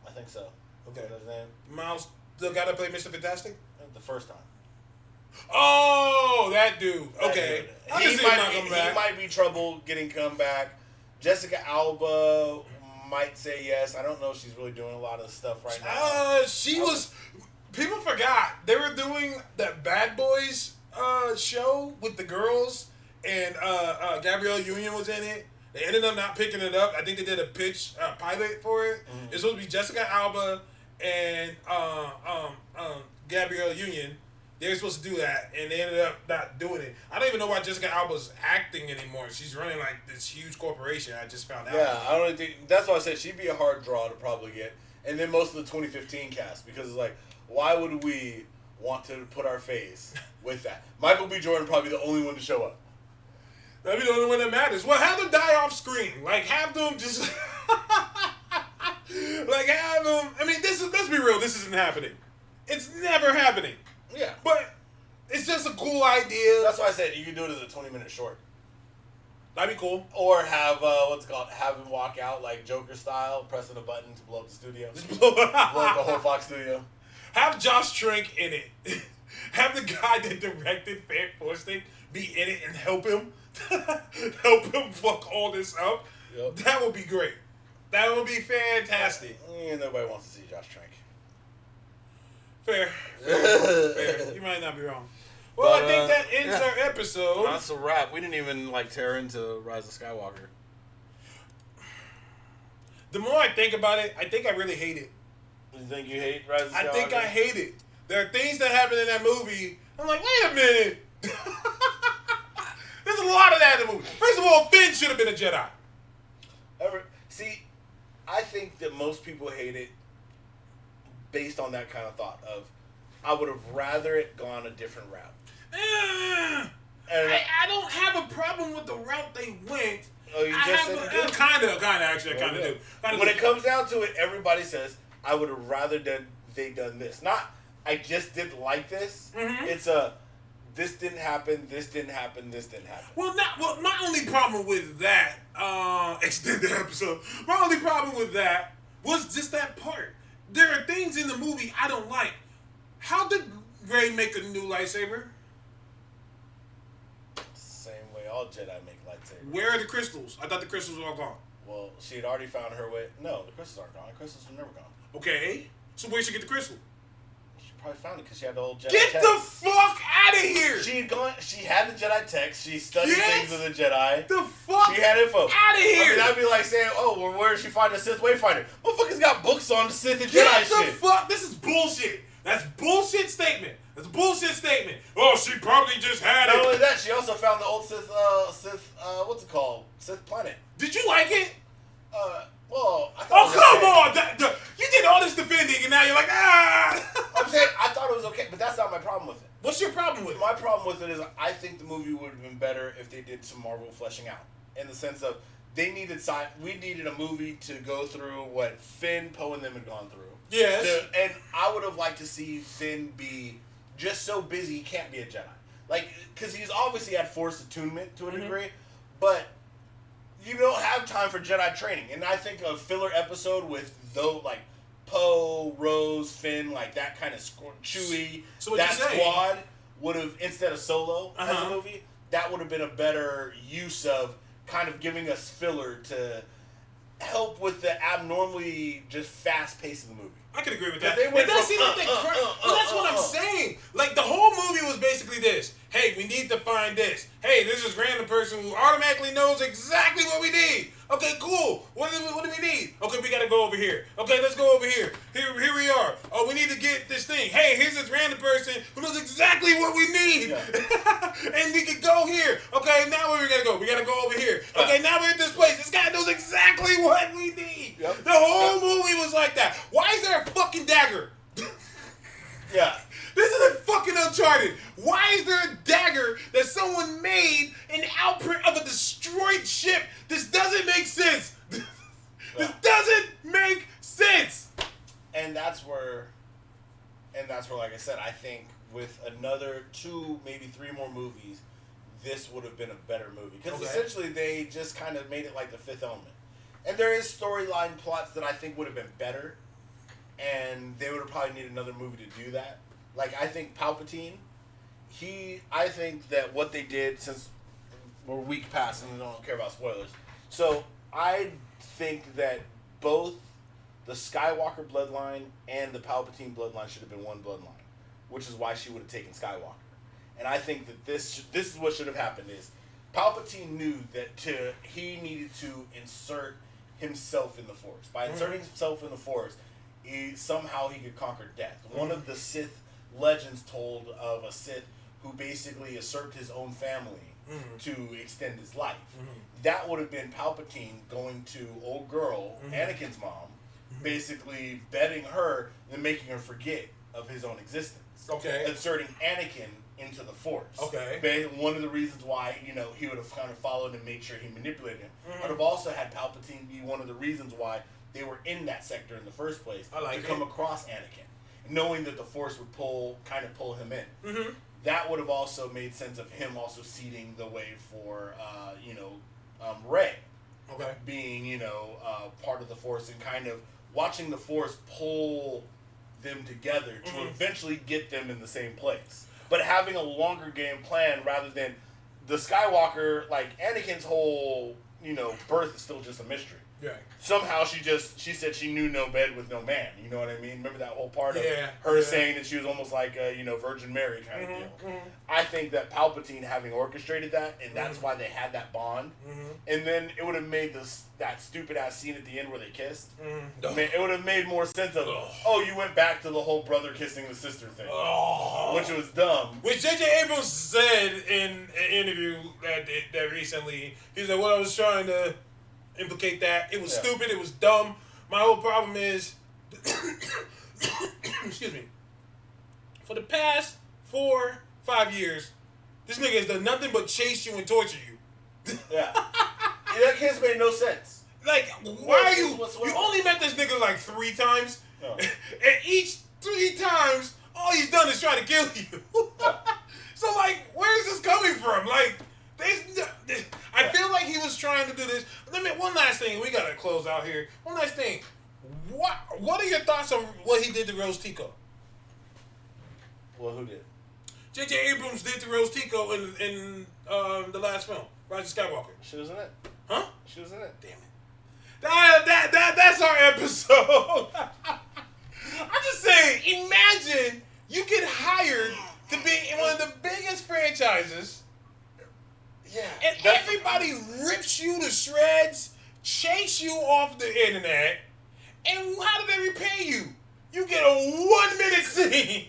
I think so. Okay. Is that his name? Miles, the guy that played Mr. Fantastic? The first time. Oh, that dude. Okay. I can see him not coming He back. might be trouble getting come back. Jessica Alba might say yes. I don't know if she's really doing a lot of stuff right now. She was. People forgot they were doing that Bad Boys show with the girls, and Gabrielle Union was in it. They ended up not picking it up. I think they did a pitch pilot for it. It's supposed to be Jessica Alba and Gabrielle Union. They were supposed to do that, and they ended up not doing it. I don't even know why Jessica Alba's acting anymore. She's running like this huge corporation. I just found out. Yeah, I don't think that's why I said she'd be a hard draw to probably get. And then most of the 2015 cast, because it's like, why would we want to put our face with that? Michael B. Jordan probably the only one to show up. That'd be the only one that matters. Well, have them die off screen. Like, have them just... like, have them... I mean, let's be real. This isn't happening. It's never happening. Yeah. But it's just a cool idea. That's why I said you can do it as a 20-minute short. That'd be cool. Or have, have him walk out like Joker style, pressing a button to blow up the studio. Just blow Blow up the whole Fox studio. Have Josh Trank in it. Have the guy that directed Fan Force Thing be in it and help him. Help him fuck all this up. Yep. That would be great. That would be fantastic. Nobody wants to see Josh Trank. Fair. Fair. You might not be wrong. Well, I think that ends our episode. That's a wrap. We didn't even tear into Rise of Skywalker. The more I think about it, I think I really hate it. You think you hate Rise of Skywalker? I think I hate it. There are things that happen in that movie. I'm like, wait a minute. There's a lot of that in the movie. First of all, Finn should have been a Jedi. See, I think that most people hate it based on that kind of thought of, I would have rather it gone a different route. I don't have a problem with the route they went. Oh, you just said you do? Kind of, actually, I kind of do. When it comes down to it, everybody says, I would have rather they done this. Not, I just didn't like this. Mm-hmm. It's this didn't happen, this didn't happen, this didn't happen. Well, my only problem with that extended episode, my only problem with that was just that part. There are things in the movie I don't like. How did Rey make a new lightsaber? Same way all Jedi make lightsabers. Where are the crystals? I thought the crystals were all gone. Well, she had already found her way. No, the crystals aren't gone. The crystals were never gone. Okay, so where'd she get the crystal? She probably found it because she had the old Jedi Get text. the fuck out of here! She had the Jedi text. She studied things of the Jedi. The fuck She had info. out of I here! mean, that'd be like saying, "Oh, well, where did she find the Sith Wayfinder?" Motherfuckers got books on the Sith and Get Jedi the shit. fuck! This is bullshit. That's bullshit statement. That's a bullshit statement. Oh, she probably just had Not it. only that, she also found the old Sith, what's it called? Sith planet. Did you like it? Well, I thought Oh, it was come okay. on! You did all this defending, and now you're like, ah! I'm saying I thought it was okay, but that's not my problem with it. What's your problem with it? My problem with it is I think the movie would have been better if they did some Marvel fleshing out. In the sense of we needed a movie to go through what Finn, Poe, and them had gone through. Yes. And I would have liked to see Finn be just so busy he can't be a Jedi. Like, because he's obviously had Force attunement to a degree, but you don't have time for Jedi training. And I think a filler episode with Poe, Rose, Finn, like that kind of Chewie, So what that you're saying- squad would have, instead of Solo as a Uh-huh. movie, that would have been a better use of kind of giving us filler to help with the abnormally just fast pace of the movie. I can agree with that. They It went does from, seem like well, that's what I'm saying. Like, the whole movie was basically this. Hey, we need to find this. Hey, there's this random person who automatically knows exactly what we need. Okay, cool. What do we need? Okay, we gotta go over here. Okay, let's go over here. Here we are. Oh, we need to get this thing. Hey, here's this random person who knows exactly what we need. Yeah. And we can go here. Okay, now where we gotta go? We gotta go over here. Okay, now we're at this place. This guy knows exactly what we need. Yep. The whole movie was like that. Why is there a fucking dagger? Yeah. This isn't fucking Uncharted. Why is there a dagger that someone made an outprint of a destroyed ship? This doesn't make sense. This doesn't make sense. And that's where, like I said, I think with another 2, maybe 3 more movies, this would have been a better movie. Because Okay. essentially they just kind of made it like the Fifth Element. And there is storyline plots that I think would have been better. And they would have probably needed another movie to do that. Like, I think Palpatine, I think that what they did, since we're a week past and I don't care about spoilers, so I think that both the Skywalker bloodline and the Palpatine bloodline should have been one bloodline, which is why she would have taken Skywalker. And I think that this is what should have happened is Palpatine knew that he needed to insert himself in the Force. By inserting himself in the Force, somehow he could conquer death. One of the Sith legends told of a Sith who basically usurped his own family to extend his life. That would have been Palpatine going to old girl, Anakin's mom, basically betting her and making her forget of his own existence. Okay. Inserting Anakin into the Force. Okay. One of the reasons why, he would have kind of followed and made sure he manipulated him. Would have also had Palpatine be one of the reasons why they were in that sector in the first place. I like to come across Anakin. Knowing that the Force would pull him in. That would have also made sense of him also seeding the way for, Rey. Okay. Being, part of the Force and kind of watching the Force pull them together to eventually get them in the same place. But having a longer game plan rather than the Skywalker, like Anakin's whole, birth is still just a mystery. Right. Somehow she said she knew no bed with no man. You know what I mean? Remember that whole part of Yeah, her yeah. saying that she was almost like a, Virgin Mary kind of deal. I think that Palpatine having orchestrated that, and that's why they had that bond. And then it would have made that stupid ass scene at the end where they kissed. It would have made more sense of, you went back to the whole brother kissing the sister thing. Which was dumb. Which J.J. Abrams said in an interview that recently, he said, what I was trying to implicate that. It was stupid. It was dumb. My whole problem is, excuse me, for the past 4-5 years, this nigga has done nothing but chase you and torture you. Yeah. That kiss made no sense. Like, why are you? Whatsoever. You only met this nigga like 3 times, No. and each 3 times, all he's done is try to kill you. So, like, where is this coming from? Like, I feel like he was trying to do this. One last thing. We gotta close out here. One last thing. What are your thoughts on what he did to Rose Tico? Well, who did? J.J. Abrams did to Rose Tico in the last film, Rise of Skywalker. She was in it. Huh? She was in it. Damn it. That's our episode. I'm just saying, imagine you get hired to be in one of the biggest franchises. Yeah. And everybody rips you to shreds, chase you off the internet, and how do they repay you? You get a 1-minute scene.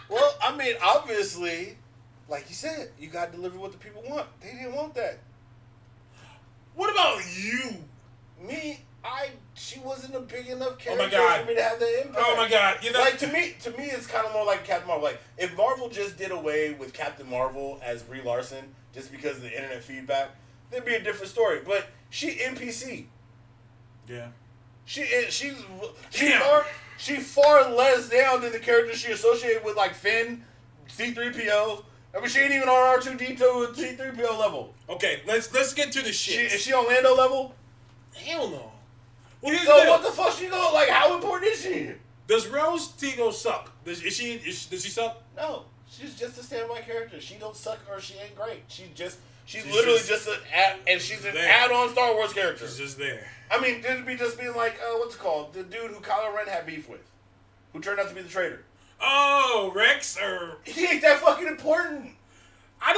Well, I mean, obviously, like you said, you got to deliver what the people want. They didn't want that. What about you? Me, she wasn't a big enough Oh my character God. for me to have that impact. Oh my God! You know, Like to me, it's kind of more like Captain Marvel. Like if Marvel just did away with Captain Marvel as Brie Larson just because of the internet feedback, that'd be a different story. But she NPC. yeah. She Damn. far less down than the characters she associated with, like Finn, C-3PO. I mean, she ain't even on R2-D2 with C-3PO level. Okay, let's get to the shit. Is she on Lando level? Hell no. Well, here's So the deal. what the fuck she going? Like, how important is she? Does Rose Tico suck? Does she suck? No, she's just a standby character. She don't suck or she ain't great. She's She's literally just and she's an there. add-on Star Wars character. She's just there. I mean, it'd be just being like, what's it called? The dude who Kylo Ren had beef with, who turned out to be the traitor. Oh, Rex or He ain't that fucking important. I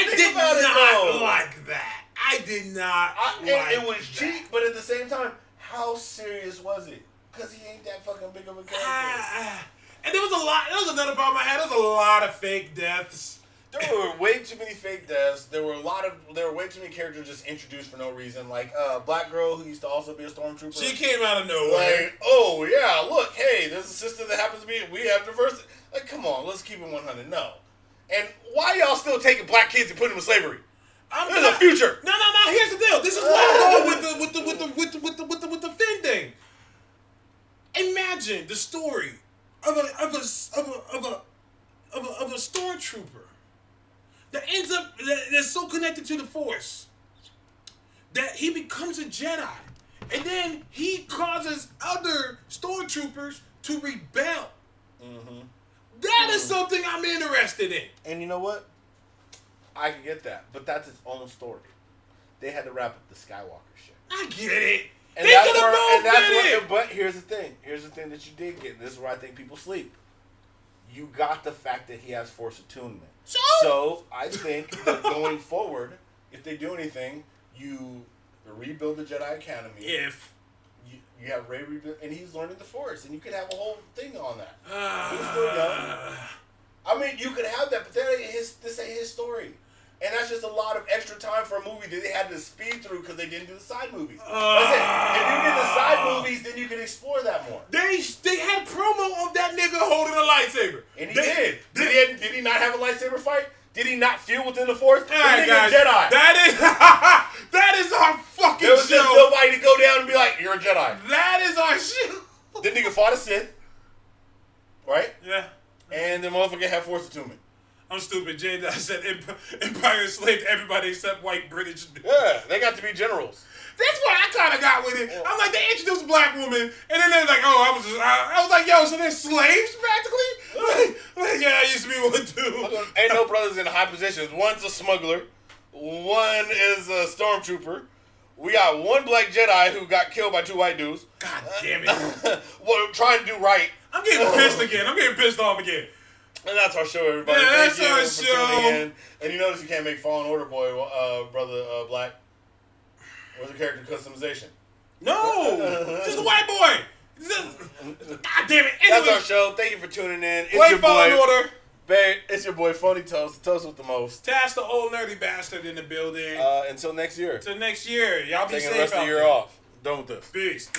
Think did about it, not though. like that. I did not And like it was that. cheap, but at the same time, how serious was it? Because he ain't that fucking big of a character. And there was another problem I had. There was a lot of fake deaths. There were way too many fake deaths. There were way too many characters just introduced for no reason. Like black girl who used to also be a stormtrooper. She came out of nowhere. Like, oh yeah, look, hey, there's a sister that happens to be. We have diversity. Like, come on, let's keep it 100. No. And why y'all still taking black kids and putting them in slavery? There's a future. No. Here's the deal. This is where I'm going with the Finn thing. Imagine the story of a stormtrooper that ends up that's so connected to the Force that he becomes a Jedi, and then he causes other stormtroopers to rebel. That is something I'm interested in. And you know what? I can get that, but that's its own story. They had to wrap up the Skywalker shit. I get it. And They that's could where, have and both that's did where, it. but here's the thing. Here's the thing that you did get. And this is where I think people sleep. You got the fact that he has Force attunement. So? So I think that going forward, if they do anything, you rebuild the Jedi Academy. If You have Rey rebuild, and he's learning the Force, and you could have a whole thing on that. He's still young. I mean, you could have that, but this ain't his story. And that's just a lot of extra time for a movie that they had to speed through because they didn't do the side movies. That's it. If you did the side movies, then you can explore that more. they had promo of that nigga holding a lightsaber. And he did. Did he not have a lightsaber fight? Did he not feel within the Force? All right, guys. Jedi. That is our fucking There was show. just nobody to go down and be like, "You're a Jedi." That is our show. Then nigga fought a Sith, right? Yeah. And the motherfucker had Force attunement. I'm stupid. Jay said Empire enslaved everybody except white British dudes. Yeah, they got to be generals. That's what I kind of got with it. I'm like, they introduced a black woman, and then they're like, oh, I was like, yo, so they're slaves practically? Like, yeah, I used to be one too. Ain't no brothers in high positions. One's a smuggler. One is a stormtrooper. We got one black Jedi who got killed by 2 white dudes. God damn it. Well, trying to do right. I'm getting pissed again. I'm getting pissed off again. And that's our show, everybody. Yeah, Thank that's you our for show. tuning in. And you notice you can't make Fallen Order boy, brother Black. Where's the character customization? No. Just a white boy. God damn it. That's Anyway, our show. Thank you for tuning in. It's play your Fallen boy, Order. Babe, it's your boy Phony Toast. The Toast with the most. Task the old nerdy bastard in the building. Until next year. Till next year. Y'all be Taking safe the rest of out the year there. off. Done with this. Peace.